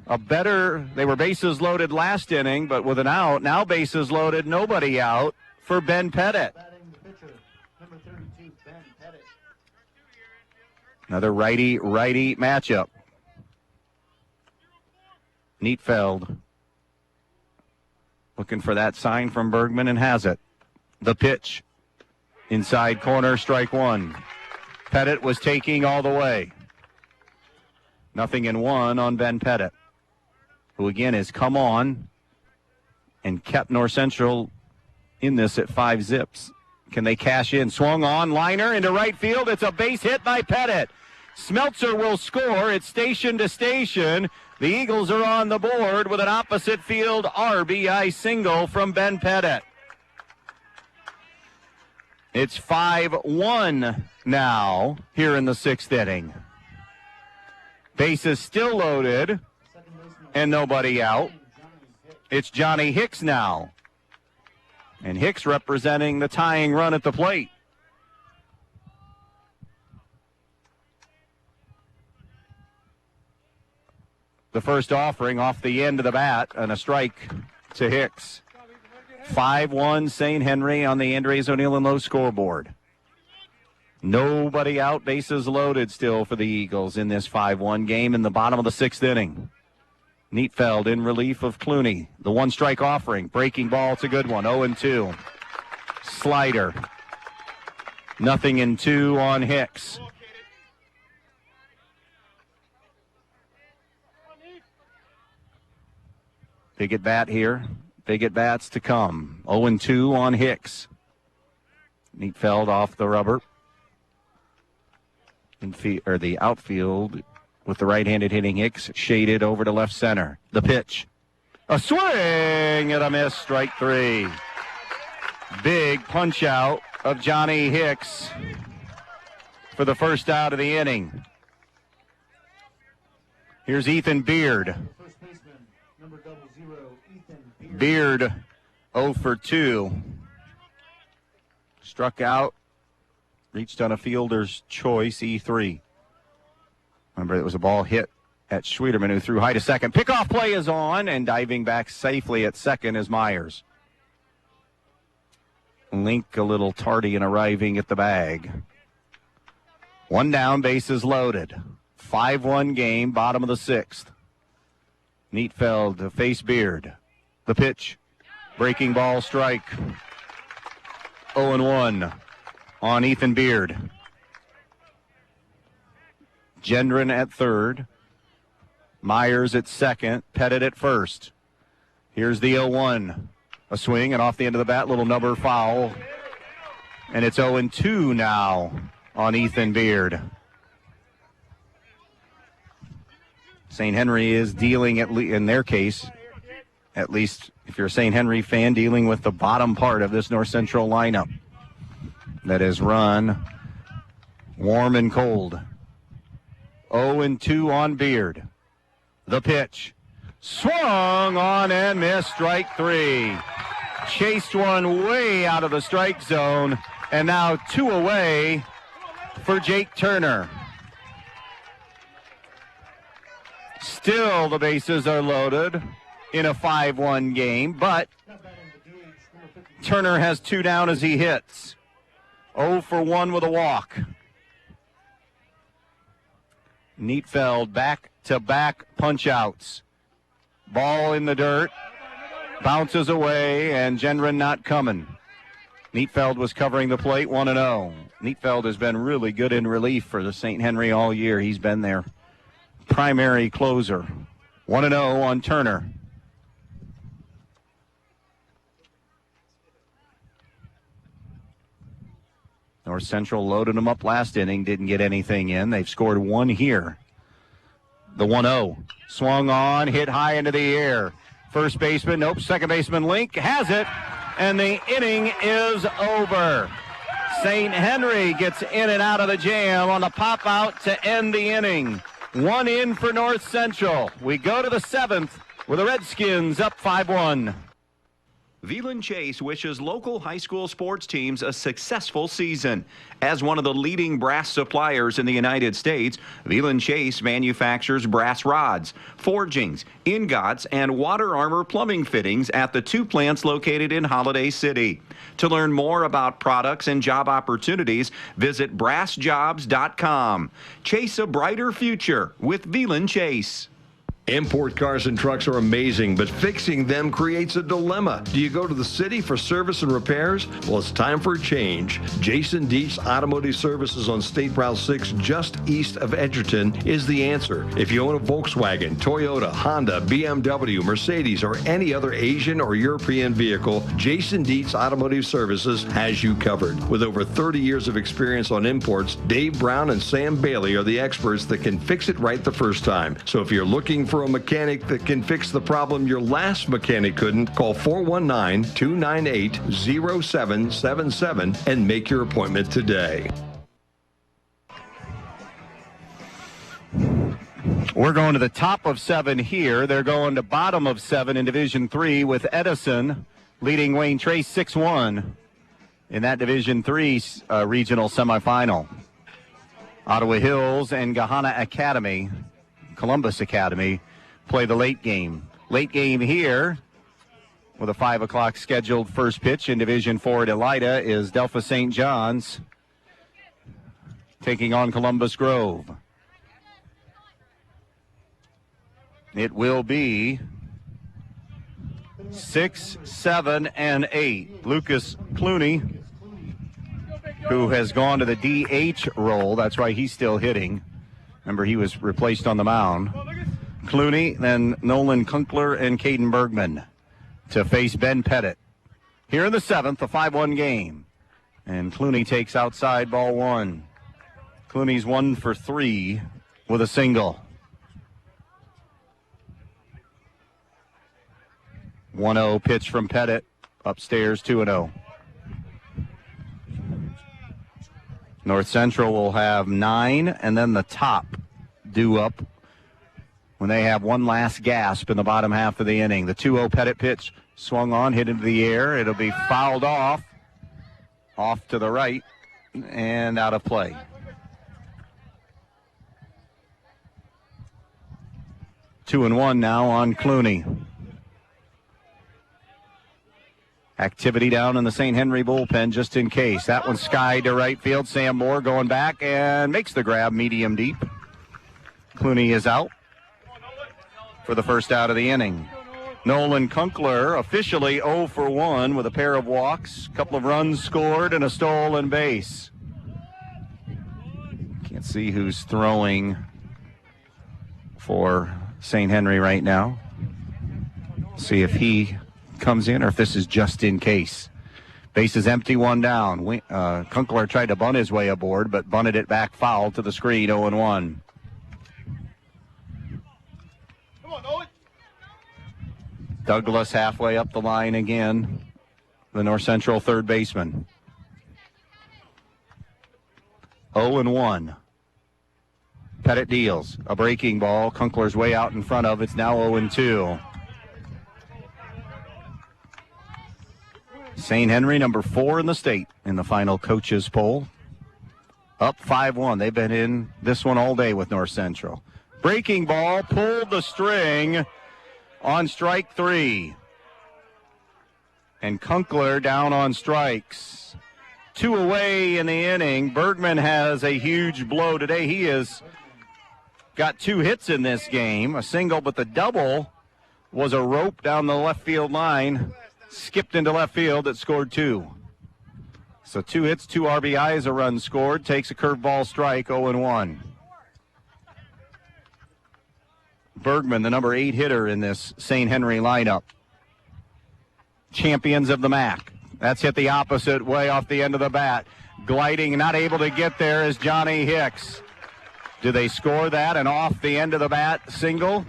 Speaker 1: They were bases loaded last inning, but with an out. Now bases loaded, nobody out for Ben Pettit.
Speaker 10: Number 32, Ben Pettit.
Speaker 1: Another righty-righty matchup. Neatfeld looking for that sign from Bergman and has it. The pitch. Inside corner, strike 1. Pettit was taking all the way. 0-1 on Ben Pettit, who again has come on and kept North Central in this at 5-0. Can they cash in? Swung on, liner into right field. It's a base hit by Pettit. Smeltzer will score. It's station to station. The Eagles are on the board with an opposite field RBI single from Ben Pettit. It's 5-1 now here in the 6th inning. Bases still loaded and nobody out. It's Johnny Hicks now. And Hicks representing the tying run at the plate. the first offering off the end of the bat, and a strike to Hicks. 5-1 St. Henry on the Andres O'Neill and Low scoreboard. Nobody out, bases loaded still for the Eagles in this 5-1 game in the bottom of the 6th inning. Neatfeld in relief of Clooney. The one-strike offering. Breaking ball, it's a good one. 0-2. Slider. 0-2 on Hicks. Big at bat here. Big at bats to come. 0-2 on Hicks. Neatfeld off the rubber. The outfield with the right-handed hitting Hicks shaded over to left center. The pitch. A swing and a miss. Strike 3. Big punch out of Johnny Hicks for the first out of the inning. Here's Ethan Beard. Beard 0 for 2. Struck out. Reached on a fielder's choice, E3. Remember, it was a ball hit at Schwederman, who threw high to second. Pickoff play is on, and diving back safely at second is Myers. Link a little tardy in arriving at the bag. 1 down, bases loaded. 5-1 game, bottom of the 6th. Neatfeld to face Beard. The pitch. Breaking ball, strike. 0-1 on Ethan Beard. Gendron at third. Myers at second. Pettit at first. Here's the 0-1. A swing, and off the end of the bat, little number foul. And it's 0-2 now on Ethan Beard. St. Henry is dealing, in their case, at least if you're a St. Henry fan, dealing with the bottom part of this North Central lineup that is run warm and cold. 0-2 on Beard. The pitch. Swung on and missed. Strike 3. Chased one way out of the strike zone, and now 2 away for Jake Turner. Still the bases are loaded in a 5-1 game, but Turner has 2 down as he hits. 0 for 1 with a walk. Neatfeld back-to-back punch-outs. Ball in the dirt, bounces away, and Gendron not coming. Neatfeld was covering the plate, 1-0. Neatfeld has been really good in relief for the St. Henry all year. He's been their primary closer. 1-0 on Turner. North Central loaded them up last inning, didn't get anything in. They've scored 1 here. The 1-0. Swung on, hit high into the air. First baseman, nope, second baseman Link has it, and the inning is over. St. Henry gets in and out of the jam on the pop out to end the inning. 1 in for North Central. We go to the 7th with the Redskins up 5-1.
Speaker 6: Veland Chase wishes local high school sports teams a successful season. As one of the leading brass suppliers in the United States, Veland Chase manufactures brass rods, forgings, ingots, and water armor plumbing fittings at the 2 plants located in Holiday City. To learn more about products and job opportunities, visit brassjobs.com. Chase a brighter future with Veland Chase.
Speaker 4: Import cars and trucks are amazing, but fixing them creates a dilemma. Do you go to the city for service and repairs? Well, it's time for a change. Jason Dietz Automotive Services on State Route 6, just east of Edgerton, is the answer. If you own a Volkswagen, Toyota, Honda, BMW, Mercedes, or any other Asian or European vehicle, Jason Dietz Automotive Services has you covered. With over 30 years of experience on imports, Dave Brown and Sam Bailey are the experts that can fix it right the first time. So if you're looking for a mechanic that can fix the problem your last mechanic couldn't, call 419-298-0777 and make your appointment today.
Speaker 1: We're going to the top of 7 here. They're going to bottom of 7 in Division 3 with Edison leading Wayne Trace 6-1 in that Division 3 regional semifinal. Ottawa Hills and Gahanna Academy, Columbus Academy, play the late game. Late game here with a 5 o'clock scheduled first pitch in Division 4 at Elida is Delphi St. John's taking on Columbus Grove. It will be 6, 7, and 8. Lucas Clooney, who has gone to the DH role. That's why he's still hitting. Remember, he was replaced on the mound. Clooney, then Nolan Kunkler and Caden Bergman to face Ben Pettit. Here in the 7th, a 5-1 game. And Clooney takes outside ball 1. Clooney's 1 for 3 with a single. 1-0 pitch from Pettit. Upstairs 2-0. North Central will have 9, and then the top due up when they have one last gasp in the bottom half of the inning. The 2-0 Pettit pitch swung on, hit into the air. It'll be fouled off to the right, and out of play. Two and one now on Clooney. Activity down in the St. Henry bullpen just in case. That one skied to right field. Sam Moore going back and makes the grab medium deep. Clooney is out for the first out of the inning. Nolan Kunkler officially 0 for 1 with a pair of walks, a couple of runs scored, and a stolen base. Can't see who's throwing for St. Henry right now. See if he comes in or if this is just in case. Base is empty, 1 down. Kunkler tried to bunt his way aboard, but bunted it back foul to the screen, 0-1. Douglas halfway up the line again, the North Central third baseman. 0-1. Pettit deals. A breaking ball. Kunkler's way out in front of. It's now 0-2. St. Henry, number 4 in the state in the final coaches poll. Up 5-1. They've been in this one all day with North Central. Breaking ball, pulled the string on strike 3. And Kunkler down on strikes. 2 away in the inning. Bergman has a huge blow today. He has got 2 hits in this game. A single, but the double was a rope down the left field line. Skipped into left field. It scored 2. So 2 hits, 2 RBIs, a run scored. Takes a curveball strike, 0-1. Bergman, the number 8 hitter in this St. Henry lineup. Champions of the MAC. That's hit the opposite way off the end of the bat. Gliding, not able to get there is Johnny Hicks. Do they score that? And off the end of the bat, single?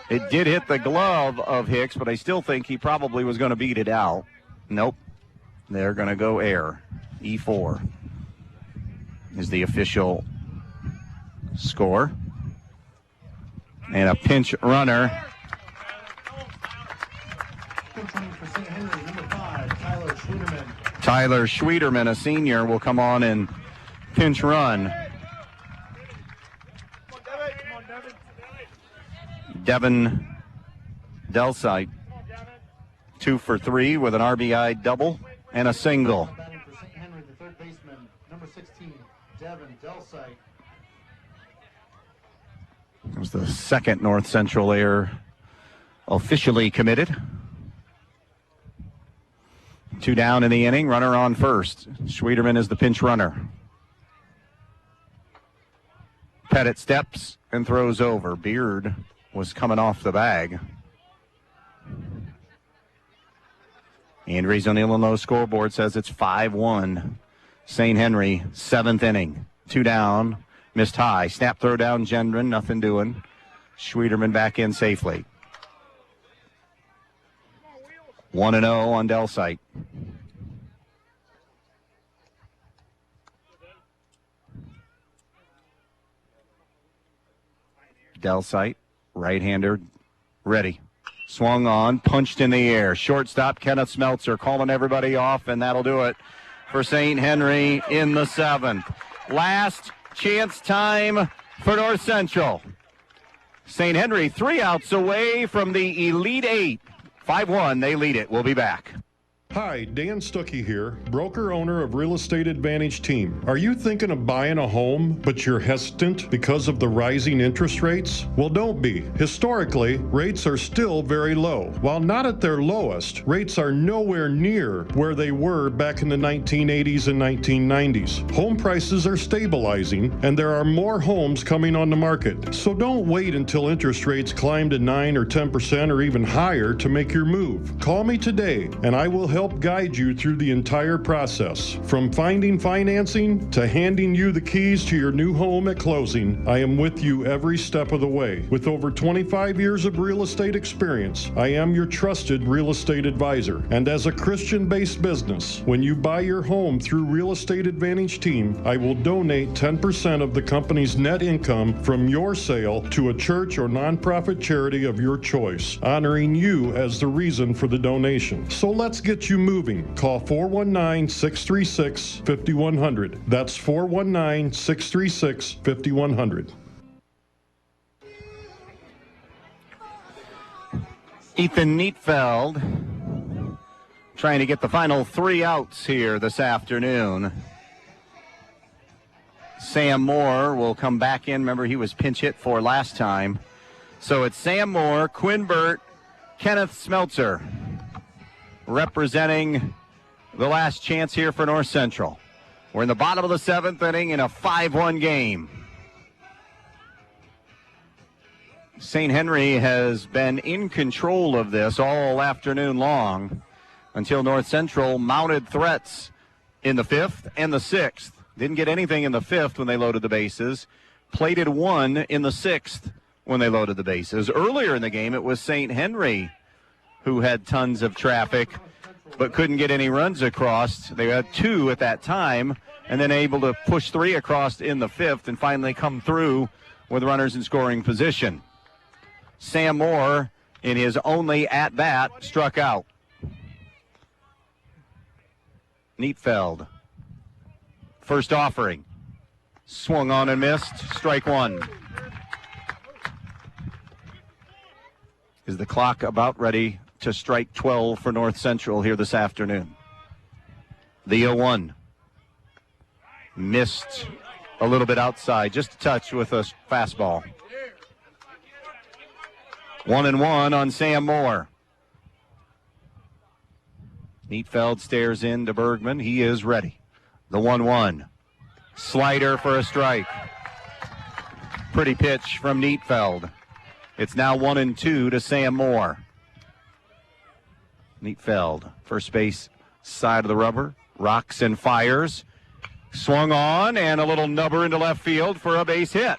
Speaker 1: It did hit the glove of Hicks, but I still think he probably was going to beat it out. Nope. They're going to go air. E4 is the official score. And a pinch runner. Tyler Schwederman, a senior, will come on and pinch run. Devin Delsite, 2 for 3 with an RBI double and a single.
Speaker 10: Batting for St. Henry, the third baseman, number 16, Devin Delsite.
Speaker 1: It was the second North Central air officially committed. 2 down in the inning, runner on first. Schwederman is the pinch runner. Pettit steps and throws over. Beard was coming off the bag. Andrews on the Illinois scoreboard says it's 5-1. St. Henry, 7th inning. 2 down, missed high. Snap throw down Gendron, nothing doing. Schwederman back in safely. 1-0 on Delsite. Delsite, right-hander, ready. Swung on, punched in the air. Shortstop Kenneth Smeltzer calling everybody off, and that'll do it for St. Henry in the 7th. Last chance time for North Central. St. Henry 3 outs away from the Elite Eight. 5-1, they lead it. We'll be back.
Speaker 12: Hi, Dan Stuckey here, broker-owner of Real Estate Advantage Team. Are you thinking of buying a home, but you're hesitant because of the rising interest rates? Well, don't be. Historically, rates are still very low. While not at their lowest, rates are nowhere near where they were back in the 1980s and 1990s. Home prices are stabilizing, and there are more homes coming on the market. So don't wait until interest rates climb to 9 or 10% or even higher to make your move. Call me today, and I will help guide you through the entire process. From finding financing to handing you the keys to your new home at closing, I am with you every step of the way. With over 25 years of real estate experience, I am your trusted real estate advisor. And as a Christian-based business, when you buy your home through Real Estate Advantage Team, I will donate 10% of the company's net income from your sale to a church or nonprofit charity of your choice, honoring you as the reason for the donation. So let's get you moving. Call 419-636-5100. That's 419-636-5100.
Speaker 1: Ethan Neatfeld trying to get the final 3 outs here this afternoon. Sam Moore will come back in. Remember, he was pinch hit for last time. So it's Sam Moore, Quinn Burt, Kenneth Smeltzer representing the last chance here for North Central. We're in the bottom of the 7th inning in a 5-1 game. St. Henry has been in control of this all afternoon long until North Central mounted threats in the 5th and the 6th. Didn't get anything in the 5th when they loaded the bases. Plated 1 in the 6th when they loaded the bases. Earlier in the game, it was St. Henry who had tons of traffic but couldn't get any runs across. They had 2 at that time and then able to push 3 across in the 5th and finally come through with runners in scoring position. Sam Moore, in his only at-bat, struck out. Neatfeld, first offering, swung on and missed, strike 1. Is the clock about ready to strike 12 for North Central here this afternoon? The 0-1. Missed a little bit outside, just a touch with a fastball. 1-1 on Sam Moore. Neatfeld stares into Bergman. He is ready. The 1-1. Slider for a strike. Pretty pitch from Neatfeld. It's now 1-2 to Sam Moore. Neatfeld, first base side of the rubber, rocks and fires. Swung on and a little nubber into left field for a base hit.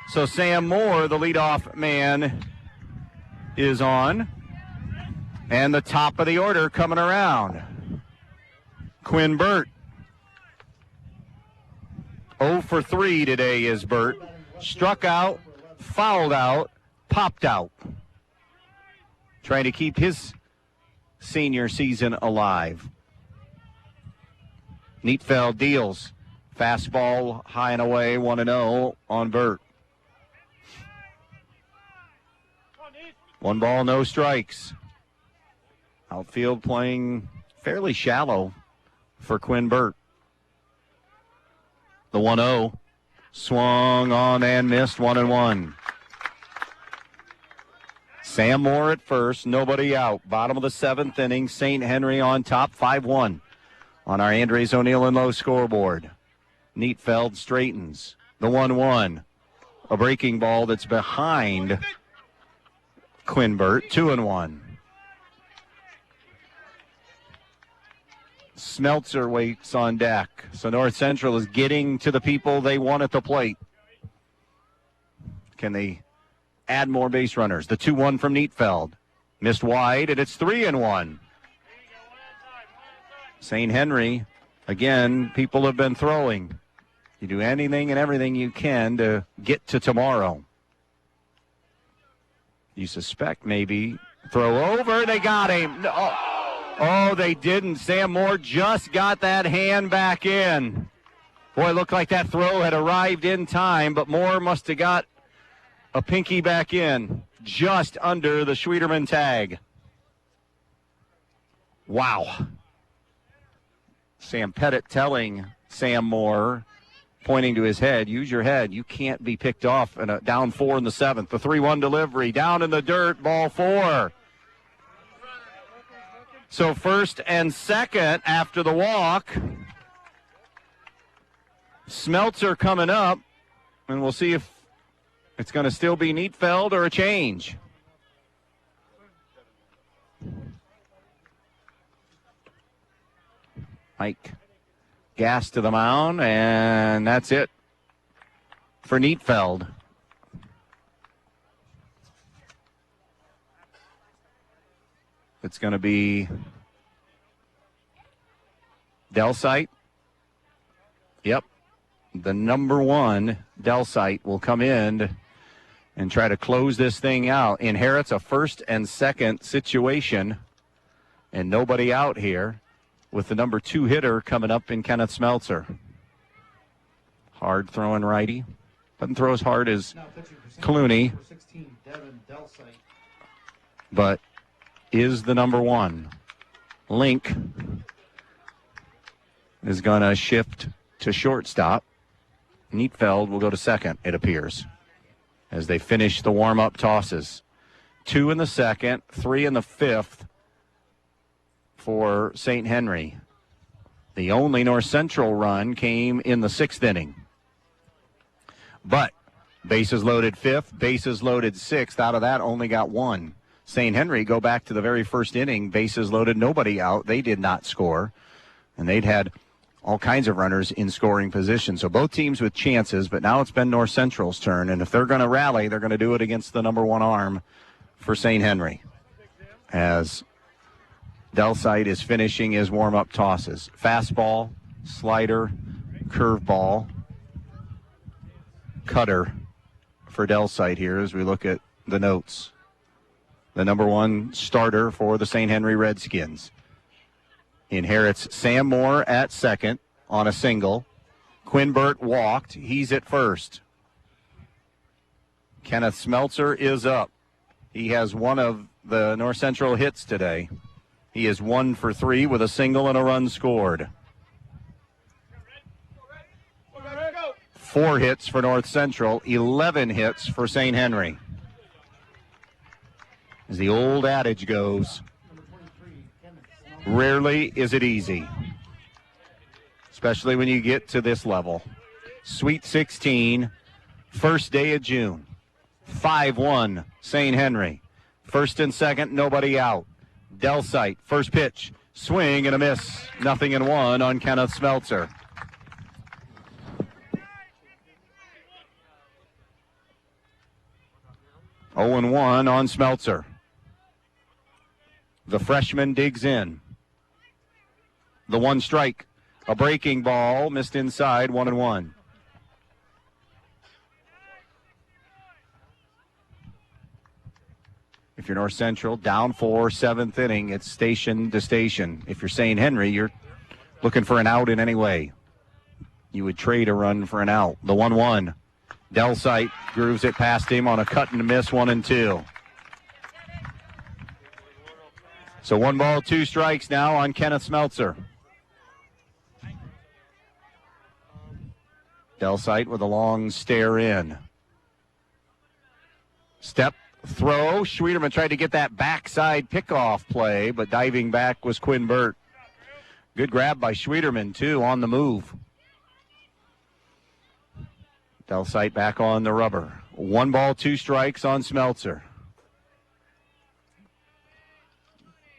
Speaker 1: So Sam Moore, the leadoff man, is on. And the top of the order coming around. Quinn Burt. 0 for 3 today is Burt. Struck out, fouled out, popped out. Trying to keep his senior season alive. Neatfeld deals. Fastball high and away, 1-0 on Burt. 1 ball, no strikes. Outfield playing fairly shallow for Quinn Burt. The 1-0. Swung on and missed, 1-1. Sam Moore at first, nobody out. Bottom of the 7th inning, St. Henry on top, 5-1 on our Andres O'Neill and Low scoreboard. Neatfeld straightens. The 1-1. A breaking ball that's behind Quinn Burt, 2-1. Smeltzer waits on deck. So North Central is getting to the people they want at the plate. Can they add more base runners? The 2-1 from Neatfeld. Missed wide, and it's 3-1. St. Henry, again, people have been throwing. You do anything and everything you can to get to tomorrow. You suspect maybe throw over. They got him. Oh, they didn't. Sam Moore just got that hand back in. Boy, it looked like that throw had arrived in time, but Moore must have got A pinky back in, just under the Schwieterman tag. Wow. Sam Pettit telling Sam Moore, pointing to his head, use your head. You can't be picked off in a down 4 in the 7th. The 3-1 delivery, down in the dirt, ball 4. So first and second after the walk. Smeltzer coming up, and we'll see if it's going to still be Neatfeld or a change. Mike Gass to the mound, and that's it for Neatfeld. It's going to be Delsite. Yep. The number 1, Delsite, will come in and try to close this thing out. Inherits a first and second situation, and nobody out here with the number 2 hitter coming up in Kenneth Smeltzer. Hard throwing righty. Doesn't throw as hard as Clooney, but is the number 1. Link is going to shift to shortstop. Neatfeld will go to second, it appears, as they finish the warm-up tosses. 2 in the second, 3 in the 5th for St. Henry. The only North Central run came in the 6th inning. But bases loaded 5th, bases loaded 6th. Out of that, only got 1. St. Henry go back to the very first inning, bases loaded, nobody out. They did not score, and they'd had all kinds of runners in scoring position. So both teams with chances, but now it's been North Central's turn, and if they're going to rally, they're going to do it against the number 1 arm for St. Henry, as Delsite is finishing his warm-up tosses. Fastball, slider, curveball, cutter for Delsite here as we look at the notes. The number 1 starter for the St. Henry Redskins. Inherits Sam Moore at second on a single. Quinn Burt walked. He's at first. Kenneth Smeltzer is up. He has one of the North Central hits today. He is 1 for 3 with a single and a run scored. 4 hits for North Central, 11 hits for St. Henry. As the old adage goes, rarely is it easy, especially when you get to this level. Sweet 16, first day of June. 5-1, St. Henry. First and second, nobody out. Delsite, first pitch, swing and a miss. 0-1 on Kenneth Smeltzer. Oh and 1 on Smeltzer. The freshman digs in. The 1 strike, a breaking ball, missed inside, 1-1. If you're North Central, down 4, 7th inning, it's station to station. If you're St. Henry, you're looking for an out in any way. You would trade a run for an out. The 1-1. Delsite grooves it past him on a cut and miss, 1-2. So 1 ball, 2 strikes now on Kenneth Smeltzer. Delsite with a long stare in. Step, throw. Schwieterman tried to get that backside pickoff play, but diving back was Quinn Burt. Good grab by Schwieterman, too, on the move. Delsite back on the rubber. 1 ball, 2 strikes on Smeltzer.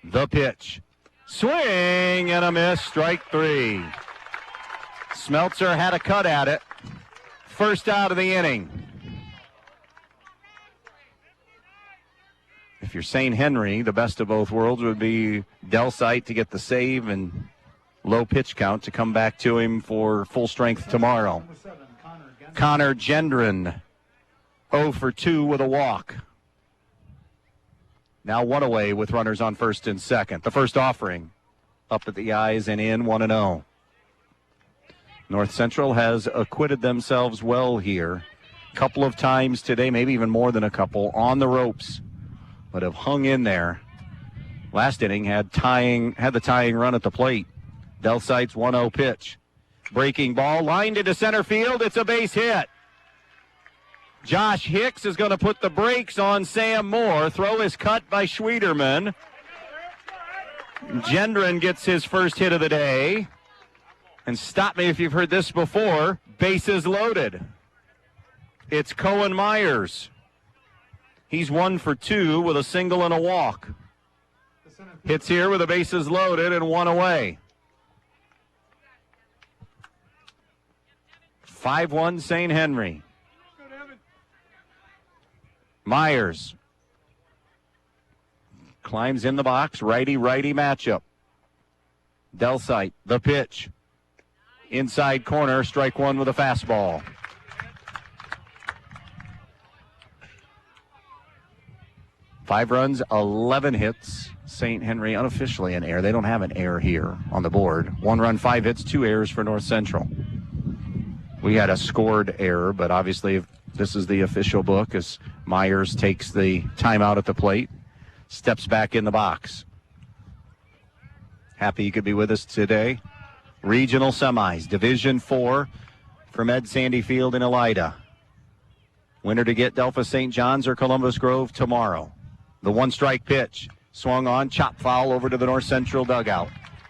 Speaker 1: The pitch. Swing and a miss, strike 3. Smeltzer had a cut at it. First out of the inning. If you're St. Henry, the best of both worlds would be Delsite to get the save and low pitch count to come back to him for full strength tomorrow. Connor Gendron, 0 for 2 with a walk. Now 1 away with runners on first and second. The first offering up at the eyes and in, 1-0. North Central has acquitted themselves well here couple of times today, maybe even more than a couple, on the ropes, but have hung in there. Last inning had the tying run at the plate. Delsight's 1-0 pitch. Breaking ball, lined into center field. It's a base hit. Josh Hicks is going to put the brakes on Sam Moore. Throw is cut by Schwederman. Gendron gets his first hit of the day. And stop me if you've heard this before. Bases loaded. It's Cohen Myers. He's 1 for 2 with a single and a walk. Hits here with the bases loaded and 1 away. 5-1 St. Henry. Myers climbs in the box. Righty-righty matchup. Delsight, the pitch. Inside corner, strike one with a fastball. Five runs, 11 hits. St. Henry unofficially an error. They don't have an error here on the board. 1 run, 5 hits, 2 errors for North Central. We had a scored error, but obviously this is the official book as Myers takes the timeout at the plate, steps back in the box. Happy you could be with us today. Regional semis, Division 4 from Ed Sandy Field in Elida. Winner to get Delphos St. John's or Columbus Grove tomorrow. The 1-strike pitch, swung on, chop foul over to the North Central dugout.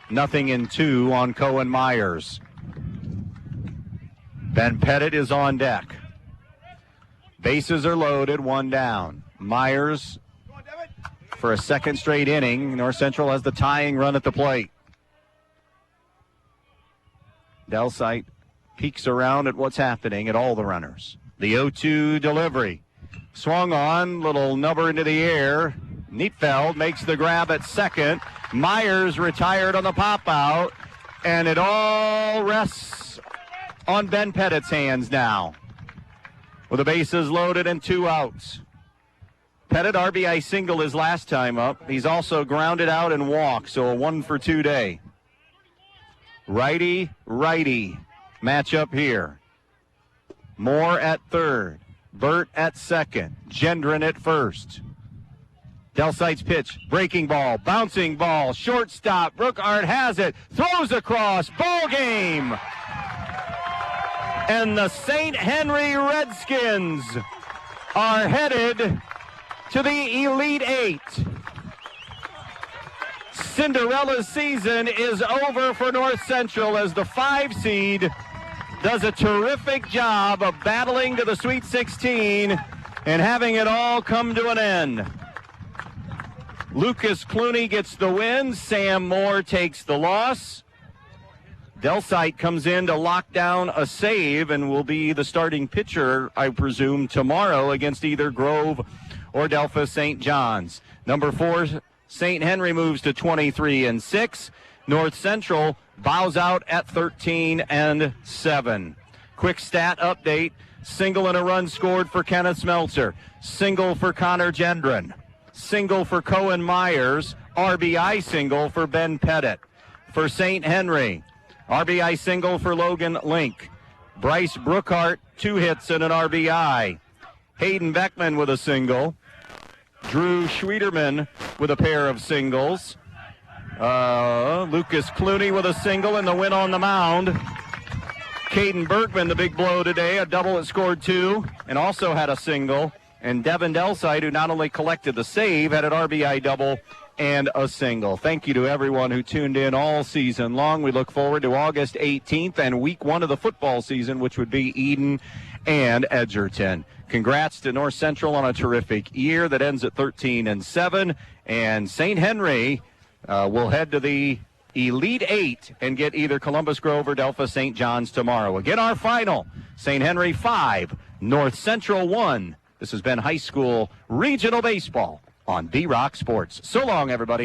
Speaker 1: 0-2 on Cohen Myers. Ben Pettit is on deck. Bases are loaded, 1 down. Myers for a second straight inning. North Central has the tying run at the plate. Delsight peeks around at what's happening at all the runners. The 0-2 delivery. Swung on, little nubber into the air. Neatfeld makes the grab at second. Myers retired on the pop out, and it all rests on Ben Pettit's hands now. With the bases loaded and 2 outs. Pettit RBI single his last time up. He's also grounded out and walked, so a 1 for 2 day. Righty-righty matchup here. Moore at third. Burt at second. Gendron at first. Delsight's pitch. Breaking ball. Bouncing ball. Shortstop. Brookart has it. Throws across. Ball game. And the St. Henry Redskins are headed to the Elite Eight. Cinderella's season is over for North Central as the 5 seed does a terrific job of battling to the Sweet 16 and having it all come to an end. Lucas Clooney gets the win. Sam Moore takes the loss. Delsight comes in to lock down a save and will be the starting pitcher, I presume, tomorrow against either Grove or Delphos St. John's. Number 4, St. Henry moves to 23-6. North Central bows out at 13-7. Quick stat update. Single and a run scored for Kenneth Smeltzer. Single for Connor Gendron. Single for Cohen Myers. RBI single for Ben Pettit. For St. Henry, RBI single for Logan Link. Bryce Brookart, 2 hits and an RBI. Hayden Beckman with a single. Drew Schwederman with a pair of singles. Lucas Clooney with a single and the win on the mound. Caden Bergman, the big blow today, a double that scored 2 and also had a single. And Devin Delsight, who not only collected the save, had an RBI double and a single. Thank you to everyone who tuned in all season long. We look forward to August 18th and week 1 of the football season, which would be Eden and Edgerton. Congrats to North Central on a terrific year that ends at 13-7. And St. Henry will head to the Elite Eight and get either Columbus Grove or Delphos St. John's tomorrow. Again, our final, St. Henry 5, North Central 1. This has been high school regional baseball on B-Rock Sports. So long, everybody.